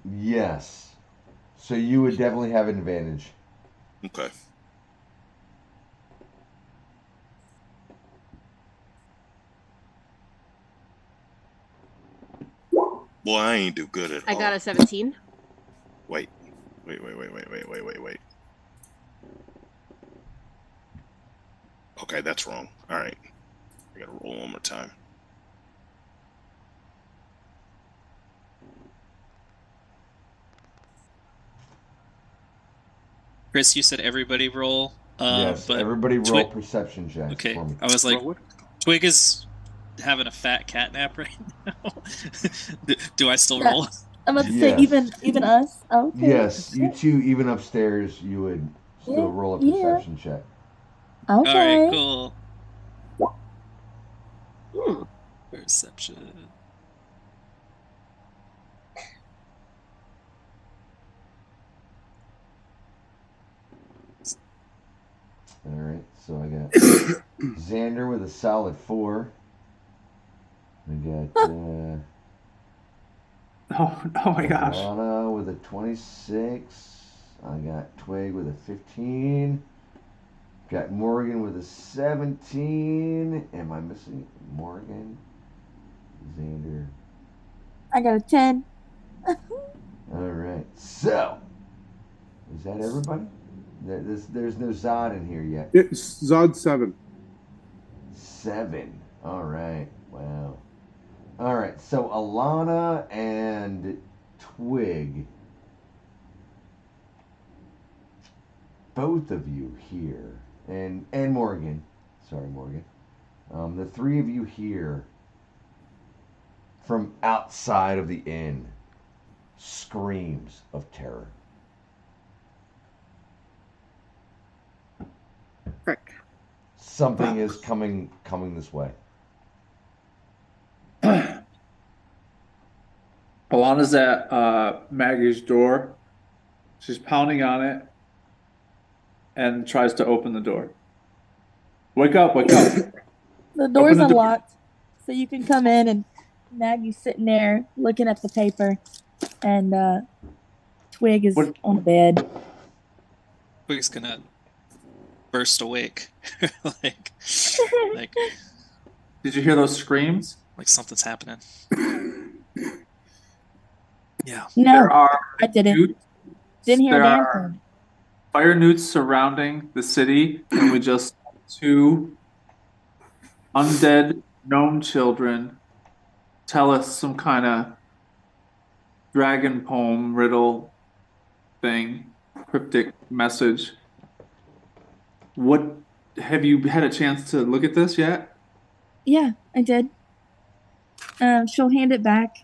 Yes. So you would definitely have an advantage. Okay. Well, I ain't do good at all. I got a 17. Wait. Okay, that's wrong. All right. I gotta roll one more time. Chris, you said everybody roll. Yes, but everybody roll Twig- perception checks Okay, for me. I was like, Roll what? Twig is having a fat cat nap right now. do I still roll? I'm about to Yes. say even us. Okay. Yes, you two, even upstairs, you would still roll a perception check. Okay. All right, cool. Perception. All right, so I got Xander with a solid 4. I got Oh my gosh. Lana with a 26. I got Twig with a 15. Got Morgan with a 17. Am I missing Morgan? Xander. I got a 10. All right. So, is that everybody? There's no Zod in here yet. It's Zod 7. 7. All right. Wow. All right. So Alana and Twig, both of you here, and Morgan. Sorry, Morgan. The three of you hear from outside of the inn screams of terror. Frick. Something is coming this way. Alana's at Maggie's door. She's pounding on it and tries to open the door. Wake up, wake up. The door's the door. unlocked, so you can come in, and Maggie's sitting there looking at the paper, and Twig is What- on the bed. Twig's gonna burst awake, like, like, Did you hear those screams? like something's happening. Yeah. No, There are I didn't. newts, Didn't hear a there damn are thing. fire newts surrounding the city, and we just saw 2 undead gnome children tell us some kind of dragon poem riddle thing, cryptic message. What have you had a chance to look at this yet? Yeah, I did. She'll hand it back.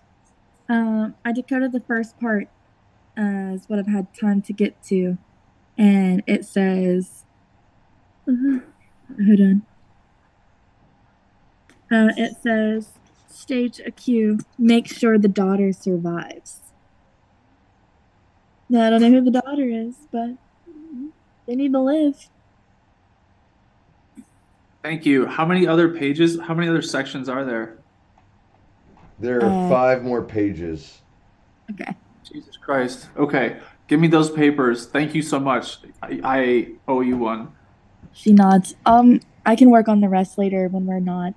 I decoded the first part, is what I've had time to get to, and it says, hold on. It says, stage a cue, make sure the daughter survives. Now, I don't know who the daughter is, but they need to live. Thank you. How many other pages? How many other sections are there? There are 5 more pages. Okay. Jesus Christ. Okay, give me those papers. Thank you so much. I owe you one. She nods. I can work on the rest later when we're not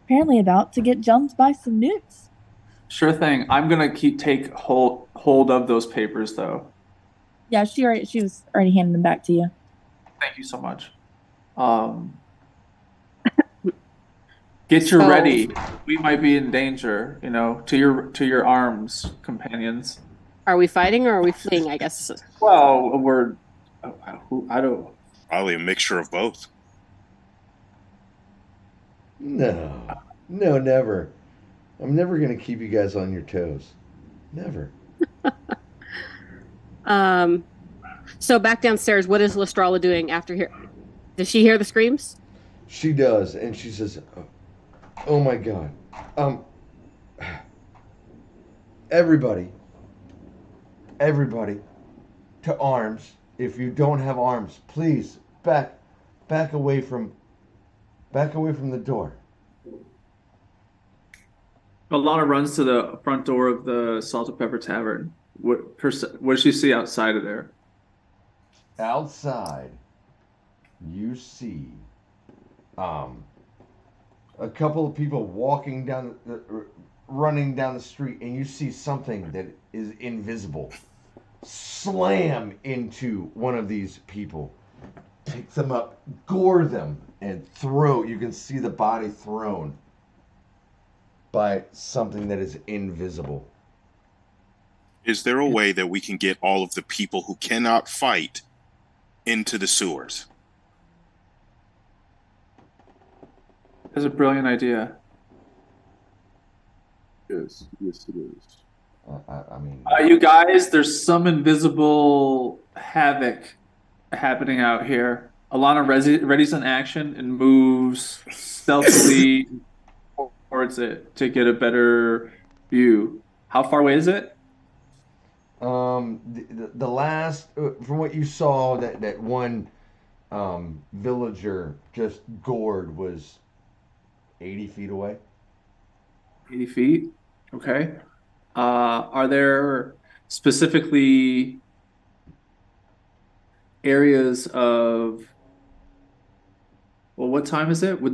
apparently about to get jumped by some newts. Sure thing. I'm gonna take hold of those papers though. Yeah, she was already handing them back to you. Thank you so much. Get you ready. We might be in danger. You know, to your arms, companions. Are we fighting or are we fleeing? I guess. Well, I don't. Probably a mixture of both. No, never. I'm never gonna keep you guys on your toes. Never. So back downstairs, what is Lestrala doing after here? Does she hear the screams? She does, and she says, "Oh my God, everybody, to arms. If you don't have arms, please back away from the door." Alana runs to the front door of the Salt and Pepper Tavern. What does she see outside of there? Outside, you see a couple of people running down the street, and you see something that is invisible slam into one of these people, pick them up, gore them, and throw. You can see the body thrown by something that is invisible. Is there a way that we can get all of the people who cannot fight into the sewers? That's a brilliant idea. Yes, it is. I mean, You guys, there's some invisible havoc happening out here. Alana readies an action and moves stealthily towards it to get a better view. How far away is it? the last from what you saw, that one villager just gored was 80 feet away. 80 feet. Okay. Are there specifically areas of, well, what time is it? Could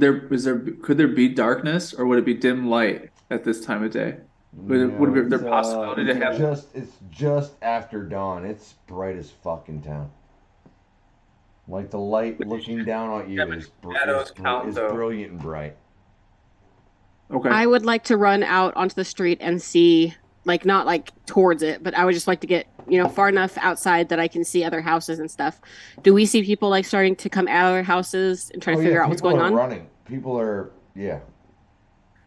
there be darkness, or would it be dim light at this time of day? Would there possibility to have? It's just after dawn. It's bright as fucking town. Like the light looking down on you is brilliant and bright. Okay. I would like to run out onto the street and see like not like towards it, but I would just like to get, far enough outside that I can see other houses and stuff. Do we see people like starting to come out of their houses and try Oh to yeah, figure out what's people going are on? running. People are yeah.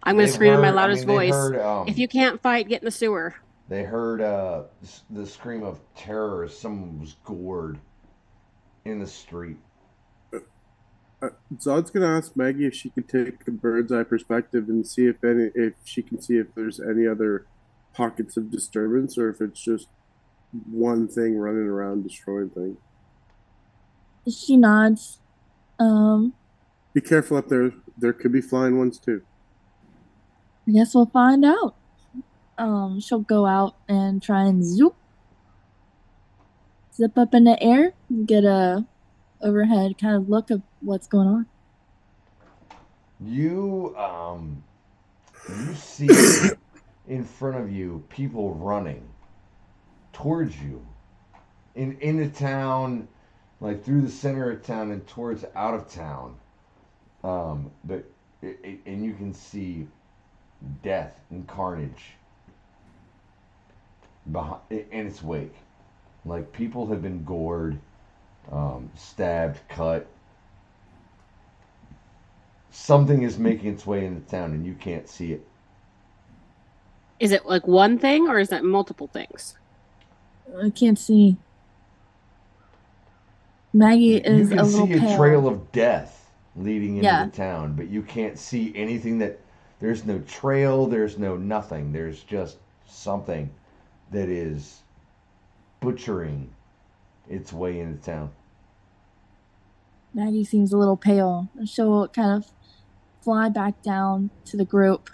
I'm going to They've scream in my heard. I loudest mean, they voice. heard. If you can't fight, get in the sewer. They heard the scream of terror as someone was gored in the street. Zod's gonna ask Maggie if she could take a bird's eye perspective and see if she can see if there's any other pockets of disturbance or if it's just one thing running around destroying things. She nods. Um, Be careful up there. There could be flying ones too. I guess we'll find out. She'll go out and try and zip up in the air, and get a overhead kind of look of what's going on. You see in front of you people running towards you into town, like through the center of town and towards out of town. But and you can see death and carnage behind in its wake. Like people have been gored, stabbed, cut. Something is making its way into town and you can't see it. Is it like one thing or is that multiple things? I can't see. Maggie is You a can little see a pale. trail of death leading into Yeah. the town, but you can't see anything that. There's no trail. There's no nothing. There's just something that is butchering its way into town. Maggie seems a little pale. She'll kind of fly back down to the group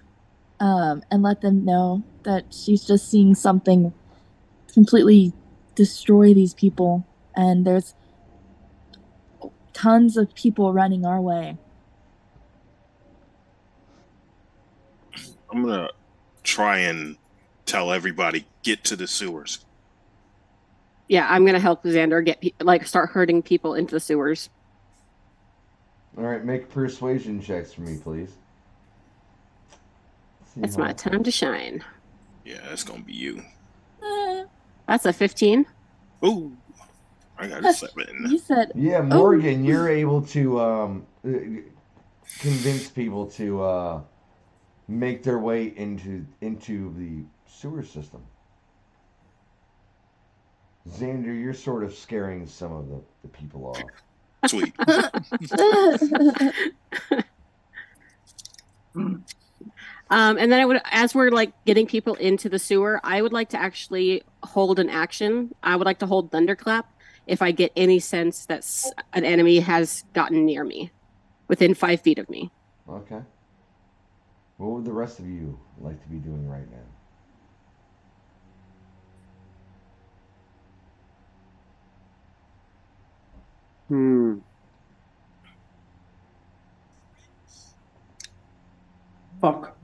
and let them know that she's just seeing something completely destroy these people. And there's tons of people running our way. I'm gonna try and tell everybody get to the sewers. Yeah, I'm going to help Xander start herding people into the sewers. All right, make persuasion checks for me, please. It's my time to shine. Yeah, that's gonna be you. That's a 15. Ooh, I got a 7. You said, Yeah, Morgan, you're able to convince people to make their way into the sewer system. Xander, you're sort of scaring some of the people off. Sweet. And then as we're like getting people into the sewer, I would like to actually hold an action. I would like to hold Thunderclap if I get any sense that an enemy has gotten near me, within 5 feet of me. Okay. What would the rest of you like to be doing right now? Fuck.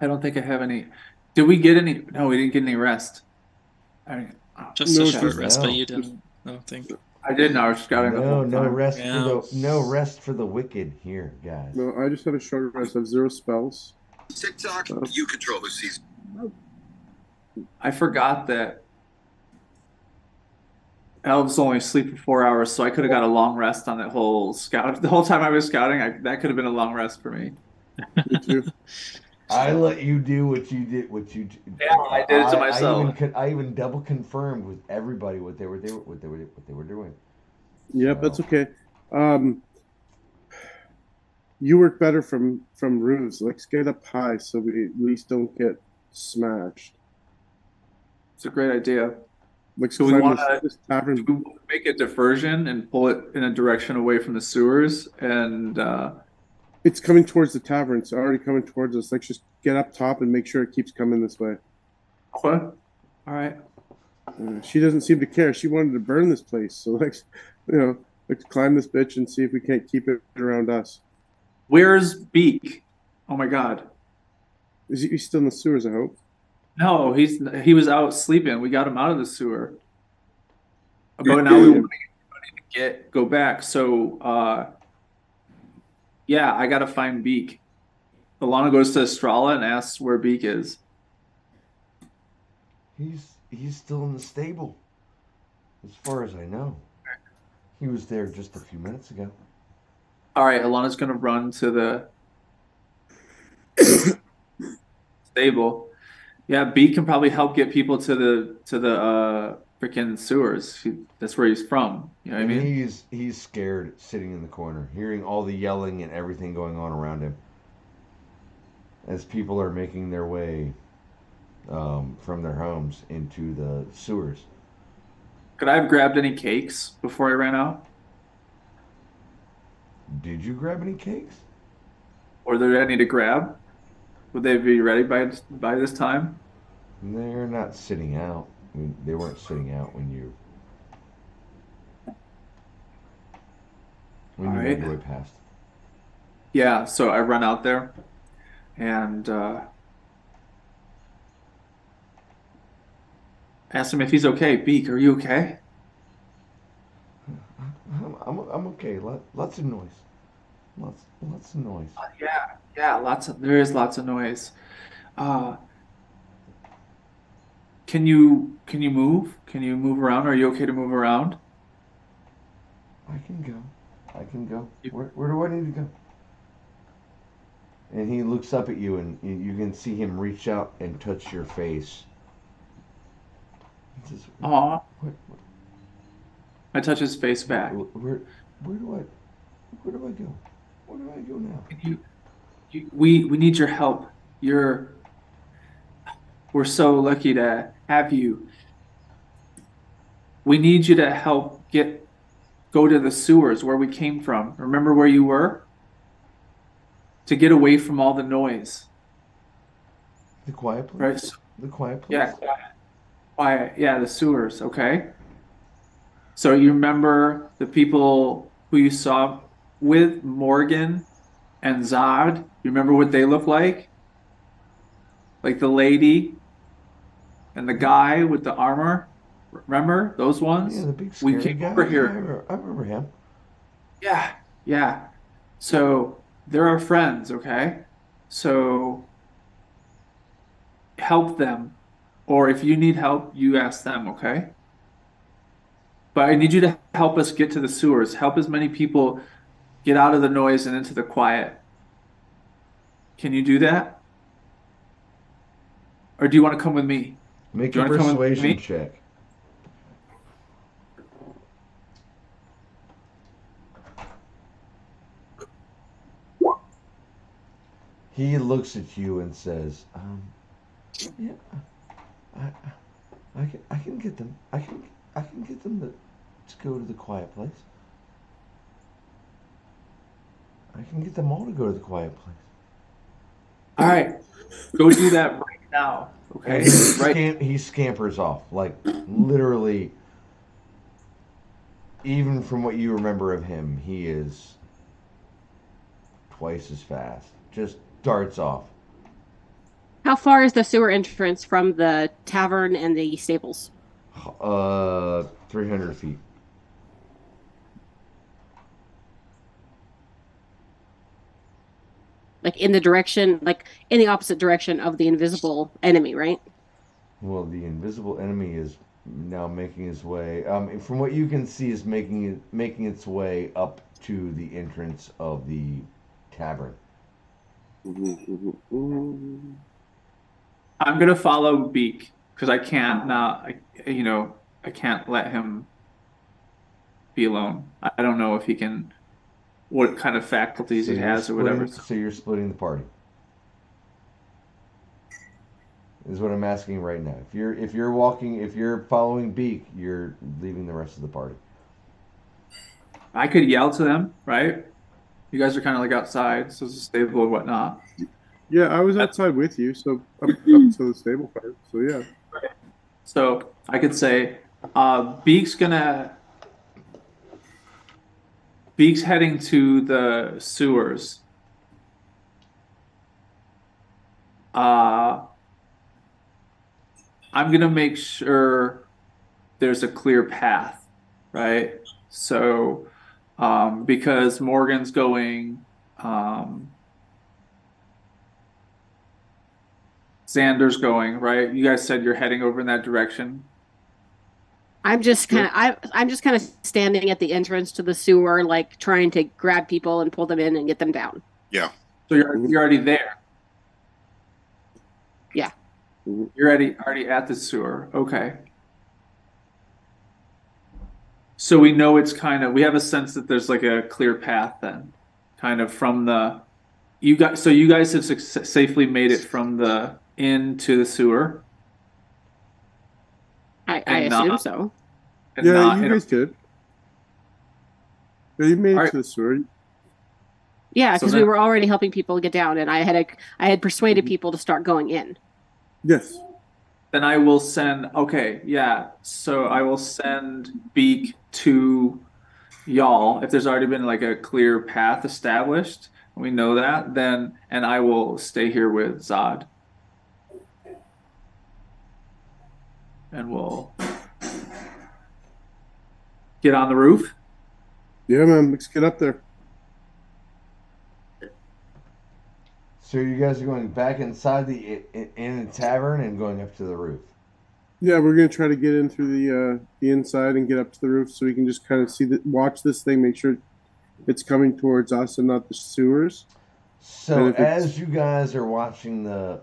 I don't think I have any. Did we get any? No, we didn't get any rest. Just No, a short just- rest, but no. you didn't. I don't think. I didn't. I was scouting the whole No time. rest Yeah. no rest for the wicked here, guys. No, I just had a short rest. I have 0 spells. TikTok, you control who sees. I forgot that elves only sleep for 4 hours, so I could have got a long rest on that whole scout. The whole time I was scouting, that could have been a long rest for me. Me too. I let you do what you did. Yeah, I did it to myself. I even double confirmed with everybody what they were doing. Yep, that's okay. You work better from roofs. Let's get up high so we at least don't get smashed. It's a great idea. Like, So we climb wanna- this tavern. We make a diversion and pull it in a direction away from the sewers, and It's coming towards the tavern. It's already coming towards us. Let's just get up top and make sure it keeps coming this way. what? All right. She doesn't seem to care. She wanted to burn this place. So let's climb this bitch and see if we can't keep it around us. Where's Beak? Oh my God. He's still in the sewers, I hope. No, he was out sleeping. We got him out of the sewer. But now we want to go back. So yeah, I gotta find Beak. Alana goes to Estrella and asks where Beak is. He's still in the stable, as far as I know. He was there just a few minutes ago. All right, Alana's gonna run to the stable. Yeah, Beak can probably help get people to the freaking sewers. That's where he's from. You know what I And mean? he's scared, sitting in the corner, hearing all the yelling and everything going on around him, as people are making their way from their homes into the sewers. Could I have grabbed any cakes before I ran out? Did you grab any cakes? Or there any to grab? Would they be ready by this time? They're not sitting out. I mean, they weren't sitting out when you All made right. your way past. Yeah, so I run out there and ask him if he's okay. Beak, are you okay? I'm okay. Lots of noise. Lots of noise. Yeah, there is lots of noise. Uh, can you move? Can you move around? Are you okay to move around? I can go. I can go. You- Where do I need to go? And he looks up at you, and you can see him reach out and touch your face. He says, Aw, "What, I touch his face back. where do I go? Where do I go now?" We need your help. We're so lucky to have you. We need you to help go to the sewers where we came from. Remember where you were? To get away from all the noise. The quiet place. Right? The quiet place. Yeah, quiet. Yeah, the sewers, okay? So you remember the people who you saw with Morgan and Zod? You remember what they look like? Like the lady and the guy with the armor? Remember those ones? Yeah, the big We scary came guy. over Yeah, here. I remember him. Yeah, yeah. So they're our friends, okay? So help them. Or if you need help, you ask them, okay? But I need you to help us get to the sewers. Help as many people get out of the noise and into the quiet. Can you do that? Or do you want to come with me? Make Do a you want to come with persuasion me? check. He looks at you and says, "Yeah, I, I can get them. I can get them to go to the quiet place. I can get them all to go to the quiet place." All right, go do that right now, And okay? Right. he scampers off, like literally. Even from what you remember of him, he is twice as fast. Just darts off. How far is the sewer entrance from the tavern and the stables? 300 feet. Like in the opposite direction of the invisible enemy, right? Well, the invisible enemy is now making his way. From what you can see, is making its way up to the entrance of the tavern. I'm gonna follow Beak because I can't now. I can't let him be alone. I don't know if he can, what kind of faculties he has or whatever. So you're splitting the party. Is what I'm asking right now. If you're following Beak, you're leaving the rest of the party. I could yell to them, right? You guys are kind of like outside, so it's a stable or whatnot. Yeah, I was outside with you, so up to the stable part. So yeah. So I could say, Beak's heading to the sewers. I'm gonna make sure there's a clear path, right? So, because Morgan's going, Xander's going, right? You guys said you're heading over in that direction. I'm just kind of I'm just kind of standing at the entrance to the sewer, like trying to grab people and pull them in and get them down. Yeah. So you're already there. Yeah. You're already at the sewer. Okay. So we know it's we have a sense that there's like a clear path then, kind of from the you guys. So you guys have safely made it from the inn to the sewer. I assume so. Yeah, you guys did. Yeah, you made it to the sewer. Yeah, because we were already helping people get down, and I had persuaded people to start going in. Yes. Then I will send. Okay, yeah. So I will send Beak to y'all if there's already been like a clear path established. We know that. Then, and I will stay here with Zod, and we'll get on the roof. Yeah, man. Let's get up there. So you guys are going back inside the inn and tavern and going up to the roof. Yeah, we're gonna try to get in through the inside and get up to the roof so we can just kind of watch this thing, make sure it's coming towards us and not the sewers. So as you guys are watching the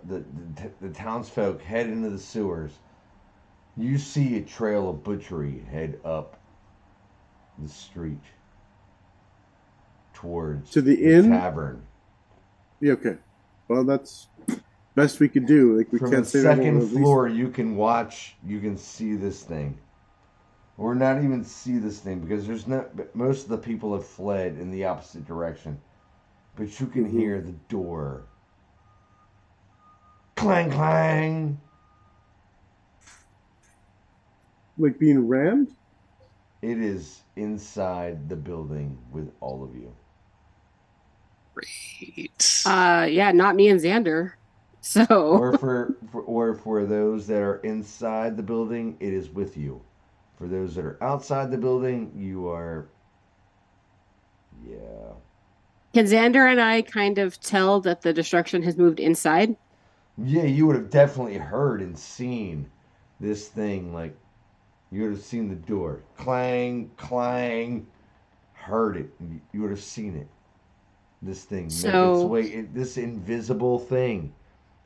townsfolk head into the sewers, you see a trail of butchery head up the street towards the inn tavern. Yeah, okay. Well, that's best we could do. Like we From can't the say second floor, you can see this thing, or not even see this thing because most of the people have fled in the opposite direction, but you can hear the door clang clang, like being rammed. It is inside the building with all of you. Great. Yeah, not me and Xander. So or for those that are inside the building, it is with you. For those that are outside the building, you are Can Xander and I kind of tell that the destruction has moved inside? Yeah, you would have definitely heard and seen this thing. Like, you would have seen the door. Clang, clang. Heard it. You would have seen it. This thing make its way. This invisible thing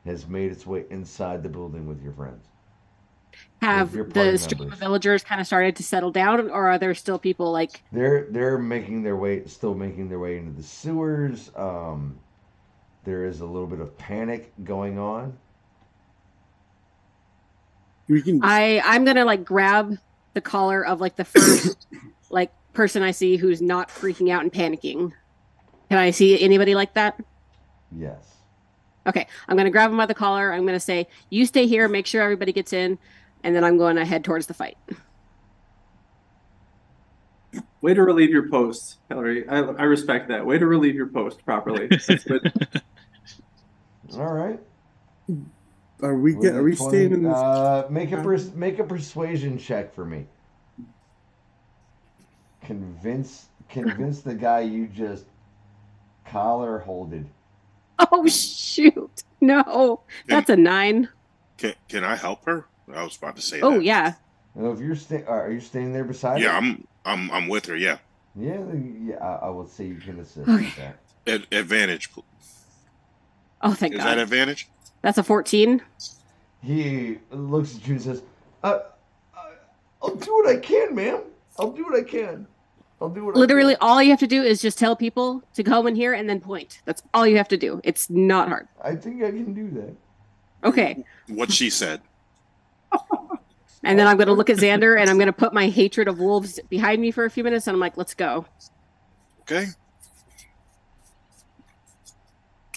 has made its way inside the building with your friends. Have the stream of villagers kind of started to settle down, or are there still people like... They're making their way, still making their way into the sewers. There is a little bit of panic going on. I'm gonna like grab the collar of like the first like person I see who's not freaking out and panicking. Can I see anybody like that? Yes. Okay, I'm gonna grab him by the collar. I'm gonna say, "You stay here, make sure everybody gets in," and then I'm going to head towards the fight. Way to relieve your post, Hillary. I respect that. Way to relieve your post properly. That's good. All right. Are we staying in this? Make a persuasion check for me. Convince the guy you just collar holded. Oh shoot! No, that's a 9. Can I help her? I was about to say. Oh that. yeah. Well, if you're are you staying there beside her? Yeah, I'm with her. Yeah. Yeah, I will say you can assist Okay. with that. Advantage. Oh, thank God. Is that advantage? That's a 14. He looks at you and says, I'll do what I can, ma'am. I'll do what I can. Literally, all you have to do is just tell people to go in here and then point. That's all you have to do. It's not hard. I think I can do that. Okay. What she said. And then I'm going to look at Xander and I'm going to put my hatred of wolves behind me for a few minutes and I'm like, let's go. Okay.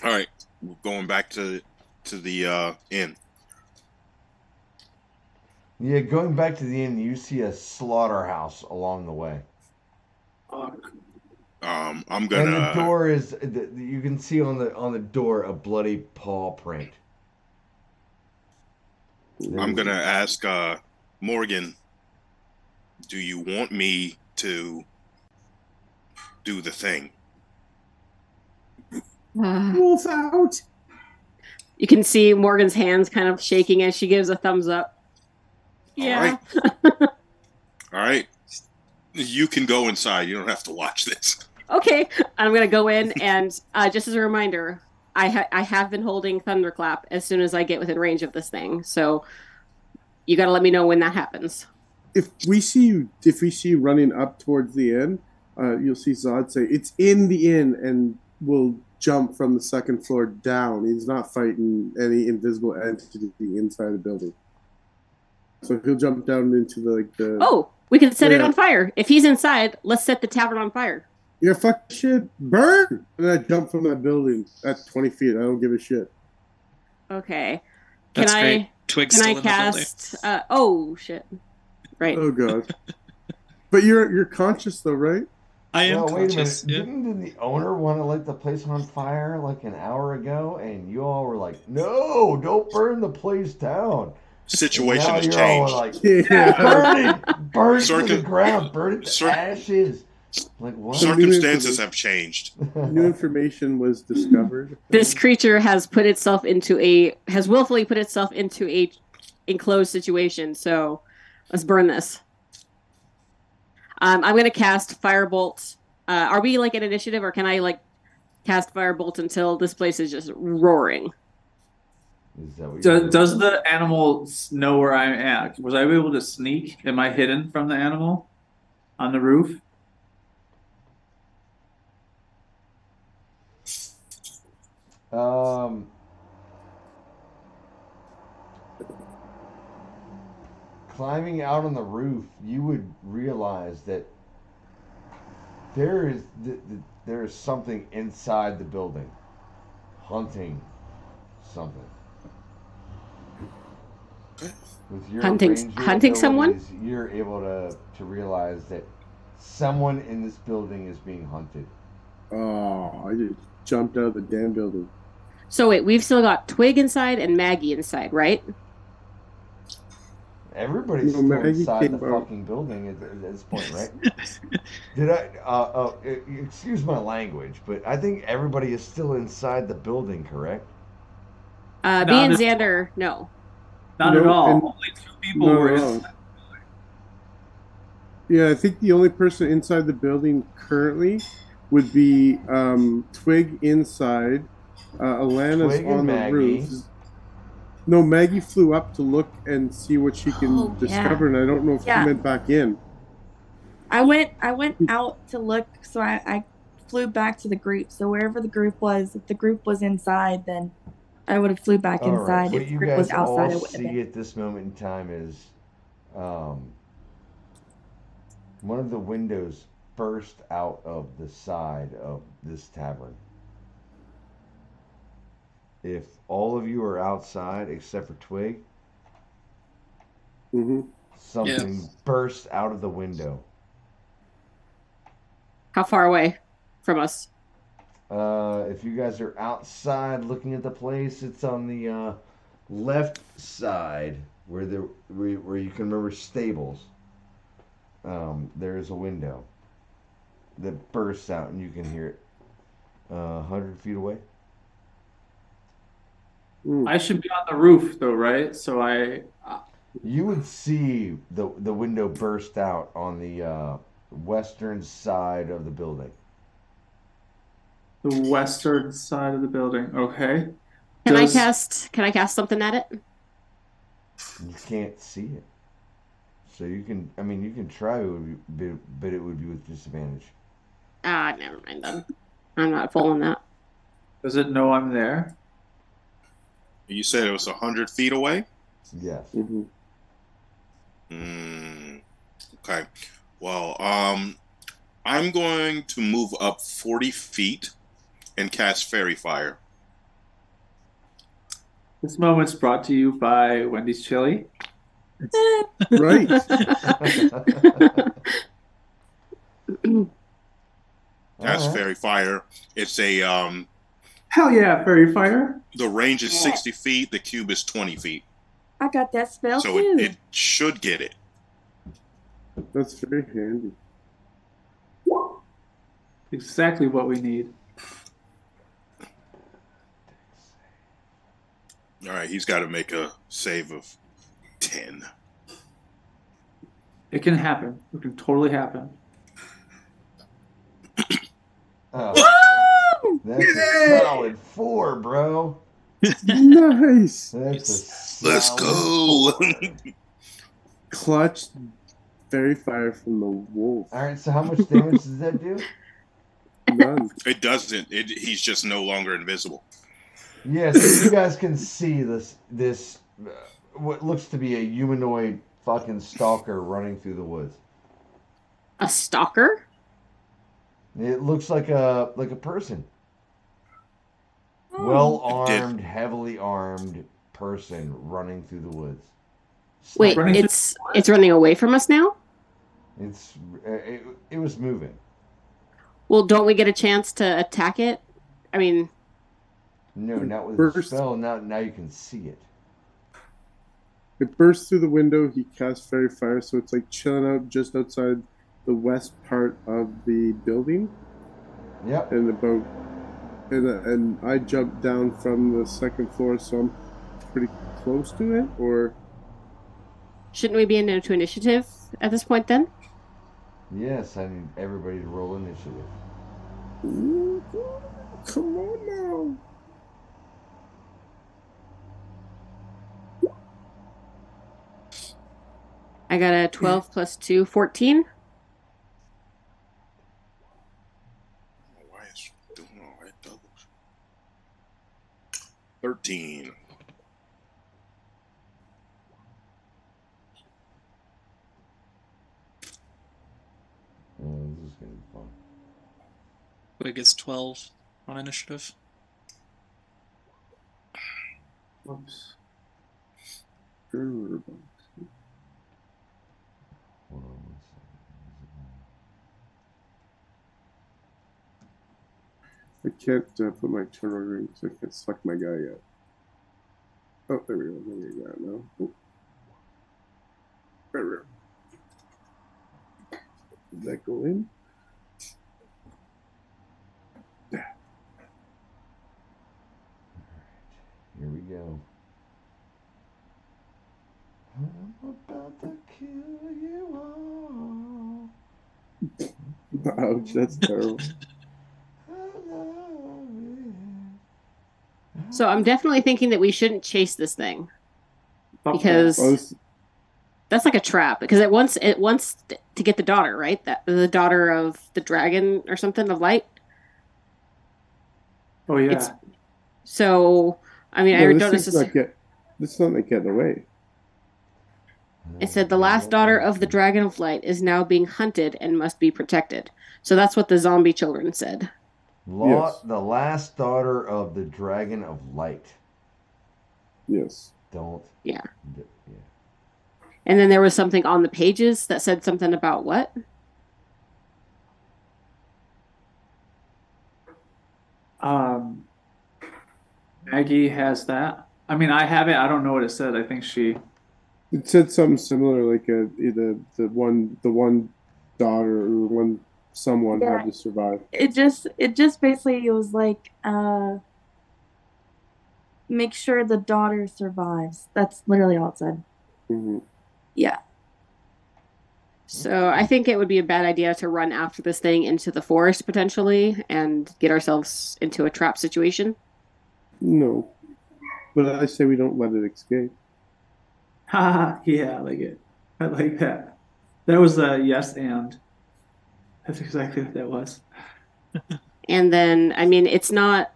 All right. We're going back to the inn. Yeah, going back to the inn, you see a slaughterhouse along the way. I'm gonna. And the door is. You can see on the door a bloody paw print. I'm gonna ask Morgan. Do you want me to do the thing? Wolf out. You can see Morgan's hands kind of shaking as she gives a thumbs up. Yeah. All right. You can go inside. You don't have to watch this. Okay. I'm going to go in, and just as a reminder, I have been holding Thunderclap as soon as I get within range of this thing. So you got to let me know when that happens. If we see you running up towards the end, you'll see Zod say, "It's in the inn," and we'll jump from the second floor down. He's not fighting any invisible entity inside the building. So he'll jump down into the Oh, we can set it on fire. If he's inside, let's set the tavern on fire. Yeah, fuck shit, burn! And I jump from that building at 20 feet. I don't give a shit. Okay. That's great. Twig's can still I in the building. cast? Oh shit! Right. Oh god. But you're conscious though, right? I am Well, wait a conscious. minute. Didn't the owner want to light the place on fire like an hour ago? And you all were like, no, don't burn the place down. Situation Now has you're changed. all like, Yeah. burn it to the ground, burn it to ashes. Like, what? Circumstances have changed. New information was discovered. This creature has willfully put itself into a enclosed situation. So let's burn this. I'm going to cast Firebolt. Are we like an initiative, or can I like cast Firebolt until this place is just roaring? Is that what you're Does the animal know where I'm at? Was I able to sneak? Am I hidden from the animal on the roof? Climbing out on the roof, you would realize that there is something inside the building, hunting something. With your Hunting someone? abilities, you're able to realize that someone in this building is being hunted. Oh, I just jumped out of the damn building. So wait, we've still got Twig inside and Maggie inside, right? Everybody's still inside the fucking building at this point, right? Did I? Excuse my language, but I think everybody is still inside the building, correct? Me and Xander, no. Not at all. Only 2 people were inside. Yeah, I think the only person inside the building currently would be Twig inside. Alana's Twig and on the Maggie. roof. No, Maggie flew up to look and see what she can discover, and I don't know if she went back in. I went out to look, so I flew back to the group. So wherever the group was, if the group was inside, then I would have flew back All inside. right. What If the you group guys was outside, I all would have see been. at this moment in time is one of the windows burst out of the side of this tavern. If all of you are outside except for Twig, something burst out of the window. How far away from us? If you guys are outside looking at the place, it's on the left side where you can remember stables. There is a window that bursts out, and you can hear it 100 feet away. I should be on the roof, though, right? So You would see the window burst out on the western side of the building. The western side of the building. Okay. Can I cast something at it? You can't see it. So you can try, but it would be with disadvantage. Never mind then. I'm not following that. Does it know I'm there? You said it was 100 feet away? Yes. Okay. Well, I'm going to move up 40 feet and cast Fairy Fire. This moment's brought to you by Wendy's Chili. Right. Cast Fairy Fire. It's a hell yeah, Fairy Fire. The range is 60 feet. The cube is 20 feet. I got that spell So too. it should get it. That's very handy. Exactly what we need. All right, he's got to make a save of 10. It can happen. It can totally happen. Oh, that's a solid 4, bro. Nice. That's a Let's solid go. 4. Clutch fairy fire from the wolf. All right, so how much damage does that do? None. It doesn't. He's just no longer invisible. Yeah, so you guys can see this what looks to be a humanoid fucking stalker running through the woods. A stalker? It looks like a person. Oh. Well armed, heavily armed person running through the woods. Wait, Running through it's running away from us now? It was moving. Well, don't we get a chance to attack it? I mean, No, not with the Burst. spell. Now you can see it. It bursts through the window. He casts fairy fire, so it's like chilling out just outside the west part of the building. Yep. And I jumped down from the second floor, so I'm pretty close to it. Or shouldn't we be into initiative at this point then? Yes, I need everybody to roll initiative. ooh, come on now. I got a 12 plus 2, 14. Why is doing all right doubles? 13. Oh, this is gonna be fun. Twig is 12 on initiative. Whoops. Hold on one second. I can't put my turn order in because I can't select my guy yet. Oh, there we go. There we go now. Oh. There we go. Did that go in? Here we go. I'm about to kill you all. Ouch, that's terrible. So I'm definitely thinking that we shouldn't chase this thing because Oh, this- that's like a trap. Because it wants to get the daughter, right? That the daughter of the dragon or something of light. Oh yeah. It's- So I mean, no, I this don't is necessarily. this is not like getting away. It said the last daughter of the dragon of light is now being hunted and must be protected. So that's what the zombie children said. Yes. The last daughter of the dragon of light. Yes. Don't. Yeah. Yeah. And then there was something on the pages that said something about what? Maggie has that. I mean, I have it. I don't know what it said. I think she. It said something similar, like either the one daughter or someone Yeah. had to survive. It just basically was like make sure the daughter survives. That's literally all it said. Mm-hmm. Yeah. So I think it would be a bad idea to run after this thing into the forest potentially and get ourselves into a trap situation. No, but I say we don't let it escape. Yeah, I like it. I like that. That was a yes and. That's exactly what that was. And then, I mean, it's not.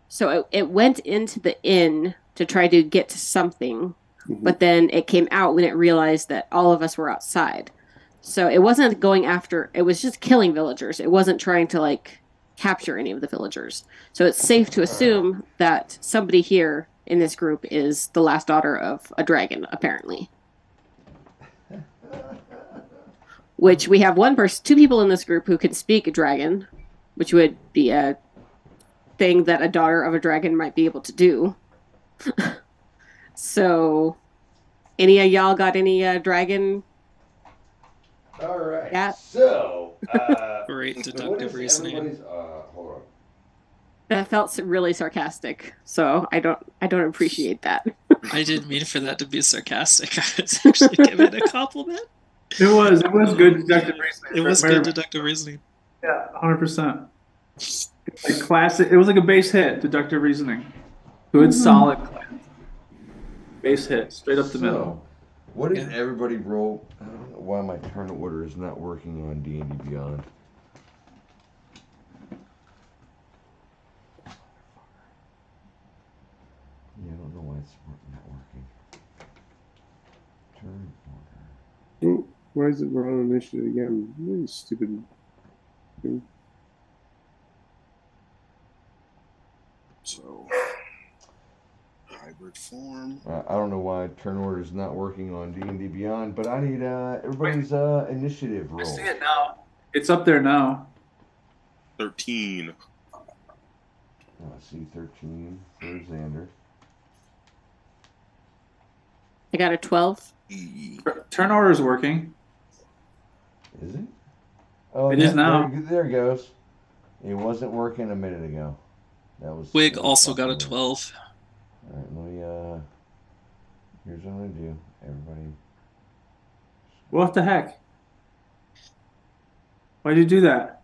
So it went into the inn to try to get to something, Mm-hmm. but then it came out when it realized that all of us were outside. So it wasn't going after, it was just killing villagers. It wasn't trying to like capture any of the villagers. So it's safe to assume that somebody here in this group is the last daughter of a dragon, apparently. Which we have two people in this group who can speak a dragon, which would be a thing that a daughter of a dragon might be able to do. So, any of y'all got any dragon? All right. Yeah. So, Great what deductive is reasoning. everybody's? Hold on. That felt really sarcastic, so I don't appreciate that. I didn't mean for that to be sarcastic. I was actually giving a compliment. It was good deductive reasoning. It was Very- good deductive reasoning. Yeah, 100%. Like classic. It was like a base hit, deductive reasoning. Good, solid base hit, straight up the middle. What did Yeah. everybody roll? I don't know why my turn order is not working on D&D Beyond. Yeah, I don't know why it's not working. Turn order. Oh, why is it wrong initiative again? Really stupid thing. So, hybrid form. I don't know why turn order is not working on D&D Beyond, but I need everybody's initiative I roll. see it now. It's up there now. 13. See 13 for Xander. I got a 12. Turn order is working. Is it? Oh, It is now. There it goes. It wasn't working a minute ago. Twig that was also got a fucking weird. 12. All right, let me. Here's what I'm gonna do. Everybody. What the heck? Why'd you do that?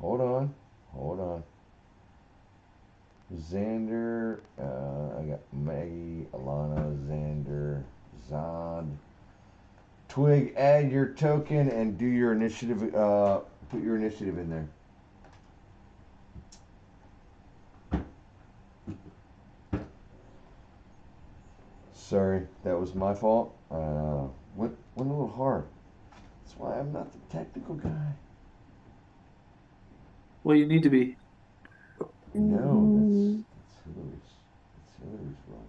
Hold on. Xander, I got Maggie, Alana, Xander, Zod. Twig, add your token and do your initiative. Put your initiative in there. Sorry, that was my fault. Went a little hard. That's why I'm not the technical guy. Well, you need to be. No, that's Hillary's. That's Hillary's fault.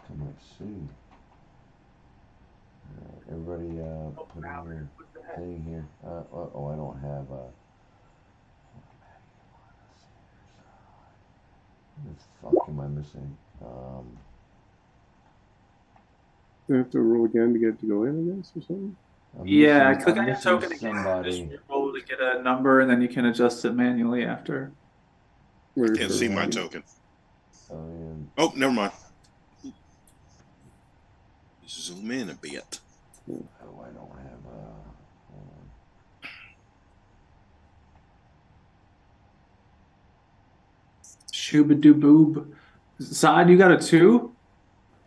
Come on, see. Everybody, put in your thing here. I don't have what the fuck am I missing? Do I have to roll again to get it to go in, I guess, or something? Click on your missing token again. somebody. Just roll to get a number, and then you can adjust it manually after. Where Can't for- see my token. Oh, yeah. Oh, never mind. Zoom in a bit. Oh, I don't have hold on. Shooba-doo-boob. Zod, you got a 2?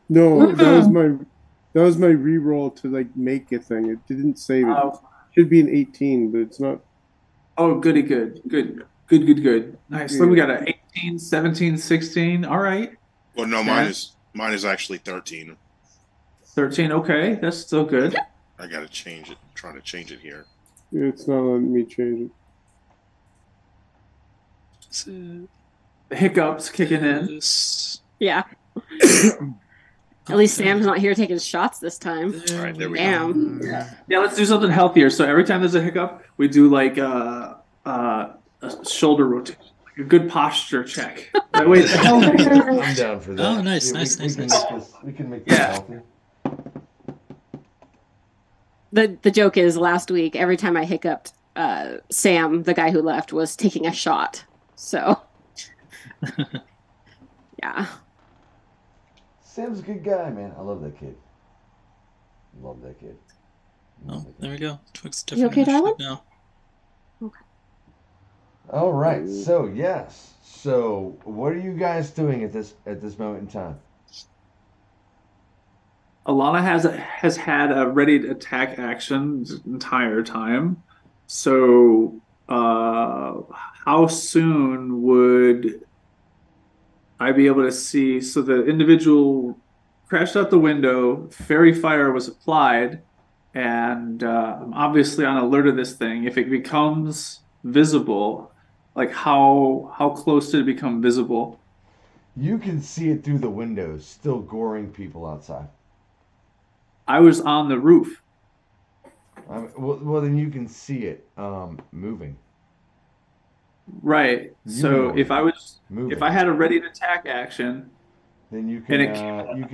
No, that was my re-roll to like make a thing. It didn't save it. Oh. Should be an 18, but it's not. Oh, goody good. Good. Nice. So we got a 18, 17, 16. All right. Well, no, mine is actually 13. 13. Okay. That's still good. I gotta change it. I'm trying to change it here. Yeah, it's not letting me change it. The hiccups kicking in. Yeah. At least Sam's not here taking shots this time. All right, there we go. Damn. Yeah, let's do something healthier. So every time there's a hiccup, we do like a shoulder rotation, like a good posture check. That way it's healthy. I'm down for that. Oh, nice, nice. We can make this healthy. The joke is last week, every time I hiccuped, Sam, the guy who left, was taking a shot. So, yeah. Sam's a good guy, man. I love that kid. Oh, there we go. Twig's You different okay, darling? now. All right. So yes. So what are you guys doing at this moment in time? Alana has had a ready to attack action the entire time. So, how soon would I be able to see? So the individual crashed out the window. Fairy fire was applied, and I'm obviously on alert of this thing. If it becomes visible, like how close did it become visible? You can see it through the windows, still goring people outside. I was on the roof. Well, then you can see it moving. Right. So Moving. if I had a ready to attack action, then you can and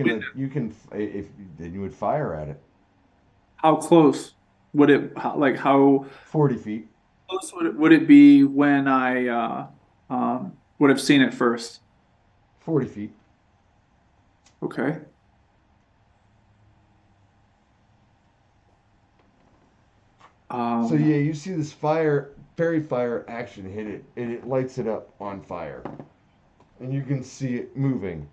then you would fire at it. how close would it? How 40 feet. close would it be when I would have seen it first? 40 feet. Okay. So yeah, you see this fairy fire action hit it, and it lights it up on fire. And you can see it moving.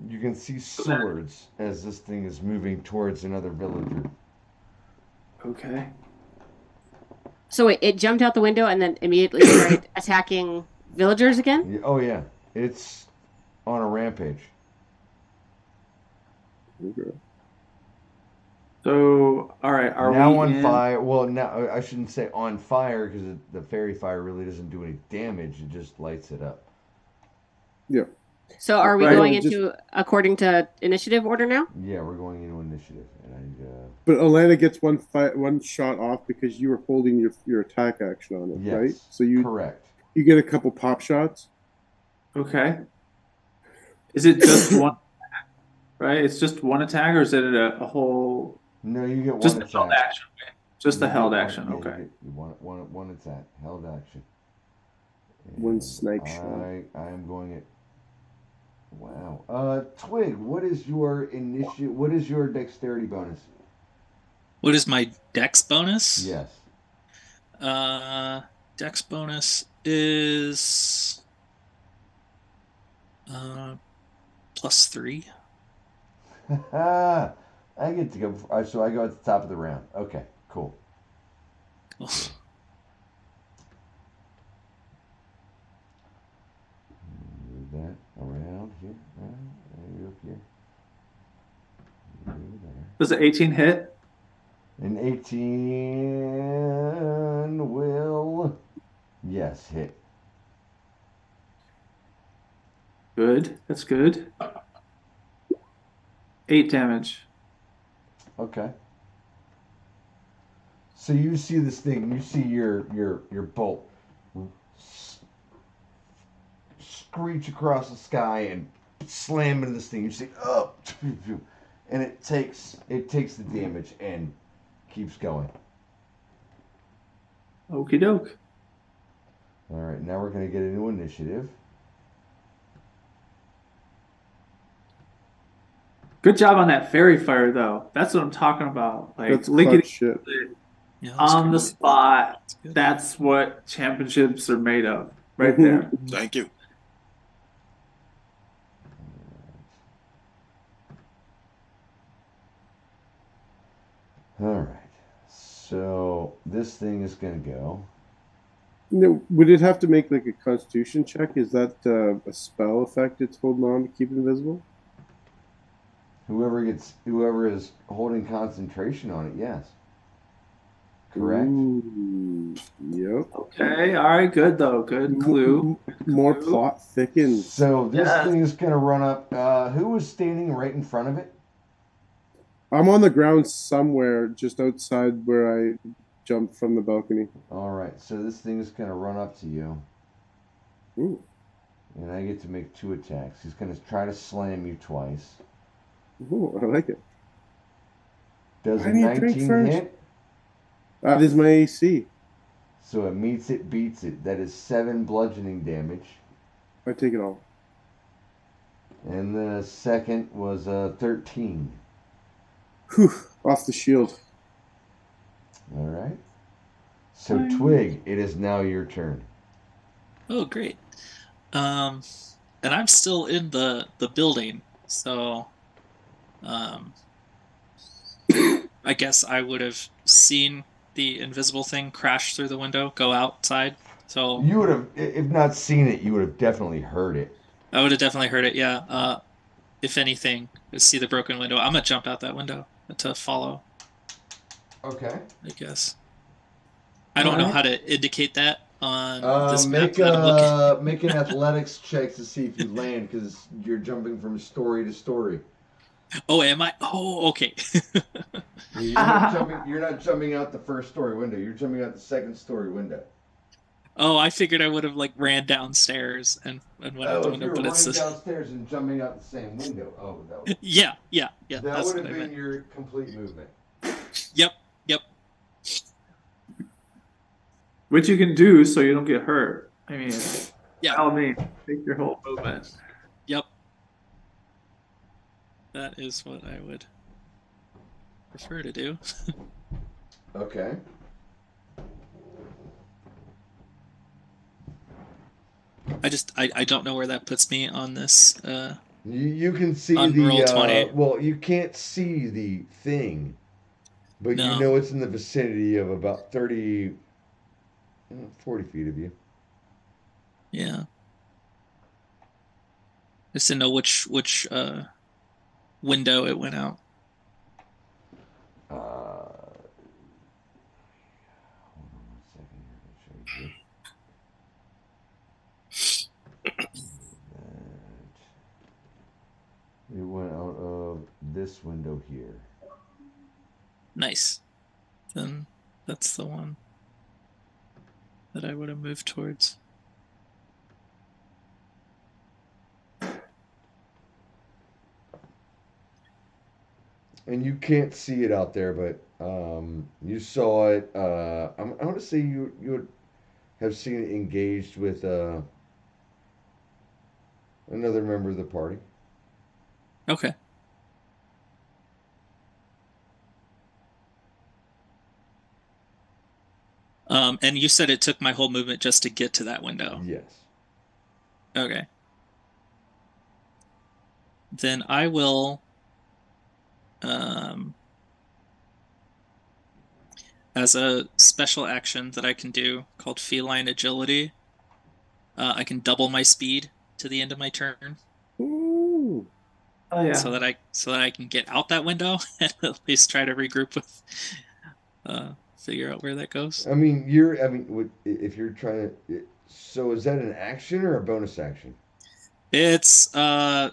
You can see swords as this thing is moving towards another villager. Okay. So it jumped out the window and then immediately started attacking villagers again? Yeah, oh yeah, it's on a rampage. Okay. So, all right, are now we on in? fire? Well, now I shouldn't say on fire because the fairy fire really doesn't do any damage. It just lights it up. Yeah. So are we Right. going Just- into according to initiative order now? Yeah, we're going into initiative, and But Alana gets one shot off because you were holding your attack action on it, yes, right? So you correct. get a couple pop shots. Okay. Is it just one attack? Right? It's just one attack, or is it a whole? No, you get one Just the attack. held action. Just the You held get one- action. yeah, Okay. You get one attack, held action. One And snipe shot. I am going at. Wow. Twig, what is your What is your dexterity bonus? What is my dex bonus? Yes. Dex bonus is +3. I get to go. So I go at the top of the round. Okay, cool. Cool. Move that around here. Maybe up here. Maybe there. Does the 18 hit? An 18 will, yes, hit. Good. That's good. 8 damage. Okay. So you see this thing. You see your bolt screech across the sky and slam into this thing. You see, oh, and it takes the damage and keeps going. Okie doke. All right, now we're gonna get a new initiative. Good job on that fairy fire, though. That's what I'm talking about. Like That's lickety clutch shit. Yeah, that was on the good. spot. That's good. That's what championships are made of, right Mhm. there. Thank you. All right. So this thing is gonna go. No, would it have to make like a Constitution check? Is that a spell effect it's holding on to keep invisible? Whoever is holding concentration on it, yes. Correct. Ooh, yep. Okay, all right, good though. Good clue. More plot thickens. So this Yes. thing is gonna run up. Who was standing right in front of it? I'm on the ground somewhere just outside where I jumped from the balcony. All right. So this thing is gonna run up to you, Ooh. and I get to make 2 attacks. He's gonna try to slam you twice. Ooh, I like it. Does I a need a drink 19 first. hit? That is my AC. So it meets it, beats it. That is 7 bludgeoning damage. I take it all. And the second was 13. Whew, off the shield. All right. So Twig, it is now your turn. Oh, great. And I'm still in the building, so I guess I would have seen the invisible thing crash through the window, go outside. So You would have, if not seen it, you would have definitely heard it. I would have definitely heard it. Yeah. If anything, see the broken window. I'm gonna jump out that window to follow. Okay. I guess. I don't know Alright. how to indicate that on this map Make that I'm looking. make an athletics check to see if you land because you're jumping from story to story. Oh, am I? Oh, okay. You're not jumping out the first story window. You're jumping out the second story window. Oh, I figured I would have like ran downstairs and went out the If window, you were but running it's just downstairs and jumping out the same window. Oh, that yeah. that That's would what have I been meant. your complete movement. Yep. Which you can do so you don't get hurt. I mean, Yeah. By all means, take your whole movement. Yep. That is what I would prefer to do. Okay. I don't know where that puts me on this. You can see On the roll 20. well, you can't see the thing, but you No. know it's in the vicinity of about 30, 40 feet of you. Yeah. Just to know which window it went out. Hold on 1 second here. I'll show you this. It went out of this window here. Nice. Then that's the one that I would have moved towards. And you can't see it out there, but you saw it. I want to say you would have seen it engaged with another member of the party. Okay. And you said it took my whole movement just to get to that window. Yes. Okay. Then I will, as a special action that I can do called Feline Agility, I can double my speed to the end of my turn. Ooh. Oh yeah. So that I can get out that window and at least try to regroup with, figure out where that goes. I mean, if you're trying to, so is that an action or a bonus action? It's What I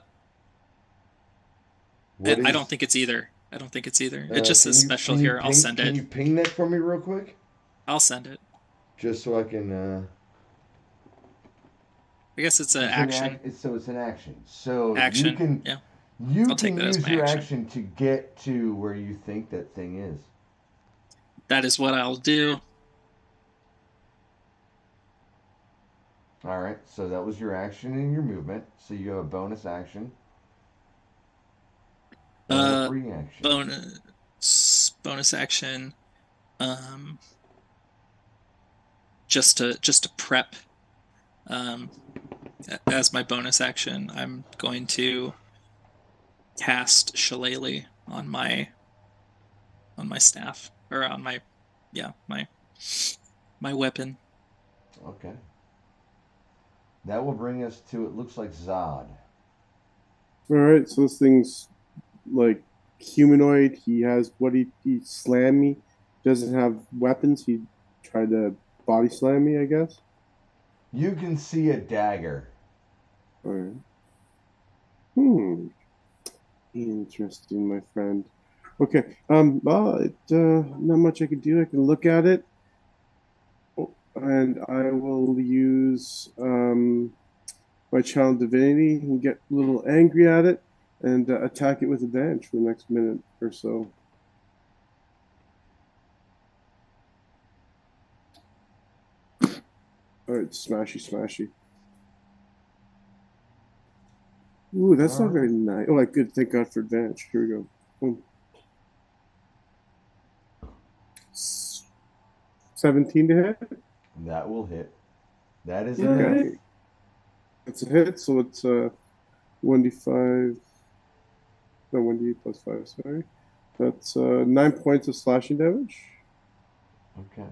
is- don't think it's either. I don't think it's either. It just can says you- special can you here. I'll ping- send Can it. you ping that for me real quick? I'll send it. Just so I can. I guess it's an It's action. So it's an action. So Action. you can Yeah. you I'll take can that as use my your action. action to get to where you think that thing is. That is what I'll do. All right. So that was your action and your movement. So you have a bonus action. And a free action. Bonus action. Just to prep. As my bonus action, I'm going to cast Shillelagh on my staff, or on my weapon. Okay. That will bring us to, it looks like Zod. All right, so this thing's like humanoid. He has he slammed me. Doesn't have weapons. He tried to body slam me, I guess. You can see a dagger. All right. Interesting, my friend. Okay. Well, not much I can do. I can look at it, and I will use my channel divinity and get a little angry at it and attack it with advantage for the next minute or so. All right, smashy. Ooh, that's not very nice. Oh, I could thank God for advantage. Here we go. Boom. 17 to hit. That will hit. That is a Okay. hit. It's a hit, so it's 1d5. No, 1d8 plus 5, sorry. That's 9 points of slashing damage. Okay.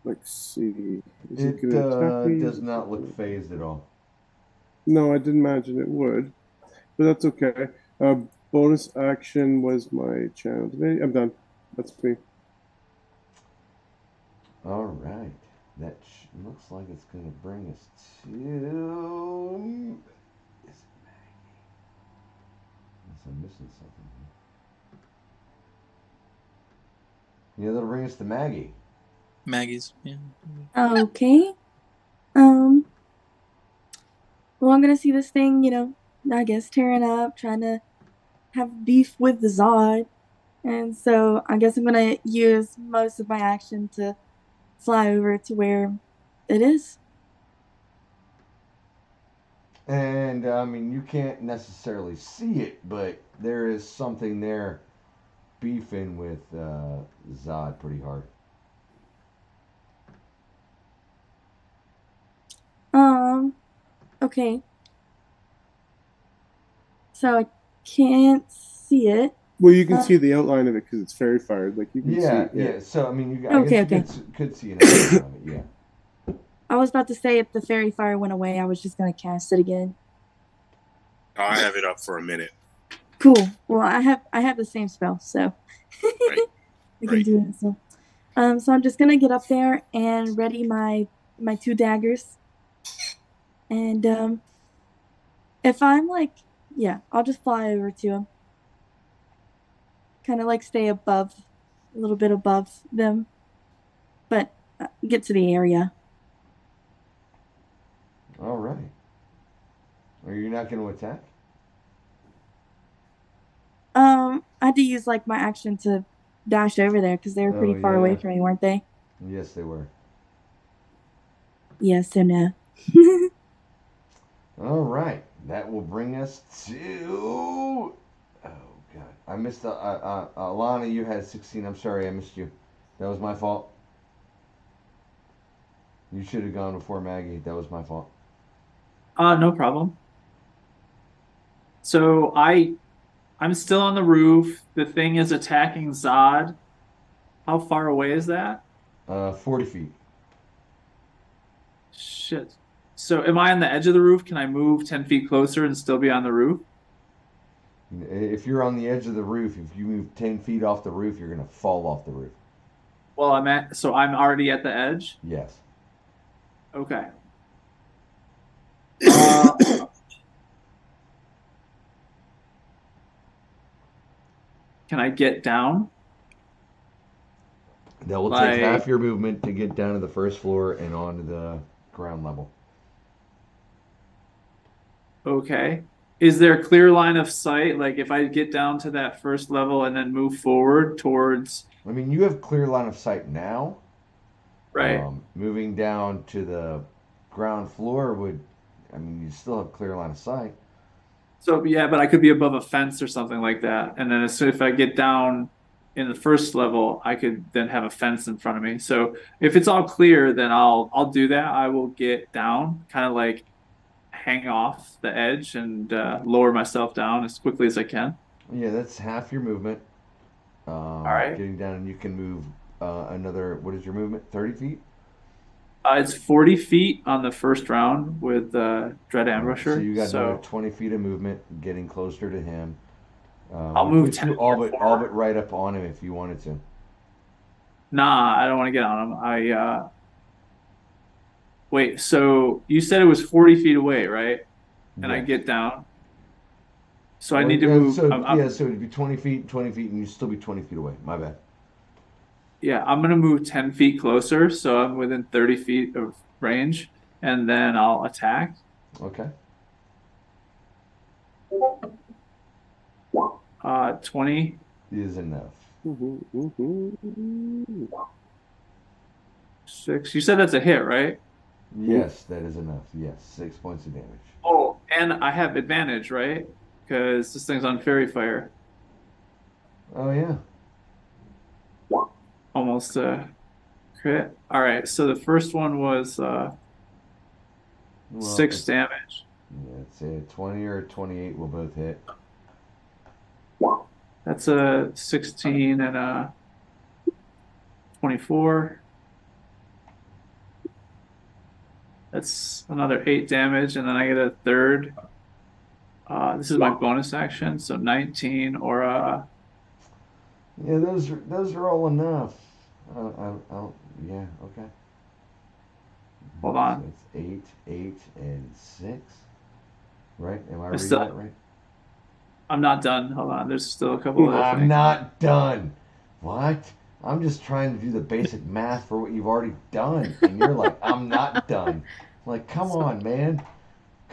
Let's see. Is It gonna attack me? does not look phased at all. No, I didn't imagine it would. But that's okay. Bonus action was my channel. I'm done. That's me. All right. That looks like it's going to bring us to. Is it Maggie? Unless I'm missing something here. Yeah, that'll bring us to Maggie. Maggie's. Yeah. Okay. Well, I'm gonna see this thing, I guess tearing up, trying to have beef with the Zod. And so I guess I'm gonna use most of my action to fly over to where it is. And I mean, you can't necessarily see it, but there is something there beefing with Zod pretty hard. Okay. So I can't see it. Well, you can see the outline of it because it's fairy fired. Like you can Yeah, see. yeah. So I mean, I Okay, guess you could see an outline of it. Yeah. I was about to say if the fairy fire went away, I was just gonna cast it again. I have it up for a minute. Cool. Well, I have the same spell, so Right. I can do it. So, so I'm just gonna get up there and ready my 2 daggers, and if I'm like, yeah, I'll just fly over to him, kind of like stay above, a little bit above them, but get to the area. All right. Are you not going to attack? I had to use like my action to dash over there because they were pretty far away yeah. from me, weren't they? Yes, they were. Yes, so no. All right. That will bring us to. Oh God, I missed the. Alana, you had 16. I'm sorry, I missed you. That was my fault. You should have gone before Maggie. That was my fault. No problem. So I'm still on the roof. The thing is attacking Zod. How far away is that? 40 feet. Shit. So am I on the edge of the roof? Can I move 10 feet closer and still be on the roof? If you're on the edge of the roof, if you move 10 feet off the roof, you're going to fall off the roof. Well, I'm already at the edge? Yes. Okay. Can I get down? That will take half your movement to get down to the first floor and onto the ground level. Okay. Is there a clear line of sight? Like if I get down to that first level and then move forward towards... I mean, you have clear line of sight now. Right. Moving down to the ground floor would... I mean, you still have clear line of sight. So, yeah, but I could be above a fence or something like that. And then as soon as I get down in the first level, I could then have a fence in front of me. So if it's all clear, then I'll do that. I will get down, kind of like hang off the edge and lower myself down as quickly as I can. Yeah, that's half your movement. All right. Getting down, and you can move another... What is your movement? 30 feet? It's 40 feet on the first round with Dread Ambusher. So you got another 20 feet of movement, getting closer to him. I'll move 10 all but right up on him if you wanted to. Nah, I don't want to get on him. Wait, so you said it was 40 feet away, right? And I get down. So I need to move. So it'd be 20 feet, and you'd still be 20 feet away. My bad. Yeah, I'm going to move 10 feet closer, so I'm within 30 feet of range, and then I'll attack. Okay. 20 is enough. 6. You said that's a hit, right? Yes, that is enough. Yes, 6 points of damage. Oh, and I have advantage, right? Because this thing's on fairy fire. Oh, yeah. Almost a crit. All right, so the first one was 6 damage. Yeah, it's a 20 or a 28 will both hit. That's a 16 and a 24. That's another 8 damage, and then I get a third. This is my bonus action, so 19 or a... Yeah, those are all enough. Yeah, okay. Hold on. So it's 8, and 6. Right? Am I reading still, that right? I'm not done. Hold on. There's still a couple other things. I'm not done. What? I'm just trying to do the basic math for what you've already done. And you're like, I'm not done. Like, come on, man.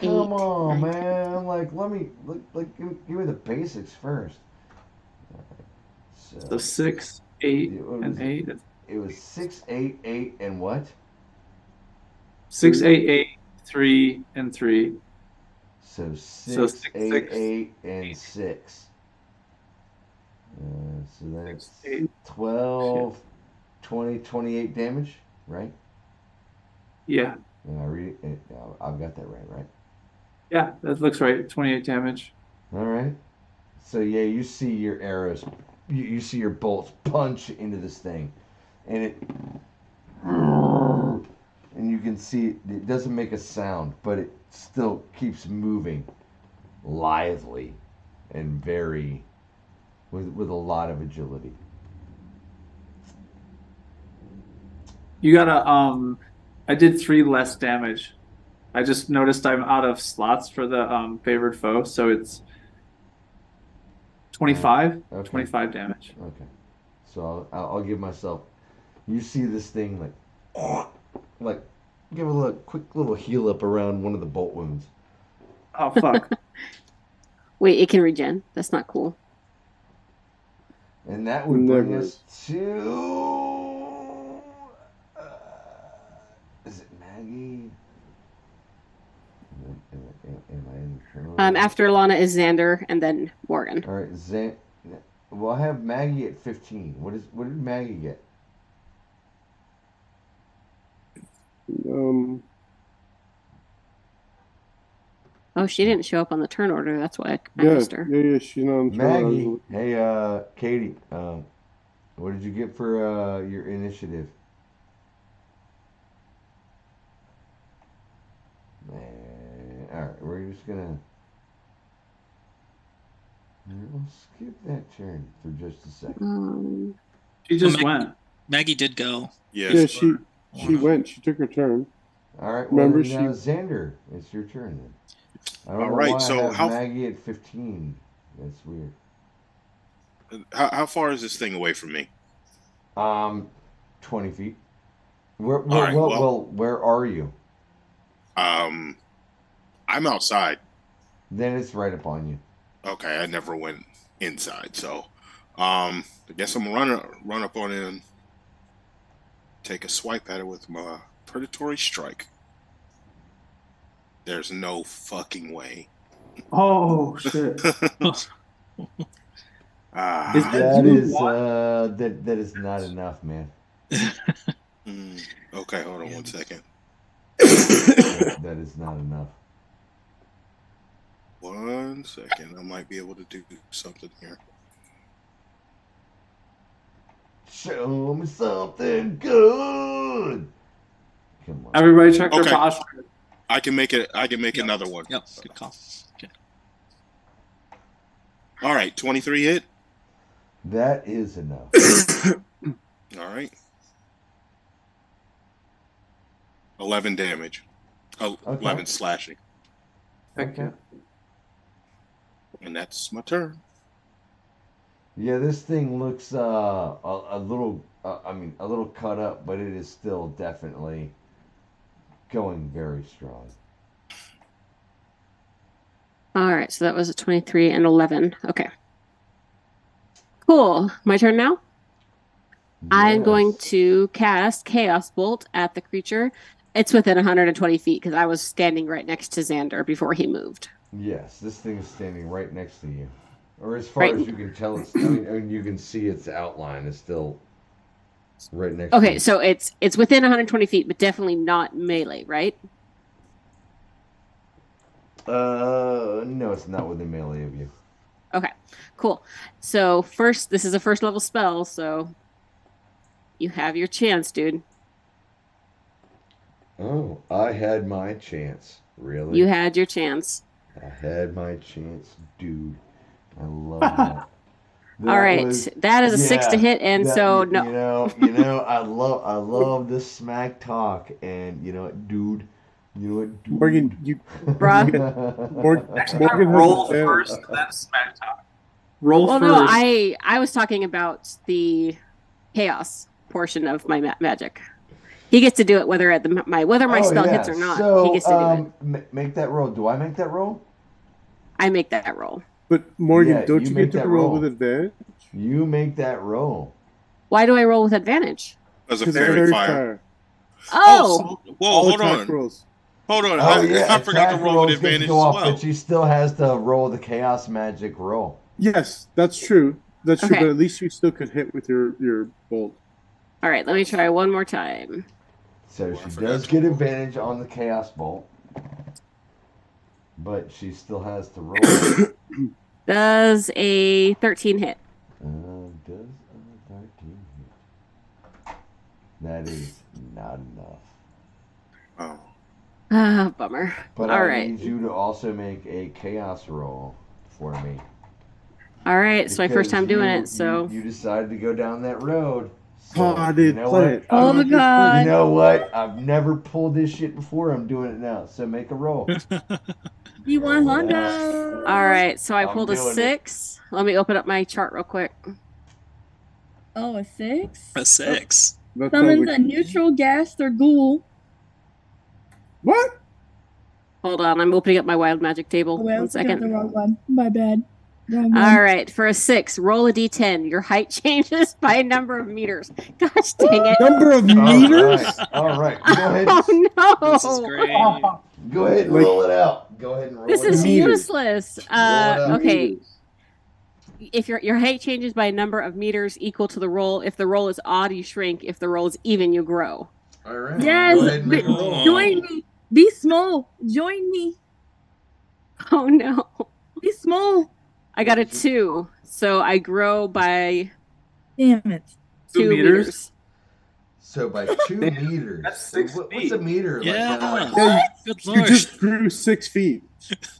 Come on, man. I'm like, give me the basics first. So 6, 8, and 8. It was 6, 8, 8, and what? 6, 8, 8, 3, and 3. So So 6, 6, 8, 6, 8, and 6. So 6, that's 8. 12, 20, 28 damage, right? Yeah. And I read it. I've got that right? Yeah, that looks right. 28 damage. All right. So yeah, you see your arrows, you see your bolts punch into this thing, and and you can see it doesn't make a sound, but it still keeps moving, lithely, and very, with a lot of agility. You gotta I did 3 less damage. I just noticed I'm out of slots for the favored foe, so it's 25. Okay. 25 damage. Okay. So I'll give myself. You see this thing like give a quick little heal up around one of the bolt wounds. Oh fuck. Wait, it can regen. That's not cool. And that would bring Never. us to. Is it Maggie? Am I in the turn? After Lana is Xander, and then Morgan. All right, well, I have Maggie at 15. What did Maggie get? Oh, she didn't show up on the turn order. That's why I Yeah, missed her. yeah, she's not on Maggie. Hey, Katie. What did you get for your initiative? All right, we're just gonna. We'll skip that turn for just a second. She just Maggie, went. Maggie did go. Yes. Yeah, she went. She took her turn. All right, well, Remember, then, Xander, it's your turn then. I don't All know right, why so I have how- Maggie at 15. That's weird. How far is this thing away from me? 20 feet. Where right, where are you? I'm outside. Then it's right upon you. Okay, I never went inside, so I guess I'm gonna run up on it and take a swipe at it with my predatory strike. There's no fucking way. Oh shit. Ah, Is That you is want- that is not enough, man. okay, hold on 1 second. That is not enough. 1 second. I might be able to do something here. Show me something good. Come on. Everybody check their Okay. posture. I can make it. I can make Yep. another one. Yep, good call. Okay. All right, 23 hit. That is enough. All right. 11 damage. 11 slashing. Okay. And that's my turn. Yeah, this thing looks a little a little cut up, but it is still definitely going very strong. All right, so that was a 23 and 11. Okay. Cool. My turn now? I'm going Yes. to cast Chaos Bolt at the creature. It's within 120 feet because I was standing right next to Xander before he moved. Yes, this thing is standing right next to you, or as far Right. as you can tell, it's. I mean, you can see its outline is still right next. Okay, to you. so it's within 120 feet, but definitely not melee, right? No, it's not within melee of you. Okay, cool. So first, this is a first level spell, so you have your chance, dude. Oh, I had my chance. Really? You had your chance. I had my chance, dude. I love that. All right, that is a 6 to hit, and so no. You know, I love this smack talk, and you know what, dude. You know what, dude. Morgan, you. Bruh. Morgan Roll has a- first, then smack talk. Roll Well, first. no, I was talking about the chaos portion of my magic. He gets to do it whether my spell hits or not. So, he gets to do it. make that roll. Do I make that roll? I make that roll. But Morgan, Yeah, don't you you make get to that roll roll. with advantage? You make that roll. Why do I roll with advantage? As a Because fairy fire. Oh, Whoa, All hold attack on. rolls. Hold on. Oh yeah, I forgot to attack roll with rolls get to advantage go as off, well. but she still has to roll the chaos magic roll. Yes, that's true. That's true, Okay. but at least you still could hit with your bolt. all right. Let me try one more time. So Oh, I she forgot does to get roll. advantage on the chaos bolt, but she still has to roll. Does a 13 hit? Does a 13 hit? That is not enough. Oh. Ah, bummer. But All I right. need you to also make a chaos roll for me. All right. It's my first Because time doing you- it, so you decided to go down that road. So, Oh, dude, you know play what? it. Oh my You god. know what? I've never pulled this shit before. I'm doing it now. So make a roll. You want Roll it Honda? all right. So I I'm pulled a doing it. 6. Let me open up my chart real quick. Oh, a 6? A 6. That Summons sounds a neutral ghast or ghoul. what? Hold on. I'm opening up my wild magic table. Oh, wait, I One got the second. wrong one. My bad. Wrong one. All right. For a 6, roll a d10. Your height changes by a number of meters. Gosh dang it. Number of meters? All right. Go ahead. Oh no. This is great. Go ahead and Like- roll it out. Go ahead and roll This it is out. Meters. useless. Roll it out. Okay. If your height changes by a number of meters equal to the roll, if the roll is odd, you shrink. If the roll is even, you grow. All right. Yes. Go ahead and make a roll. Join me. Be small. Join me. Oh no. Be small. I got a 2, so I grow by Damn it. 2 meters. So by 2 meters. That's 6 What's feet. a meter? Yeah. Yeah, Good you lord. just grew 6 feet.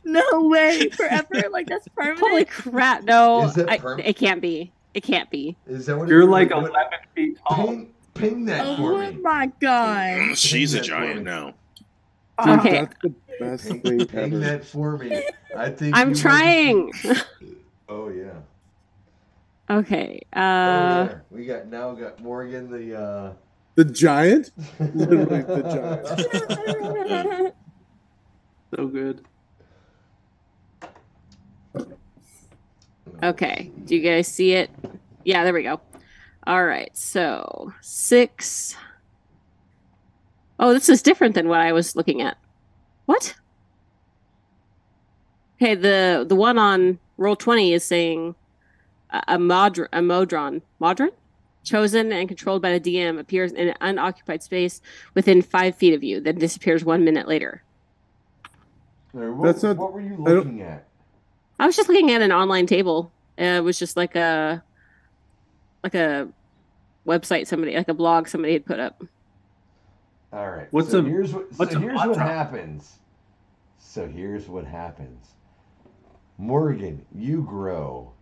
No way. Forever. Like that's permanent. Holy crap! No, Is that permanent? it can't be. It can't be. Is that what You're it is? like What- 11 feet tall. Ping that for Oh me. my god. She's a Ping that for giant me. now. Dude, Okay. that's the best Ping, thing ping ever. that for me. I think I'm you might trying. be- Oh yeah. Okay. Oh yeah. We got Morgan the The giant? Literally the giant. So good. Okay. Do you guys see it? Yeah, there we go. All right. So 6. Oh, this is different than what I was looking at. What? Okay, the one on Roll20 is saying a modron, chosen and controlled by the DM, appears in an unoccupied space within 5 feet of you, then disappears 1 minute later. What were you looking at? I was just looking at an online table. It was just like a website like a blog somebody had put up. All right. What's so a- here's what what's so a here's what mantra? happens. So here's what happens. Morgan, you grow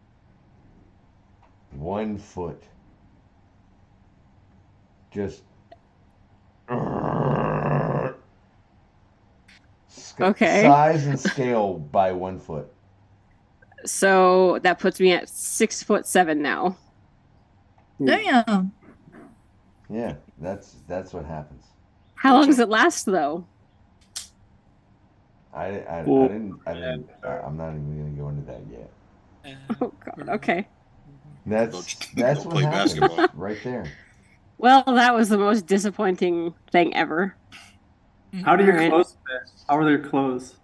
1 foot. Just Okay. Size and scale by 1 foot. So that puts me at 6'7" now. Damn. Yeah, that's what happens. How long does it last though? I'm not even gonna go into that yet. Oh god. Okay. That's Go what play happens basketball. right there. Well, that was the most disappointing thing ever. How do your Alright. clothes fit? How are their clothes?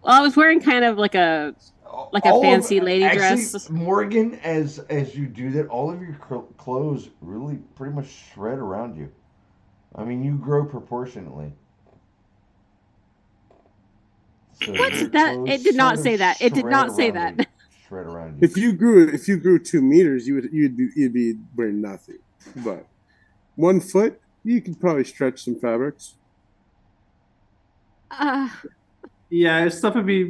Well, I was wearing kind of like a fancy lady dress. Morgan, as you do that, all of your clothes really pretty much shred around you. I mean, you grow proportionately. So What's your that? clothes It did not sort of say that. It did shred not say around that. Shred around you. If you grew 2 meters, you'd be wearing nothing. But 1 foot, you could probably stretch some fabrics. Yeah, stuff would be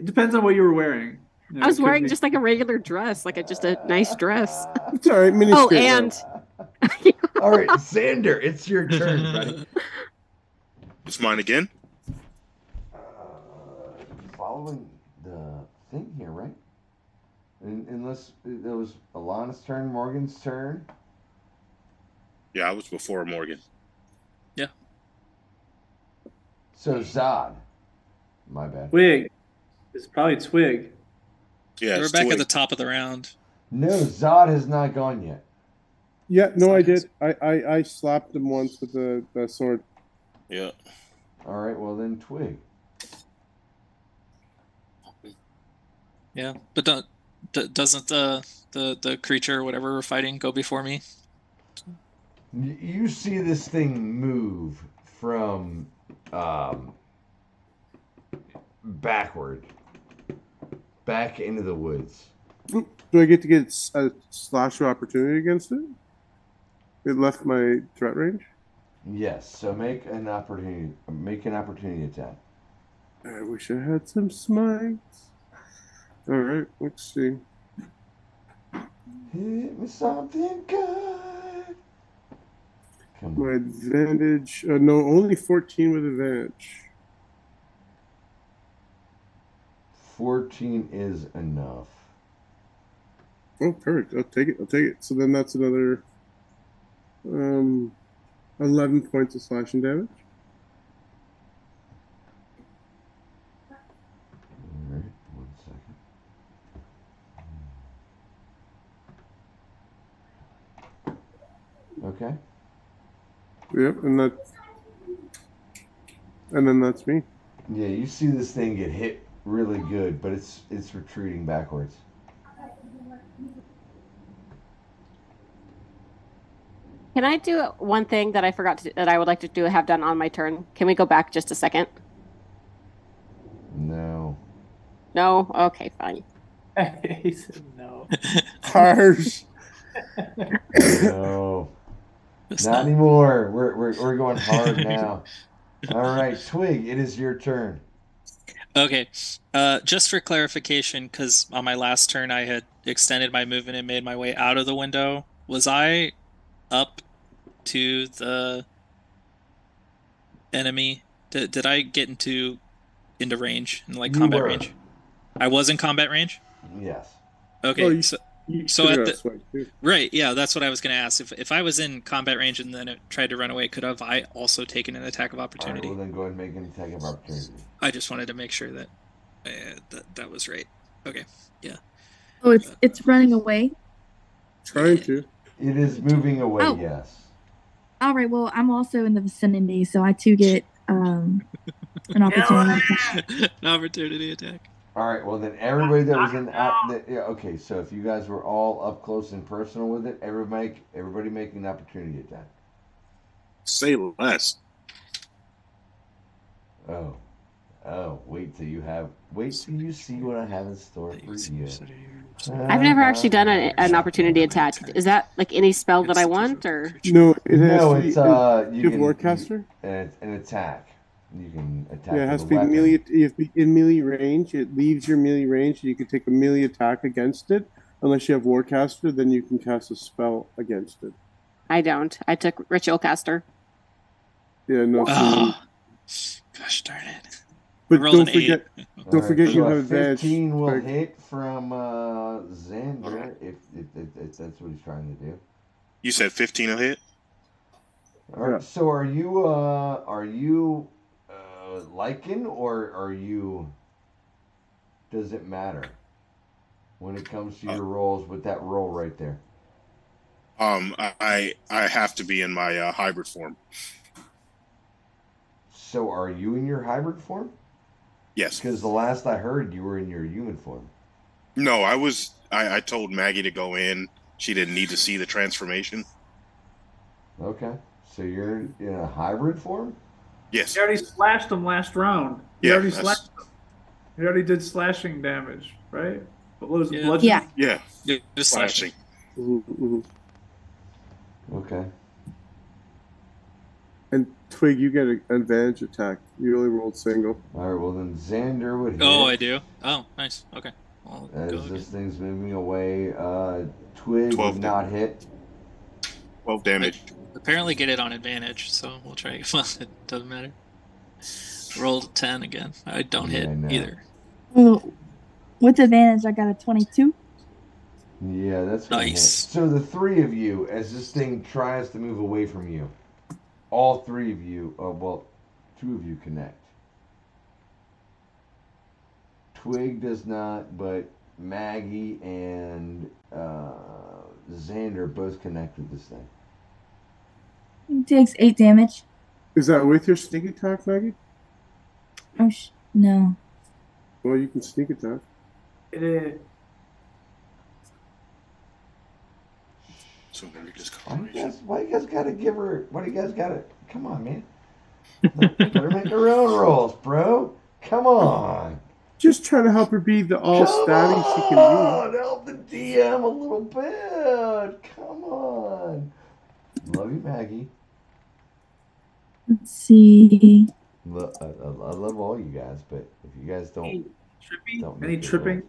depends on what you were wearing. You know, I was it could wearing be- just like a regular dress, just a nice dress. It's all right, mini Oh, skirt, and All right, Xander, it's your turn, buddy. It's mine again. Following the thing here, right? Unless it was Alana's turn, Morgan's turn. Yeah, I was before Morgan. So Zod. My bad. Twig. It's probably Twig. Yeah, We're it's back Twig. at the top of the round. No, Zod has not gone yet. Yeah, no, I Sometimes. did. I slapped him once with the sword. Yeah. All right, well then, Twig. Yeah, but doesn't the creature, whatever we're fighting, go before me? You see this thing move from um, backward, back into the woods. Do I get to get a slasher opportunity against it? It left my threat range. Yes, so make an opportunity attack. I wish I had some smites. All right, let's see. Hit me something good. Come My on. advantage. No, only 14 with advantage. 14 is enough. Oh, perfect. I'll take it. I'll take it. So then that's another 11 points of slashing damage. All right, 1 second. Okay. Yep, and then that's me. Yeah, you see this thing get hit really good, but it's retreating backwards. Can I do one thing that I forgot that I would like to have done on my turn? Can we go back just a second? No. No? Okay, fine. He said no. Harsh. No. It's Not anymore. We're going hard now. All right, Twig, it is your turn. Okay. Just for clarification, because on my last turn I had extended my movement and made my way out of the window. Was I up to the enemy? Did I get into range, in like You combat were. range? I was in combat range? Yes. Oh, Okay, you, so you so should have at got the swipe too. right, yeah, that's what I was gonna ask. If I was in combat range and then it tried to run away, could have I also taken an attack of All right, well opportunity? then go ahead and make an attack of opportunity. I just wanted to make sure that that was right. Okay, yeah. Oh, it's running away. Trying Yeah. to. It is moving away, Oh. yes. All right. Well, I'm also in the vicinity, so I too get an opportunity. An opportunity attack. All right, well then everybody that was in yeah, okay, so if you guys were all up close and personal with it, everybody make an opportunity attack. Say less. Oh. Oh, wait till you see what I have in store for you. I've never actually done an opportunity attack. Is that like any spell that I want, or? No, it has No, to be. it's you have Warcaster? An attack. You can attack Yeah, it with has a to be weapon. melee. You have to be in melee range. It leaves your melee range. You can take a melee attack against it. Unless you have Warcaster, then you can cast a spell against it. I don't. I took Ritual Caster. Yeah, no. Oh, gosh darn it! But rolled don't an forget. eight. Don't All right, forget so you a have advantage. 15 will Twig. hit from Xander if that's what he's trying to do. You said 15 will hit? All right, Yeah. so are you Lycan or are you? Does it matter when it comes to your rolls with that roll right there? I have to be in my hybrid form. So are you in your hybrid form? Yes. Because the last I heard, you were in your human form. No, I told Maggie to go in. She didn't need to see the transformation. Okay, so you're in a hybrid form. Yes. He already slashed him last round. He Yeah, already that's- slashed him. He already did slashing damage, right? What was it? Yeah. Bludgeoning? Yeah. Yeah. Yeah, just slashing. Mhm. Okay. And Twig, you get an advantage attack. You only rolled single. All right. Well, then Xander would hit. Oh, I do. Oh, nice. Okay. I'll go As again. this thing's moving away, Twig 12 would not hit. 12 damage. Apparently, get it on advantage, so we'll try. Well, it doesn't matter. Rolled 10 again. I don't Yeah, hit I know. either. Well, with advantage, I got a 22. Yeah, that's gonna hit. Nice. So the three of you, as this thing tries to move away from you, all three of you, well, two of you connect. Twig does not, but Maggie and Xander both connected this thing. He takes 8 damage. Is that with your sneak attack, Maggie? Oh, no. Well, you can sneak attack. It is. So maybe just Why you guys gotta give her? Why do you guys gotta? Come on, man. Let her make her own rolls, bro. Come on. Just trying to help her be the all stabby she can be. Help the DM a little bit. Come on. Love you, Maggie. Let's see. I love all you guys, but if you guys don't Any tripping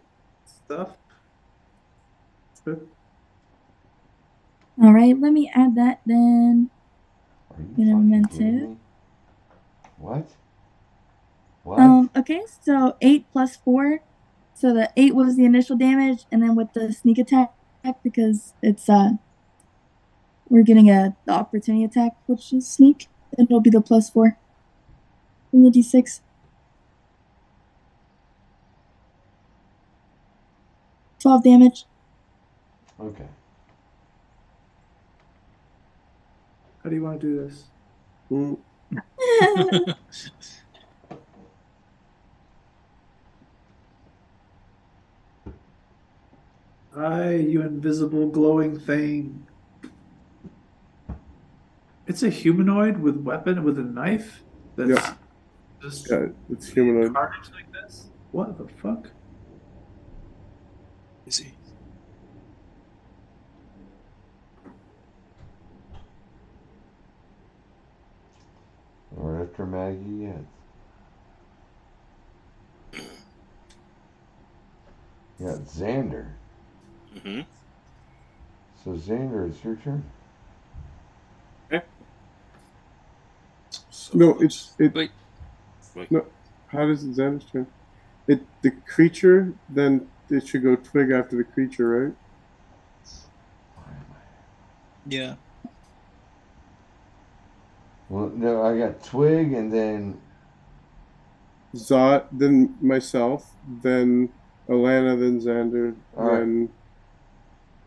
stuff? All right, let me add that then. Are you You know, fucking meant kidding to. me? What? Okay, so 8 plus 4. So the 8 was the initial damage, and then with the sneak attack, because it's we're getting the opportunity attack, which is sneak. It'll be the plus 4 in the d6. 12 damage. Okay. How do you want to do this? Hi, you invisible glowing thing. It's a humanoid with a knife. That's just it's humanoid. carnage like this. What the fuck? Is he? Or after Maggie yet. Yeah, Xander. Mm-hmm. So Xander, it's your turn. No, it. Wait. No, how does it Xander's turn? The creature, then it should go Twig after the creature, right? Yeah. Well, no, I got Twig and then Zot, then myself, then Alana, then Xander, then.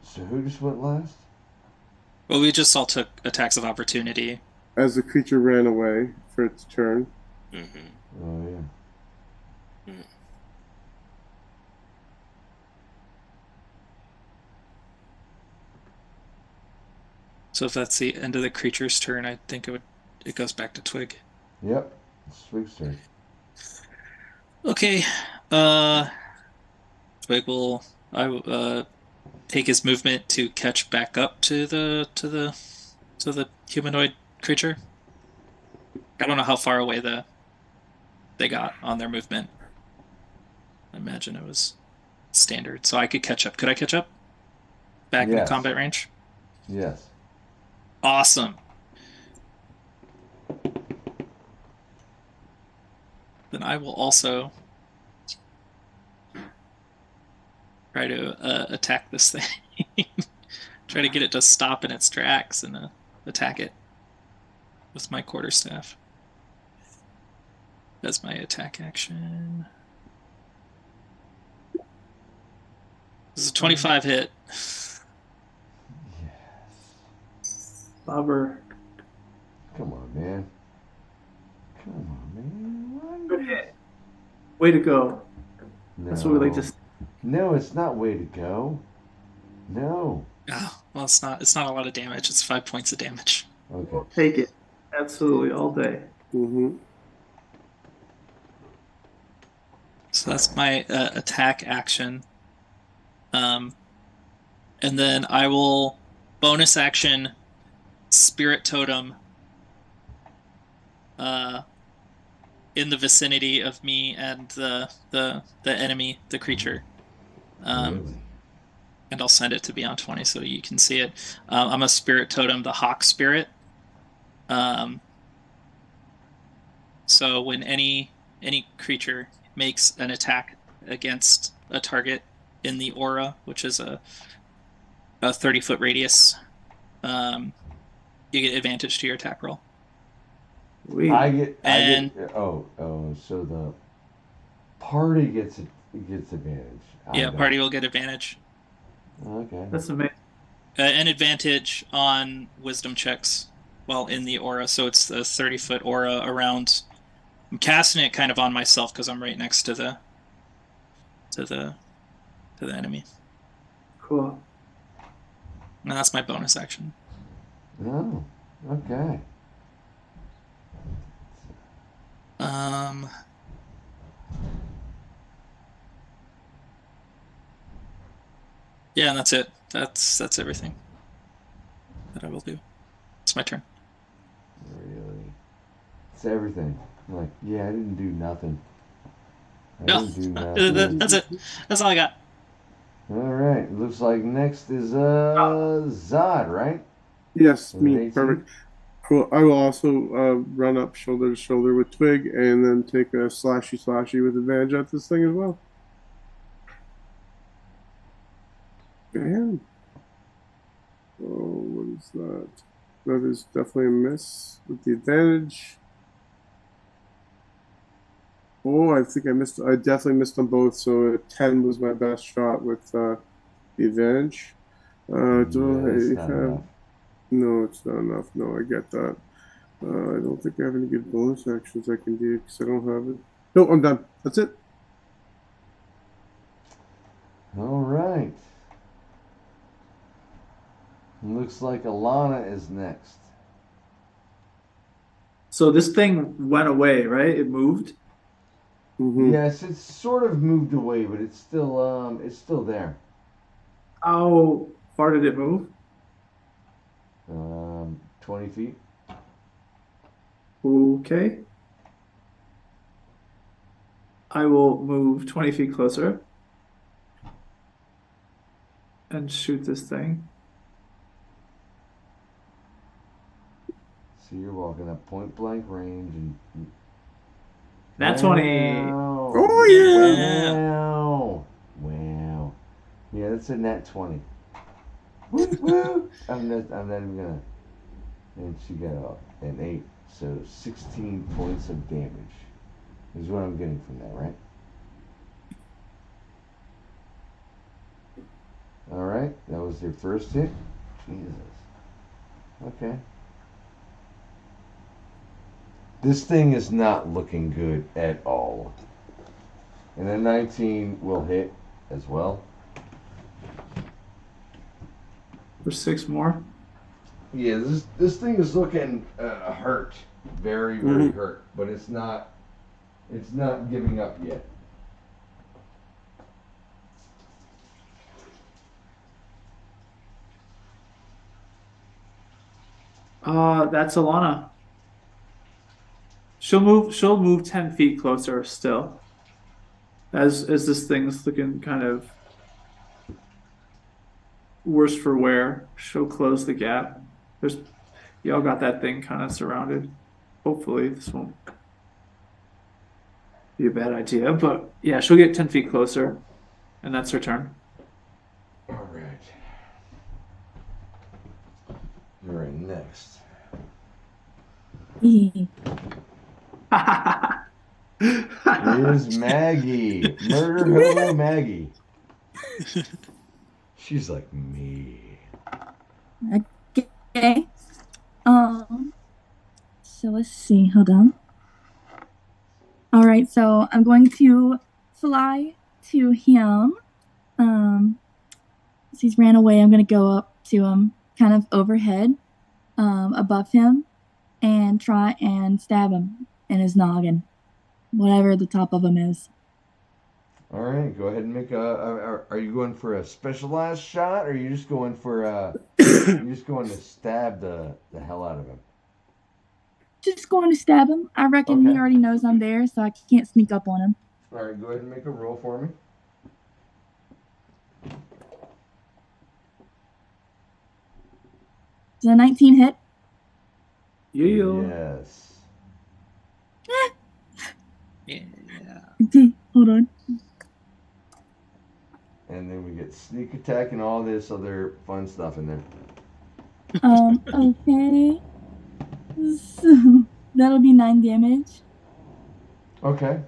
So who just went last? Well, we just all took attacks of opportunity. As the creature ran away for its turn. Mm-hmm. Oh yeah. So if that's the end of the creature's turn, I think it goes back to Twig. Yep. It's Twig's turn. Okay. Twig will take his movement to catch back up to the humanoid creature. I don't know how far away they got on their movement. I imagine it was standard, so I could catch up. Could I catch up? Back in the combat range? Yes. Awesome. Then I will also try to attack this thing. Try to get it to stop in its tracks and attack it with my quarterstaff. That's my attack action. This is a 25 hit. Bobber. Come on, man. Come on, man. Good hit. Way to go. No. That's what we like to. No, it's not way to go. No. Oh, well, it's not a lot of damage. It's 5 points of damage. Okay. Take it. Absolutely, all day. Mm-hmm. So that's my attack action. And then I will bonus action Spirit Totem in the vicinity of me and the enemy, the creature. Really? And I'll send it to Beyond 20 so you can see it. I'm a Spirit Totem, the Hawk Spirit. So when any creature makes an attack against a target in the aura, which is a 30-foot radius, you get advantage to your attack roll. I get so the party gets advantage. Yeah, party will get advantage. Okay. That's amazing. an advantage on wisdom checks while in the aura, so it's a 30-foot aura around. I'm casting it kind of on myself because I'm right next to the enemy. Cool. And that's my bonus action. Oh, okay. Yeah, and that's it. That's everything that I will do. It's my turn. Really? It's everything. I'm like, yeah, I didn't do nothing. I No, didn't do nothing. that's it. That's all I got. All right. It looks like next is Zod, right? Yes, With me. an 18? Perfect. Cool. I will also run up shoulder to shoulder with Twig and then take a slashy with advantage at this thing as well. Bam. Oh, what is that? That is definitely a miss with the advantage. Oh, I think I missed. I definitely missed on both. So a 10 was my best shot with the advantage. Do Yeah, I that's not have? enough. No, it's not enough. No, I get that. I don't think I have any good bonus actions I can do because I don't have it. No, I'm done. That's it. All right. Looks like Alana is next. So this thing went away, right? It moved. Mm-hmm. Yes, it's sort of moved away, but it's still there. How far did it move? 20 feet. Okay. I will move 20 feet closer and shoot this thing. So you're walking up point blank range and. That's 20. Wow. Oh, yeah. Wow. Wow. Yeah, that's a net 20. Woo woo. I'm not even gonna. And she got an 8, so 16 points of damage is what I'm getting from that, right? All right, that was your first hit. Jesus. Okay. This thing is not looking good at all. And a 19 will hit as well. For 6 more. Yeah, this thing is looking hurt, very hurt, but it's not giving up yet. That's Alana. She'll move 10 feet closer still. As this thing's looking kind of worse for wear. She'll close the gap. Y'all got that thing kind of surrounded. Hopefully this won't be a bad idea, but yeah, she'll get 10 feet closer, and that's her turn. All right. You're in next. Is Maggie. Murder Hobo Maggie. She's like me. Okay. So let's see. Hold on. All right. So I'm going to fly to him. As he's ran away, I'm going to go up to him, kind of overhead, above him, and try and stab him in his noggin, whatever the top of him is. All right, go ahead and make a. Are you going for a specialized shot, or are you just going for you just going to stab the hell out of him? Just going to stab him. I reckon he already knows I'm there, so I can't sneak up on him. All right, go ahead and make a roll for me. Is a 19 hit? Yeah. Yes. Yeah. Okay, hold on. And then we get sneak attack and all this other fun stuff in there. Okay. So that'll be 9 damage. Okay.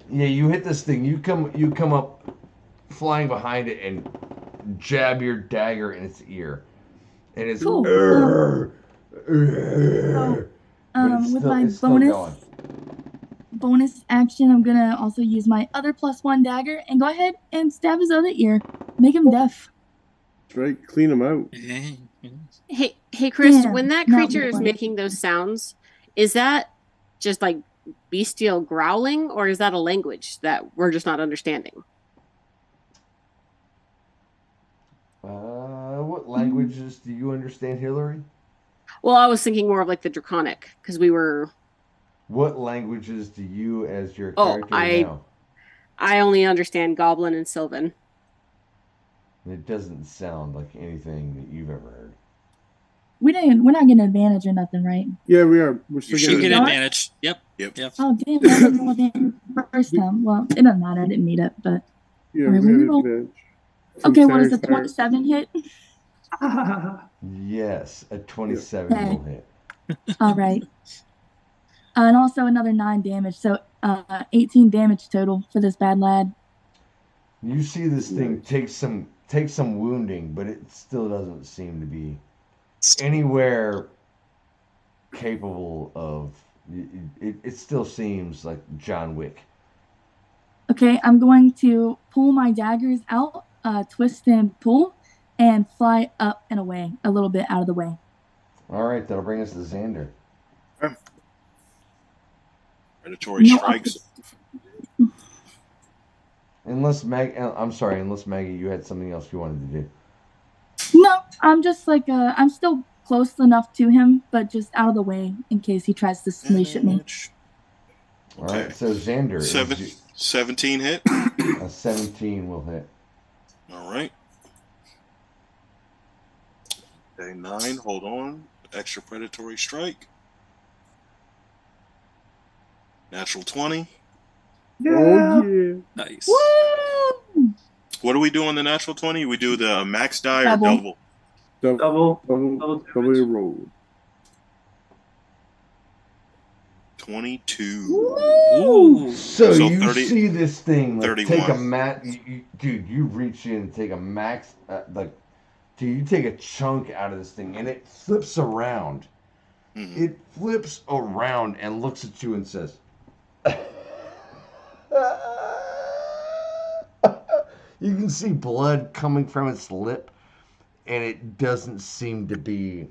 Yeah, you hit this thing. You come up flying behind it and jab your dagger in its ear, and it's Cool. but it's with still, my it's still going. bonus action, I'm gonna also use my other +1 dagger and go ahead and stab his other ear, make him deaf. That's right. Clean them out. Hey, Chris, Damn, when that not creature is one. making those sounds, is that just like bestial growling, or is that a language that we're just not understanding? What languages do you understand, Hillary? Well, I was thinking more of like the Draconic, because we were. What languages do you, as your Oh, character, know? I only understand Goblin and Sylvan. It doesn't sound like anything that you've ever heard. We're not getting advantage or nothing, right? Yeah, we are. We're still You You should. get getting advantage. Yep. Oh damn, I didn't roll advantage first time. Well, it doesn't matter, I didn't need it, but Yeah, Alright, we let me had roll. advantage. okay, what is Sarah's the 27 hit? Yes, a 27 Okay. will hit. Alright. And also another 9 damage, so 18 damage total for this bad lad. You see this thing take some wounding, but it still doesn't seem to be anywhere capable of. It still seems like John Wick. Okay, I'm going to pull my daggers out, twist and pull, and fly up and away, a little bit out of the way. All right, that'll bring us to Xander. Predatory strikes. Unless Maggie, you had something else you wanted to do. No, I'm just like I'm still close enough to him, but just out of the way in case he tries to unleash at me. All right, so Xander, 17 hit. a 17 will hit. All right. Okay, 9. Hold on. Extra predatory strike. Natural 20. Oh yeah. Nice. Woo! What do we do on the natural 20? We do the max die or Double. double? Double your roll. 22. Ooh. So you 30 see this thing like 31. take a dude, you reach in and take a max dude, you take a chunk out of this thing and it flips around. Mhm. It flips around and looks at you and says, you can see blood coming from its lip, and it doesn't seem to be.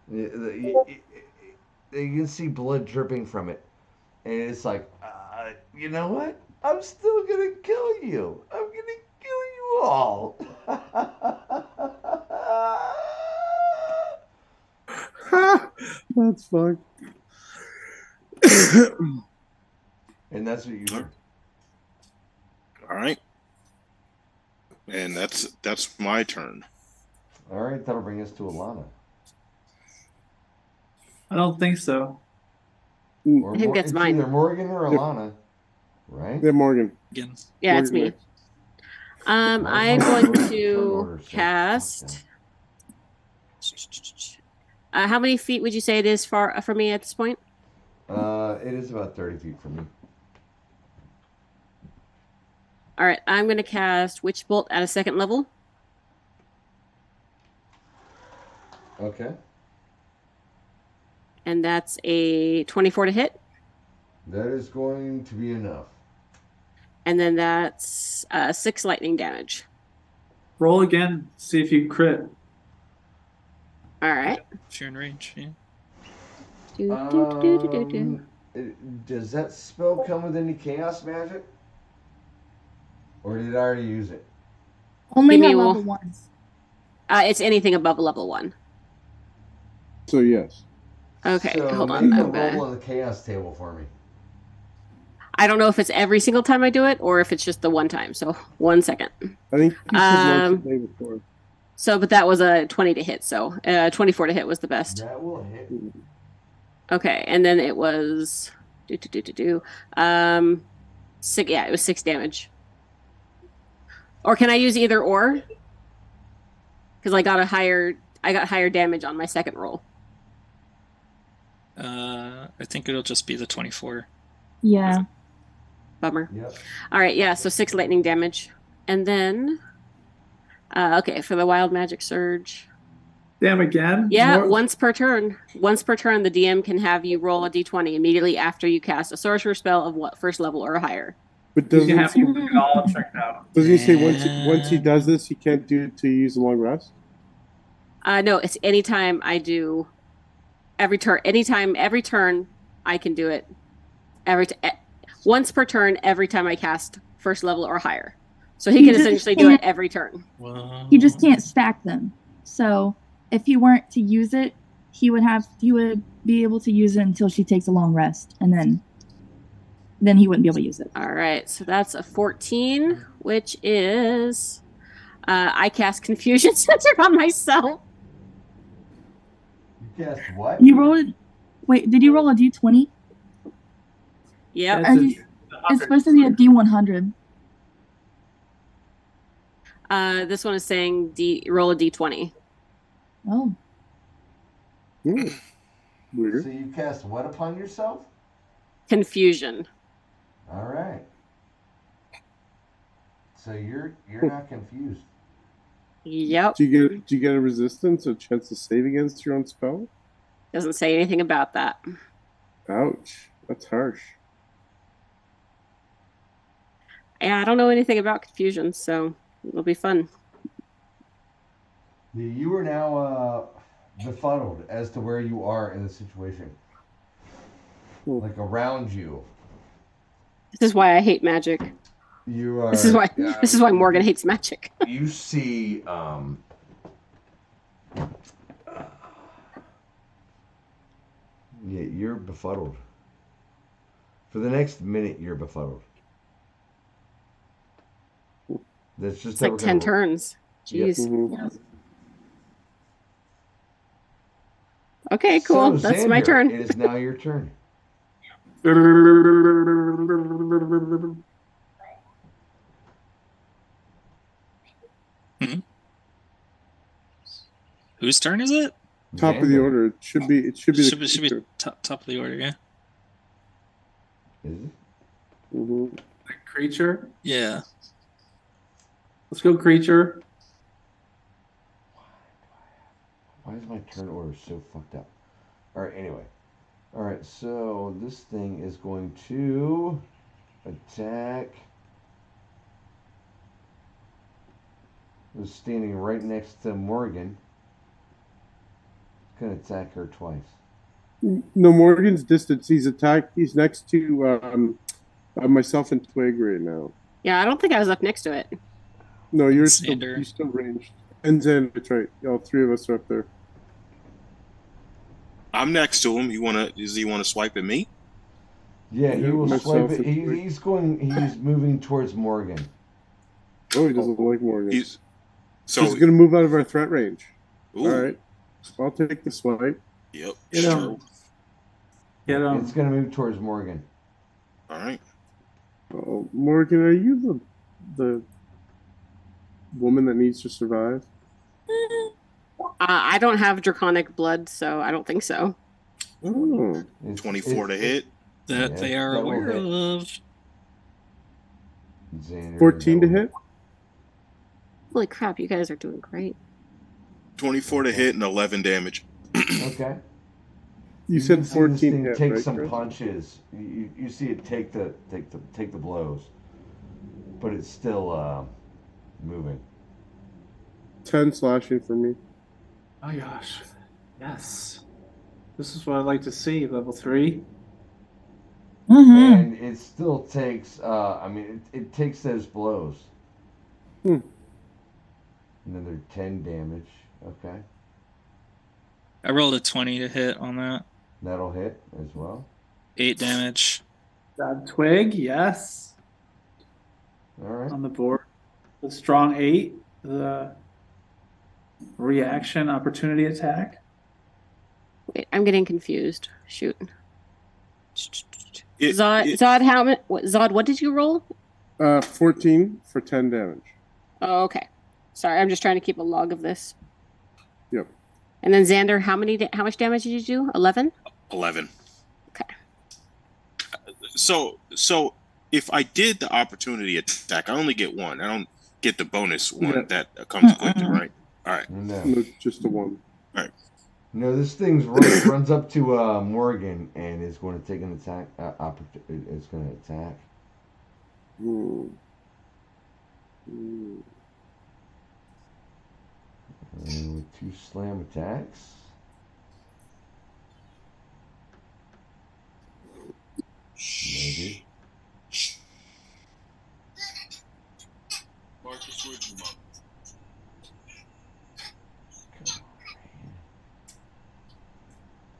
You can see blood dripping from it, and it's like, you know what? I'm still gonna kill you. I'm gonna kill you all. That's fun. And that's what you heard. All right. And that's my turn. All right, that'll bring us to Alana. I don't think so. Or I think that's it's mine. either Morgan or Alana, right? Yeah, Morgan. Again. Yeah, it's Morgan me. I'm going to Turn cast. How many feet would you say it is for me at this point? It is about 30 feet from me. All right, I'm going to cast Witch Bolt at a 2nd level. Okay. And that's a 24 to hit. That is going to be enough. And then that's 6 lightning damage. Roll again. See if you crit. All right. If you're in range, yeah. Does that spell come with any chaos magic? Or did I already use it? Only Give me at one. level 1s. It's anything above level 1. So yes. Okay, So hold on. make a I'm gonna... roll on the chaos table for me. I don't know if it's every single time I do it or if it's just the one time. So 1 second. I think you said once a day before. So, but that was a 20 to hit. So 24 to hit was the best. That will hit. Okay, and then it was 6. Yeah, it was 6 damage. Or can I use either or? Because I got higher damage on my 2nd roll. I think it'll just be the 24. Yeah. Bummer. Yep. All right, yeah, so 6 lightning damage. And then Okay, for the wild magic surge. Damn again. Yeah, More- once per turn. Once per turn, the DM can have you roll a d20 immediately after you cast a sorcerer spell of what first level or higher. But He's gonna doesn't have you all checked out. doesn't he say once he does this, he can't do it to use a long rest? No, it's anytime I do every turn. Anytime, every turn, I can do it. Once per turn, every time I cast first level or higher. So he You can just essentially do it can't- every turn. You just can't stack them. So if he weren't to use it, he would be able to use it until she takes a long rest, and then he wouldn't be able to use it. All right, so that's a 14, which is I cast Confusion Center on myself. You cast what? You rolled. Wait, did you roll a d20? Yep. That's It's supposed to be a d100. This one is saying roll a d20. Oh, Hmm. Weird. So you cast what upon yourself? Confusion. All right. So you're not confused. Yep. Do you get a resistance, a chance to save against your own spell? Doesn't say anything about that. Ouch, that's harsh. Yeah, I don't know anything about confusion, so it'll be fun. You are now befuddled as to where you are in the situation. Like around you. This is why I hate magic. You are. This is why Morgan hates magic. You see. Yeah, you're befuddled. For the next minute, you're befuddled. That's just It's like 10 turns. Jeez. Mhm. Okay, cool. So, That's my Xander, turn. It is now your turn. Whose turn is it? Top of the Xander. order. It should be. It should be. Should be top of the order, yeah. Is it? Mhm. Creature. Yeah. Let's go, creature. Why is my turn order so fucked up? Alright, anyway. Alright, so this thing is going to attack. It was standing right next to Morgan. It's gonna attack her twice. No, Morgan's distance. He's next to myself and Twig right now. Yeah, I don't think I was up next to it. No, you're Xander. still ranged. And then that's right. All three of us are up there. I'm next to him. Does he want to swipe at me? Yeah, he Yeah, will myself swipe it. and Twig. He's moving towards Morgan. Oh, he doesn't like Morgan. He's So he's going to move out of our threat range. Ooh, All right. I'll take the swipe. Yep. Get Sure. him. Get him. It's gonna move towards Morgan. All right. Oh, Morgan, are you the woman that needs to survive? I don't have draconic blood, so I don't think so. Oh. 24 to hit. That Yeah, they are that will aware hit. of. Xander, 14 to that will hit? Holy crap, you guys are doing great. 24 to hit and 11 damage. Okay. You said can see this 14 thing hit, take right, some Chris? punches. You see it take the blows, but it's still moving. 10 slashing for me. Oh gosh. Yes. This is what I'd like to see. Level 3. Mm-hmm. And it still takes. It takes those blows. Hmm. Another 10 damage. Okay, I rolled a 20 to hit on that. that'll hit as well. 8 damage. Twig. Yes. All right. On the board. The strong 8. The reaction opportunity attack. Wait, I'm getting confused. Shoot. It- Zod, it- Zod, what did you roll? 14 for 10 damage. Oh, okay. Sorry, I'm just trying to keep a log of this. Yep. And then Xander, how much damage did you do? 11? 11. Okay. So if I did the opportunity attack, I only get one. get the bonus one that comes quicker, right? All right. No, just the one. All right. No, this thing runs up to Morgan and is going to take an attack. It's going to attack. And with 2 slam attacks. Maybe.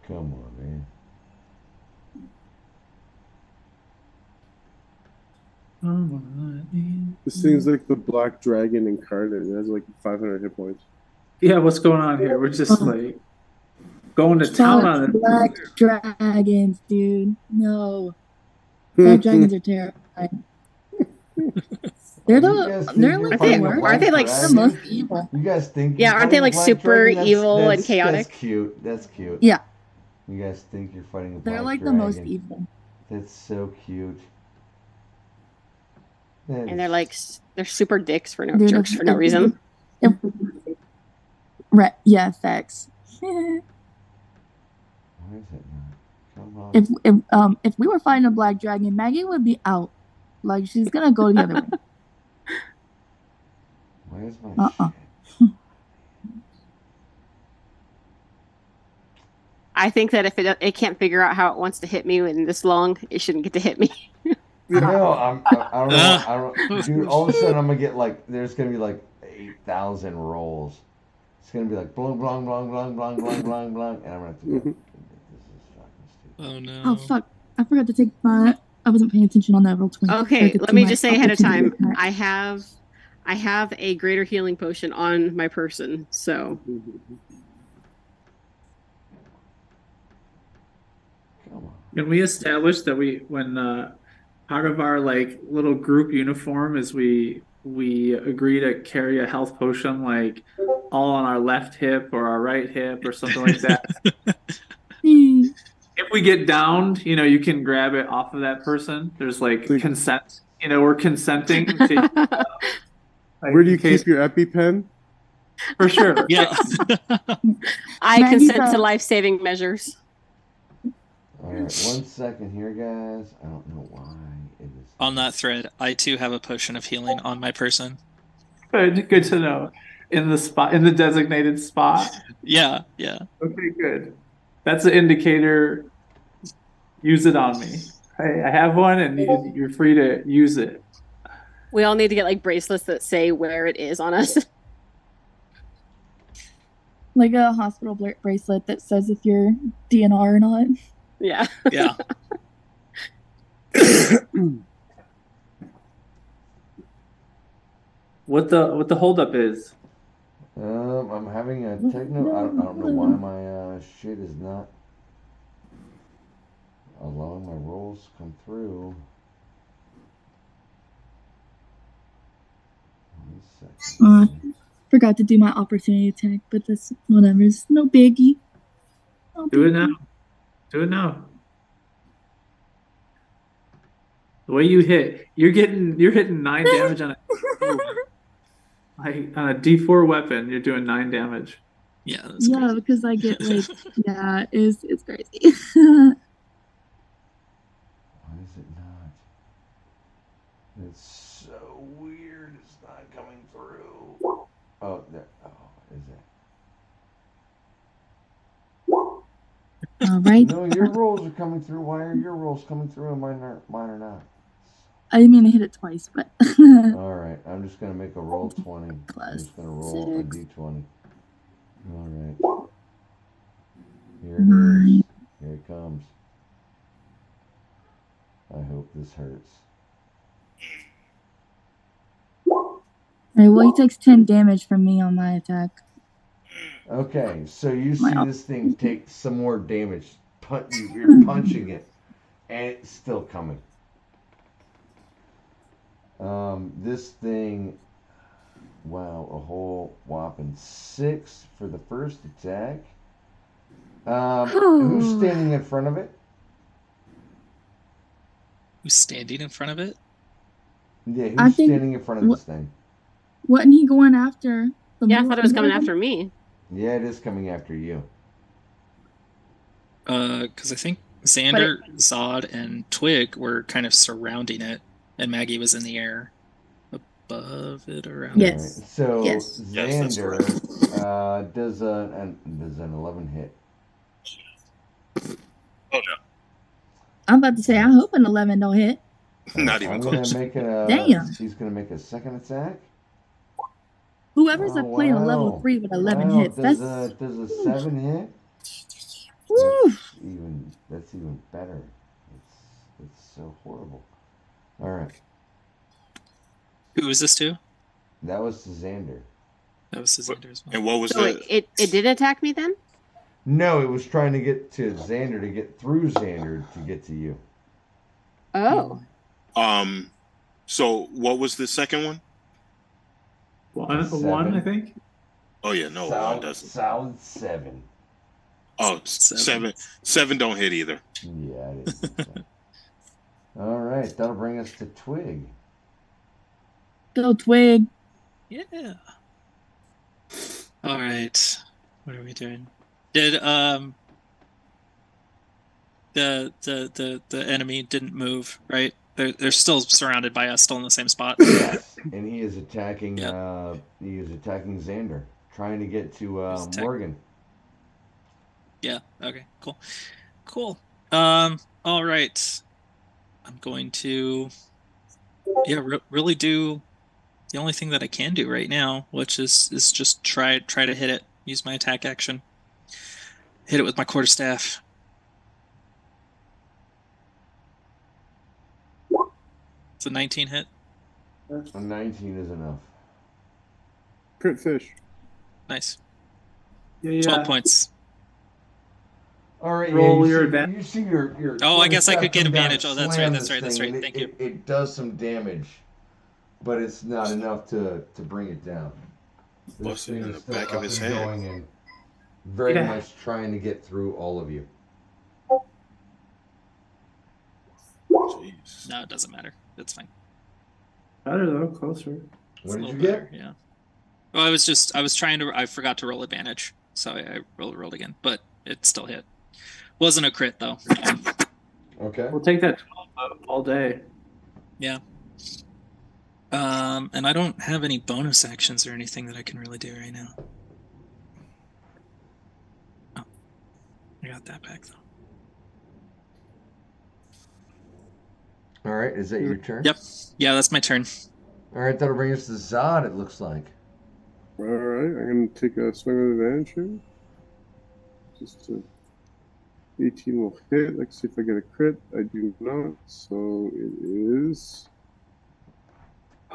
Come on, man. This thing's like the black dragon incarnate. It has like 500 hit points. Yeah, what's going on here? We're just like going to town on it. Black dragons, dude. No. Black dragons are terrifying. They're like aren't they like the most evil? You guys think? Yeah, aren't they like super evil and chaotic? That's cute. That's cute. Yeah. You guys think you're fighting a black They're like dragon. the most evil. That's so cute. And they're super dicks for no Dude, jerks for no reason. Right? Yeah, facts. Why is it not? Come on. If we were fighting a black dragon, Maggie would be out. Like she's gonna go the other way. Where's my shit? I think that if it can't figure out how it wants to hit me in this long, it shouldn't get to hit me. No, I don't know. I don't. Dude, all of a sudden I'm gonna get like there's gonna be like 8,000 rolls. It's gonna be like blung blung blung blung blung blung blung blung, and I'm gonna have to go. This is fucking stupid. Oh no. Oh fuck! I forgot to take my. I wasn't paying attention on that roll 20. Okay, let me just say ahead of time, I have a greater healing potion on my person, so. Can we establish that when part of our like little group uniform is we agree to carry a health potion like all on our left hip or our right hip or something like that? If we get downed, you can grab it off of that person. There's like consent. We're consenting to. Where do you keep your EpiPen? For sure. Yeah. I consent to life-saving measures. All right, 1 second here, guys. I don't know why it is. On that thread, I too have a potion of healing on my person. Good to know. In the designated spot. Yeah. Okay, good. That's an indicator. Use it on me. I have one, and you're free to use it. We all need to get like bracelets that say where it is on us. Like a hospital bracelet that says if you're DNR or not. Yeah. Yeah. What the holdup is? I'm having a techno. I don't know why my shit is not allowing my rolls come through. 1 second. Forgot to do my opportunity attack, but that's whatever. It's no biggie. Do it now. Do it now. The way you hit, you're hitting 9 damage on on a D4 weapon. You're doing 9 damage. Yeah. That's crazy. Because I get like it's crazy. Why is it not? It's so weird. It's not coming through. Oh, there. Oh, is it? All right. No, your rolls are coming through. Why are your rolls coming through and mine are not? I didn't mean to hit it twice, but. All right, I'm just gonna make a roll 20. I'm just gonna roll a d20. All right. Here it is. Here it comes. I hope this hurts. Alright, well, he takes 10 damage from me on my attack. Okay, so you see this thing take some more damage. You're punching it, and it's still coming. This thing, wow, a whole whopping 6 for the first attack. Who's standing in front of it? Who's standing in front of it? Yeah, who's standing in front of this thing? Wasn't he going after the Yeah, I thought it was coming Morgan? after me. Yeah, it is coming after you. Because I think Xander, Zod, and Twig were kind of surrounding it, and Maggie was in the air above it, around it. Yes. Right. So Yes. Yes, that's Xander does an 11 hit. Oh no, I'm about to say, I hope an 11 don't hit. not even I'm close. gonna make Damn. He's gonna make a second attack. Whoever's Oh, playing a level wow. 3 with 11 Wow, hits, does that's a 7 hit? woo. That's even better. It's so horrible. All right, Who was this to? that was to Xander. That was Xander as well. And what was So it did attack me then? No, it was trying to get to Xander to get through Xander to get to you. Oh. So what was the second one? One, Seven. I think. Oh yeah, no, one doesn't. Solid 7. Oh, seven don't hit either. Yeah, I didn't think so. All right, that'll bring us to Twig. Go Twig. Yeah. All right. What are we doing? Did the enemy didn't move, right? They're still surrounded by us, still in the same spot. Yes, and he is attacking. Yep. He is attacking Xander, trying to get to He's Morgan. Yeah. Okay. Cool. All right. I'm going to, really do the only thing that I can do right now, which is just try to hit it. Use my attack action. Hit it with my quarterstaff. It's a 19 hit. A 19 is enough. Crit fish. Nice. Yeah. 12 points. All right, Roll yeah, your you advantage. see your Oh, I guess I could get come down, advantage. Oh, that's slam right, that's this right, that's thing, right. and Thank you. It does some damage, but it's not enough to bring it down. This Busted thing in is the still back of up his and head. going and very Yeah. much trying to get through all of you. Jeez. No, it doesn't matter. It's fine. Better though, closer. What It's a did you little get? better, yeah. Well, I forgot to roll advantage, so I rolled again, but it still hit. Wasn't a crit though. Okay. We'll take that 12 all day. Yeah. And I don't have any bonus actions or anything that I can really do right now. Oh, I got that back though. All right, is that your turn? Yep. Yeah, that's my turn. All right, that'll bring us to Zod, it looks like. All right, I'm gonna take a swing with advantage here. Just 18 will hit. Let's see if I get a crit. I do not, so it is.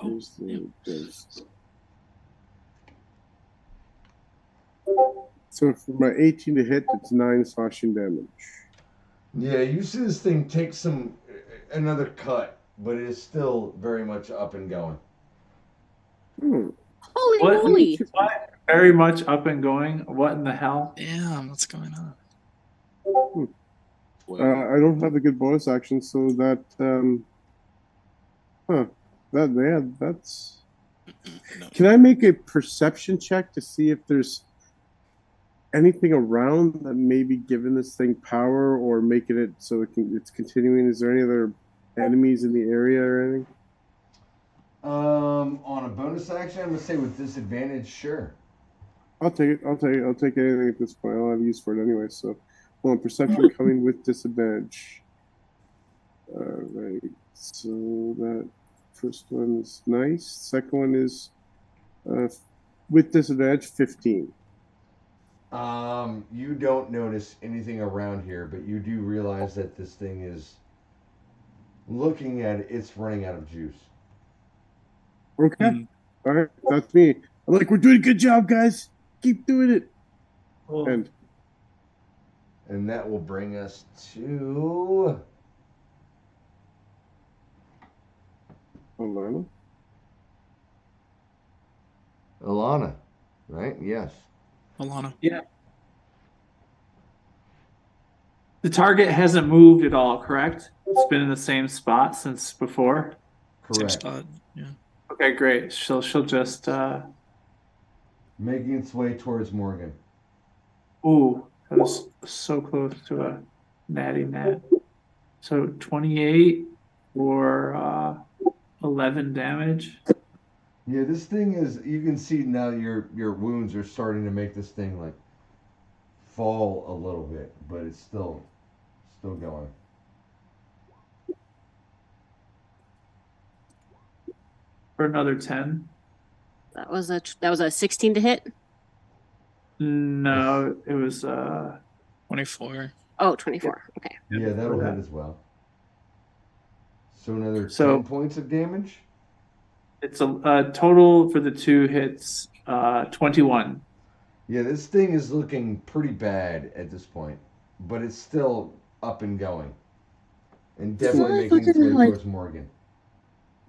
Here's the dice. So for my 18 to hit, it's 9 slashing damage. Yeah, you see this thing take another cut, but it is still very much up and going. Hmm. Holy What? moly. What? Very much up and going. What in the hell? Damn, what's going on? I don't have a good bonus action, so that that's. No. Can I make a perception check to see if there's anything around that may be giving this thing power or making it so it's continuing? Is there any other enemies in the area or anything? On a bonus action, I'm gonna say with disadvantage, sure. I'll take it. I'll take anything at this point. I'll have use for it anyway. So, hold on, perception coming with disadvantage. All right. So that first one is nice. Second one is with disadvantage 15. You don't notice anything around here, but you do realize that this thing is looking at it's running out of juice. Okay. All right. That's me. I'm like, we're doing a good job, guys. Keep doing it. Cool. And that will bring us to Alana. Alana, right? Yes. Alana. Yeah. The target hasn't moved at all, correct? It's been in the same spot since before. Same Correct. spot. Yeah. Okay, great. She'll just Making its way towards Morgan. ooh, that was so close to a natty nat. So 28 for 11 damage. Yeah, this thing is. You can see now your wounds are starting to make this thing like fall a little bit, but it's still going. For another 10. That was a 16 to hit. No, it was 24. Oh, 24. Okay. Yeah, that'll that. hit as well. So another So- 10 points of damage. it's a total for the 2 hits 21. Yeah, this thing is looking pretty bad at this point, but it's still up and going, and definitely This making its motherfucker, way like- towards Morgan.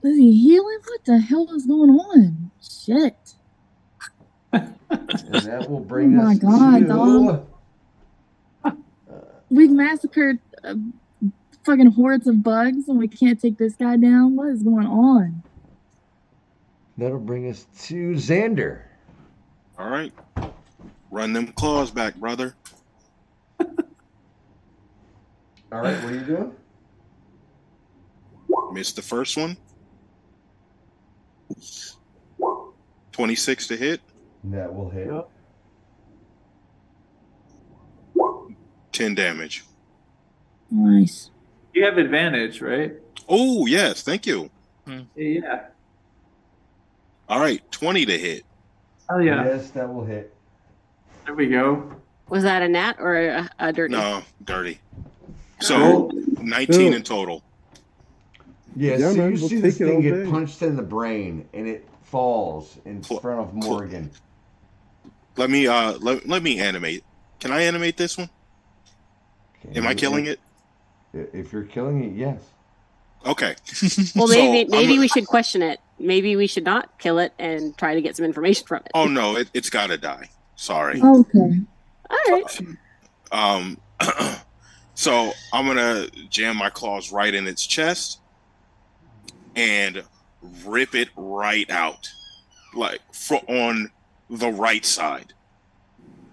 Is he healing? What the hell is going on? Shit. And that will bring Oh my us God, to. dog. We've massacred fucking hordes of bugs and we can't take this guy down. What is going on? That'll bring us to Xander. All right. Run them claws back, brother. All right, what are you doing? Missed the first one. 26 to hit. That will hit. Yep. 10 damage. Nice. You have advantage, right? Oh, yes. Thank you. Yeah. All right. 20 to hit. Oh yeah. Yes, that will hit. There we go. Was that a nat or a dirty? No, dirty. So 19 in total. Yeah, Yeah, so man, you we'll see this take it thing all get day. punched in the brain, and it falls in front of Morgan. Let me animate. Can I animate this one? Am I killing it? If you're killing it, yes. Okay. Well, So, maybe I'm- we should question it. Maybe we should not kill it and try to get some information from it. Oh no, it's got to die. Sorry. Okay. All right. So I'm gonna jam my claws right in its chest and rip it right out, like on the right side.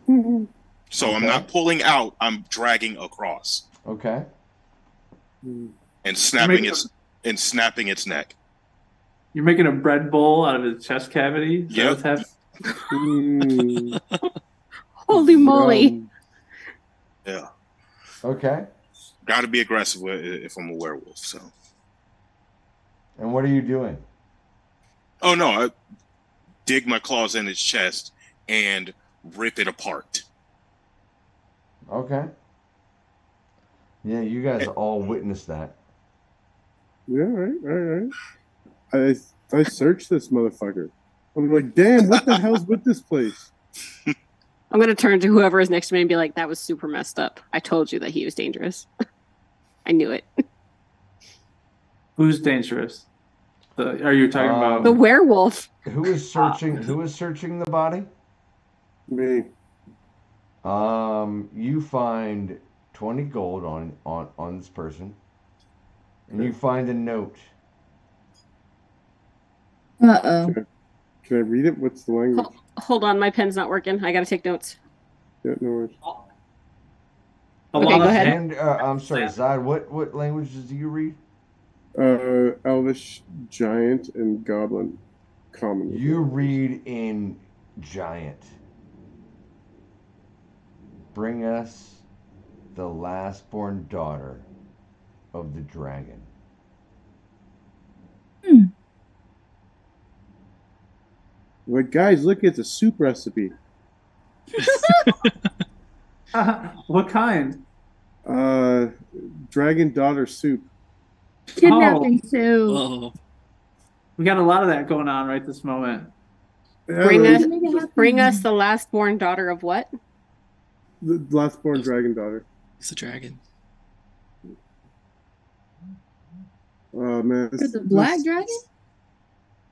So I'm Okay. not pulling out; I'm dragging across Okay. and snapping its neck. You're making a bread bowl out of his chest cavity. Is that Yep. what's happening? Mm, Holy moly. Yeah, Okay. got to be aggressive if I'm a werewolf. So, And what are you doing? oh no, I dig my claws in its chest and rip it apart. Okay. Yeah, you guys all witnessed that. Yeah, all right. I searched this motherfucker. I'm like, damn, what the hell's with this place? I'm going to turn to whoever is next to me and be like, that was super messed up. I told you that he was dangerous. I knew it. Who's dangerous? Are you talking about The werewolf. Who is searching? Who is searching the body? Me. You find 20 gold on this person, and you find a note. Uh-oh. Can I read it? What's the language? Hold on, my pen's not working. I got to take notes. Yeah, no worries. Okay, go ahead. And I'm sorry, Zod. What languages do you read? Elvish, Giant, and Goblin. Common. You read in Giant. Bring us the last-born daughter of the dragon. Like, guys, look, it's a soup recipe. what kind? Dragon daughter soup. Kidnapping too. Oh, We got a lot of that going on right this moment. Yeah, Bring right? bring us the last-born daughter of what? The last-born dragon daughter. it's a dragon. Oh man, For the black dragon?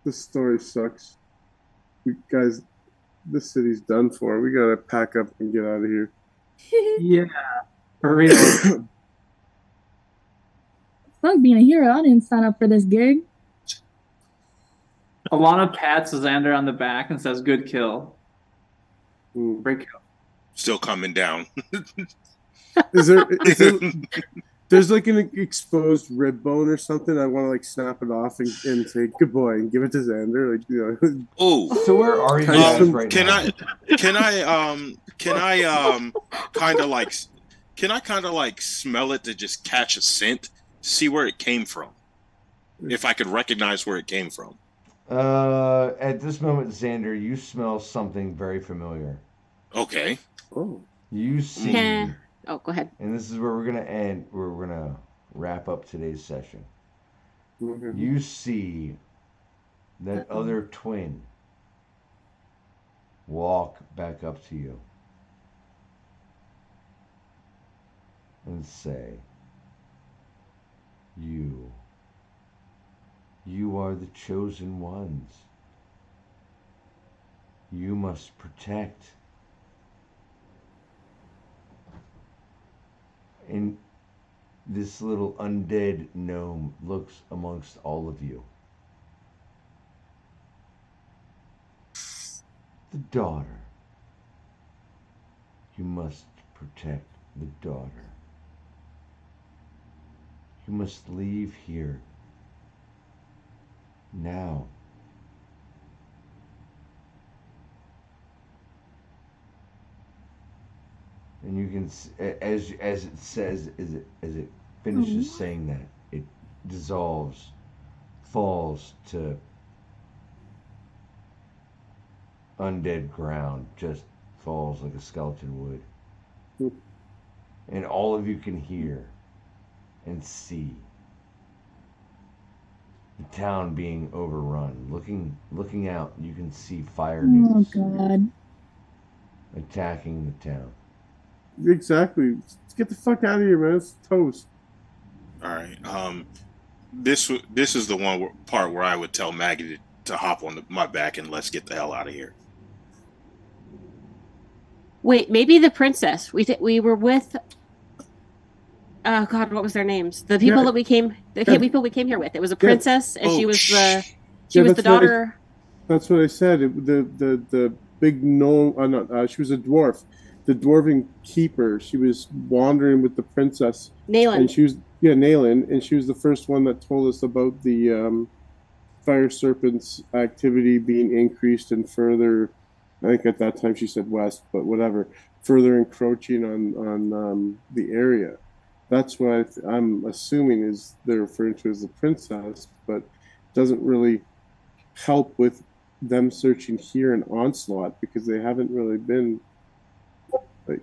This story sucks. Guys, this city's done for. We gotta pack up and get out of here. Yeah, for real. Fuck being a hero. I didn't sign up for this gig. Alana pats Xander on the back and says, "Good kill. Mm. Great kill." Still coming down. Is there there's like an exposed rib bone or something? I want to like snap it off and say good boy and give it to Xander. Like, you know. Oh, So where are you guys right can now? can I kind of like smell it to just catch a scent, see where it came from, if I could recognize where it came from. At this moment, Xander, you smell something very familiar. Okay. Oh. You see, Yeah. Oh, go ahead. and this is where we're gonna end. Where we're gonna wrap up today's session. Okay. You see that Uh-oh. other twin walk back up to you and say, You are the chosen ones. You must protect. And this little undead gnome looks amongst all of you. The daughter. You must protect the daughter. You must leave here now. And you can, as it says, as it finishes saying that, it dissolves, falls to undead ground, just falls like a skeleton would. And all of you can hear and see the town being overrun. Looking out, you can see fire Oh nukes God. attacking the town. Exactly. Let's get the fuck out of here, man. It's toast. All right. This is the part where I would tell Maggie to hop on my back and let's get the hell out of here. Wait, maybe the princess. We were with. Oh God, what was their names? The people Yeah. that we came. The people we came here with. It was a princess, and she was the daughter. That's what I said. The big gnome. She was a dwarf. The dwarven keeper. She was wandering with the princess. Nayland. And she was Nayland, and she was the first one that told us about the fire serpent's activity being increased and further. I think at that time she said west, but whatever. Further encroaching on the area. That's what I'm assuming is they're referring to as the princess, but doesn't really help with them searching here in Onslaught because they haven't really been like,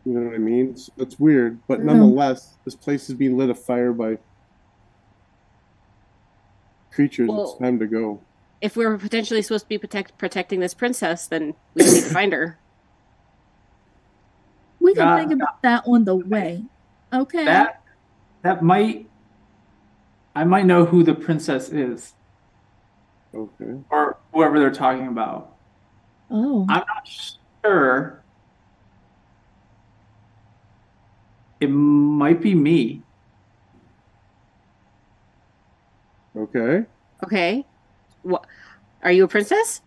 you know what I mean? So it's weird, but nonetheless, this place is being lit afire by creatures. Well, it's time to go. If we're potentially supposed to be protecting this princess, then we need to find her. We can think about that on the way. Okay. That might. I might know who the princess is. Okay. Or whoever they're talking about. Oh. I'm not sure. It might be me. Okay. Okay. What? Are you a princess?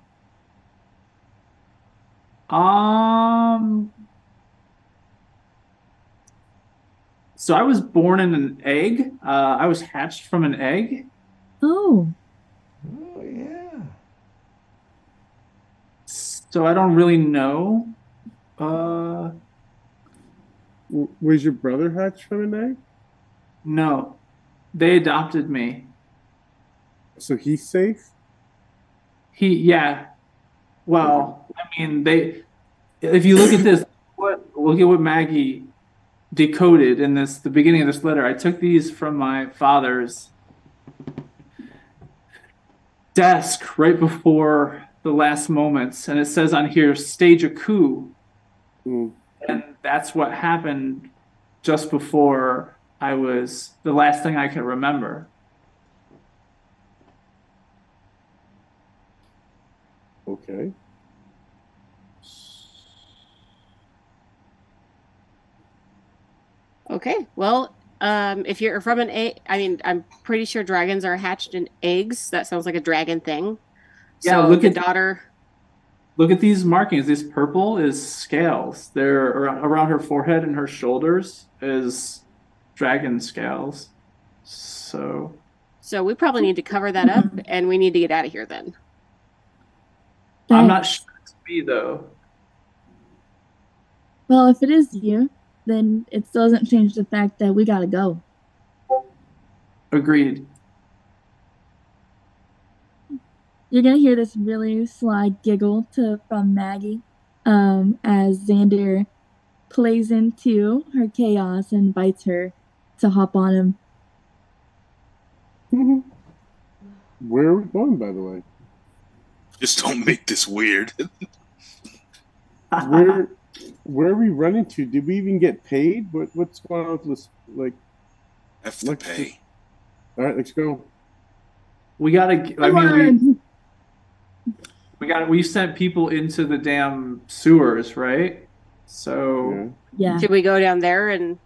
So I was born in an egg. I was hatched from an egg. Oh. Oh yeah. So I don't really know. Was your brother hatched from an egg? No. They adopted me. So he's safe? Yeah. Well, I mean, if you look at this, look at what Maggie decoded in the beginning of this letter. I took these from my father's desk right before the last moments, and it says on here, stage a coup. Mm. And that's what happened just before the last thing I can remember. Okay. Okay. Well, If you're from an egg, I mean, I'm pretty sure dragons are hatched in eggs. That sounds like a dragon thing. Yeah, So look the at daughter. look at these markings. This purple is scales. They're around her forehead and her shoulders is dragon scales. So So we probably need to cover that up, and we need to get out of here then. I'm not Thanks. sure it's me though. Well, if it is you, then it still doesn't change the fact that we gotta go. Agreed. You're gonna hear this really sly giggle from Maggie, as Xander plays into her chaos and invites her to hop on him. Where are we going, by the way? Just don't make this weird. Where are we running to? Did we even get paid? What's going on with this? Like, Have to let's pay. all right, let's go. We gotta. I Come mean, on. we sent people into the damn sewers, right? So Yeah. Yeah. Should we go down there and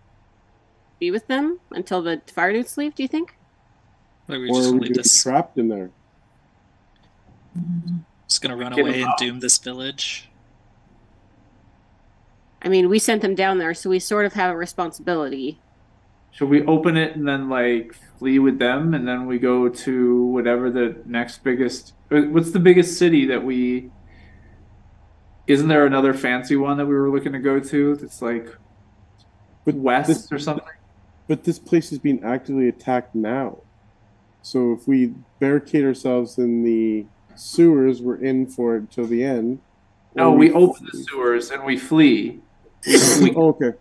be with them until the fire newts leave? Do you think? Or we Or just are we leave gonna be this, trapped in there? just gonna run Get away them and out. doom this village? I mean, we sent them down there, so we sort of have a responsibility. should we open it and then like flee with them, and then we go to whatever the next biggest? What's the biggest city that we? Isn't there another fancy one that we were looking to go to? That's like But west this, or something. but this place is being actively attacked now. So if we barricade ourselves in the sewers, we're in for it till the end. No, Or we open the sewers and we flee. We Oh, okay.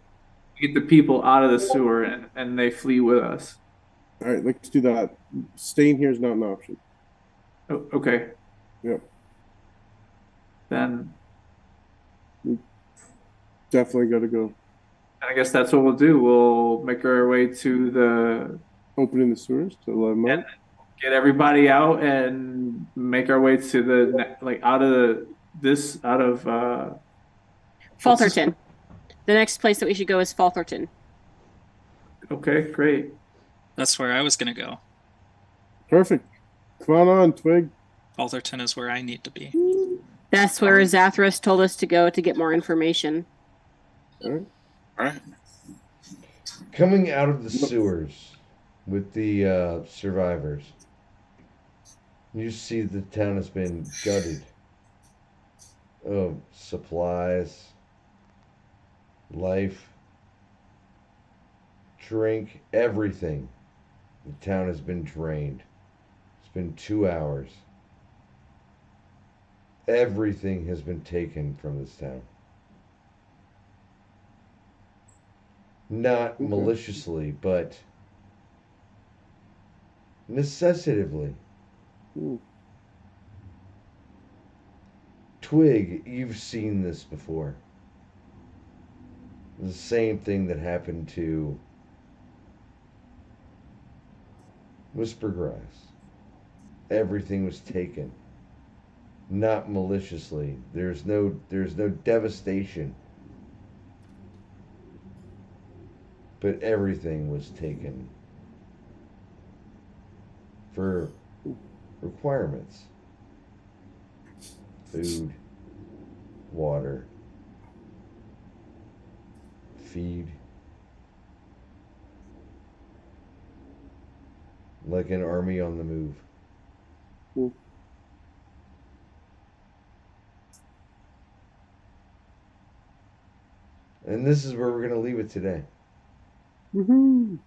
get the people out of the sewer and they flee with us. All right, let's do that. Staying here is not an option. Oh, okay. Yep. Then Definitely got to go. I guess that's what we'll do. We'll make our way to the Opening the sewers to let them out. get everybody out and make our way to the like out of Faltherton. The next place that we should go is Faltherton. Okay, great. That's where I was gonna go. Perfect. Come on, Twig. Alderton is where I need to be. That's where Zathras told us to go to get more information. All right. All right. Coming out of the sewers with the survivors, you see the town has been gutted of supplies, life, drink, everything. The town has been drained. It's been 2 hours. Everything has been taken from this town. Not maliciously, but necessitatively. Ooh. Twig, you've seen this before. The same thing that happened to Whispergrass. Everything was taken. Not maliciously. There's no devastation. But everything was taken for requirements. Food, water, feed. Like an army on the move. Cool. And this is where we're going to leave it today. Woohoo!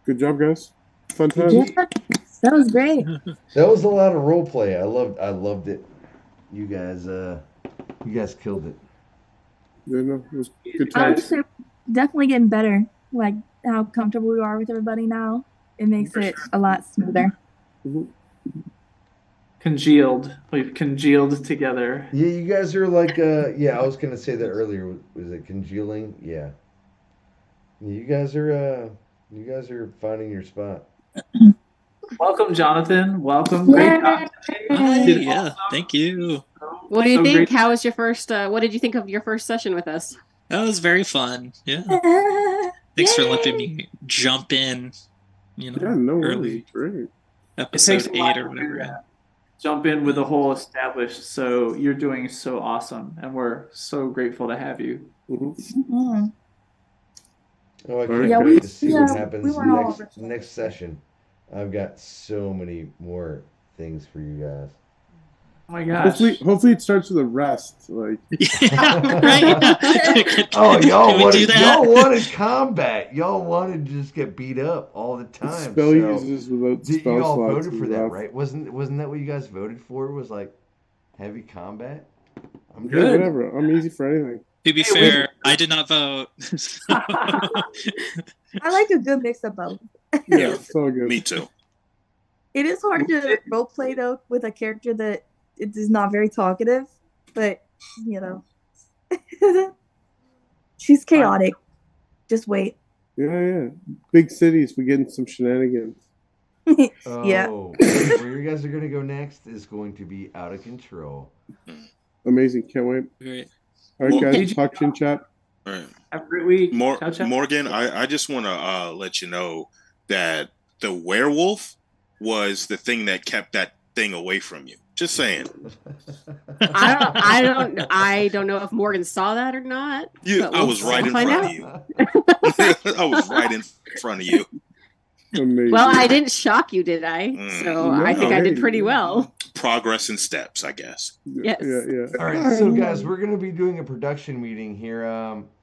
Good job, guys. Fun time. Yeah, that was great. That was a lot of role play. I loved it. You guys killed it. Yeah, no, it was good I time. would say definitely getting better. Like how comfortable we are with everybody now. It makes it a lot smoother. Mhm. Congealed. We've congealed together. Yeah, you guys are like yeah, I was going to say that earlier. Was it congealing? Yeah. You guys are finding your spot. Welcome, Jonathan. Welcome. Great job. Hi, Did yeah, awesome. thank you. What do you So think? great. How was your first? What did you think of your first session with us? That was very fun. Yeah. Thanks for letting me jump in. You know, Yeah, no early worries. Great. It takes episode a lot 8 or to do whatever. that. Jump in with the whole established. So you're doing so awesome, and we're so grateful to have you. Mhm. Oh, I Yeah, can't we- wait to see what yeah, happens we weren't all next original. next session. I've got so many more things for you guys. Oh my gosh. Hopefully it starts with a rest. Like Yeah, right. Oh, y'all Can we do wanted that? y'all wanted combat. Y'all wanted to just get beat up all the time. spell So users without spell you all slots voted is for that, rough. right? Wasn't that what you guys voted for? Was like heavy combat? I'm Yeah, Good. whatever. I'm easy for anything. To be Hey, we- fair, I did not vote. I like a good mix of both. Yeah, it's all good. Me too. It is hard to role play though with a character that it is not very talkative, but you know, she's chaotic. Just wait. Yeah. Big cities, we getting some shenanigans. Yeah. Oh, where you guys are gonna go next is going to be out of control. Amazing, can't wait. Great. All right, Well, guys, talk to you in chat. All right. Have a great week. Mor- Ciao, ciao. Morgan, I just want to let you know that the werewolf was the thing that kept that thing away from you. Just saying. I don't know if Morgan saw that or not. but I we'll was right in find front out. of you. I was right in front of you. Amazing. Well, I didn't shock you, did I? So I think I did pretty well. Progress in steps, I guess. Yes. Yeah. All right, so guys, we're gonna be doing a production meeting here.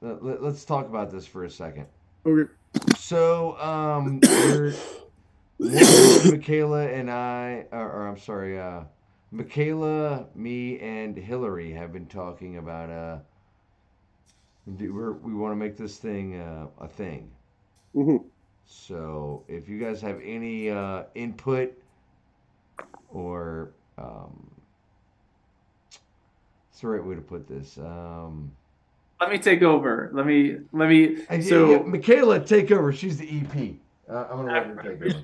Let's talk about this for a second. Okay. So, Michaela and I, or I'm sorry, Michaela, me, and Hillary have been talking about we want to make this thing a thing. Mm-hmm. So if you guys have any input or what's the right way to put this? Let me take over. Let me. Michaela, take over. She's the EP. I'm gonna let her take over.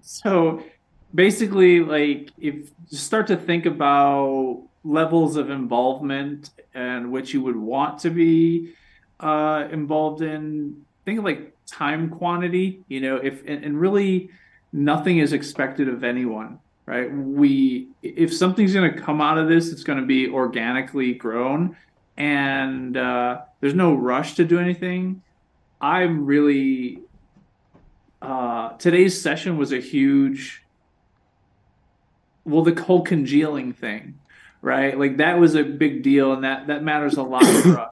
So basically, like, if you start to think about levels of involvement and what you would want to be involved in, think of like time quantity, if and really nothing is expected of anyone, right? If something's going to come out of this, it's going to be organically grown, and there's no rush to do anything. I'm really today's session was a huge, the whole congealing thing, right? Like that was a big deal, and that matters a lot for us.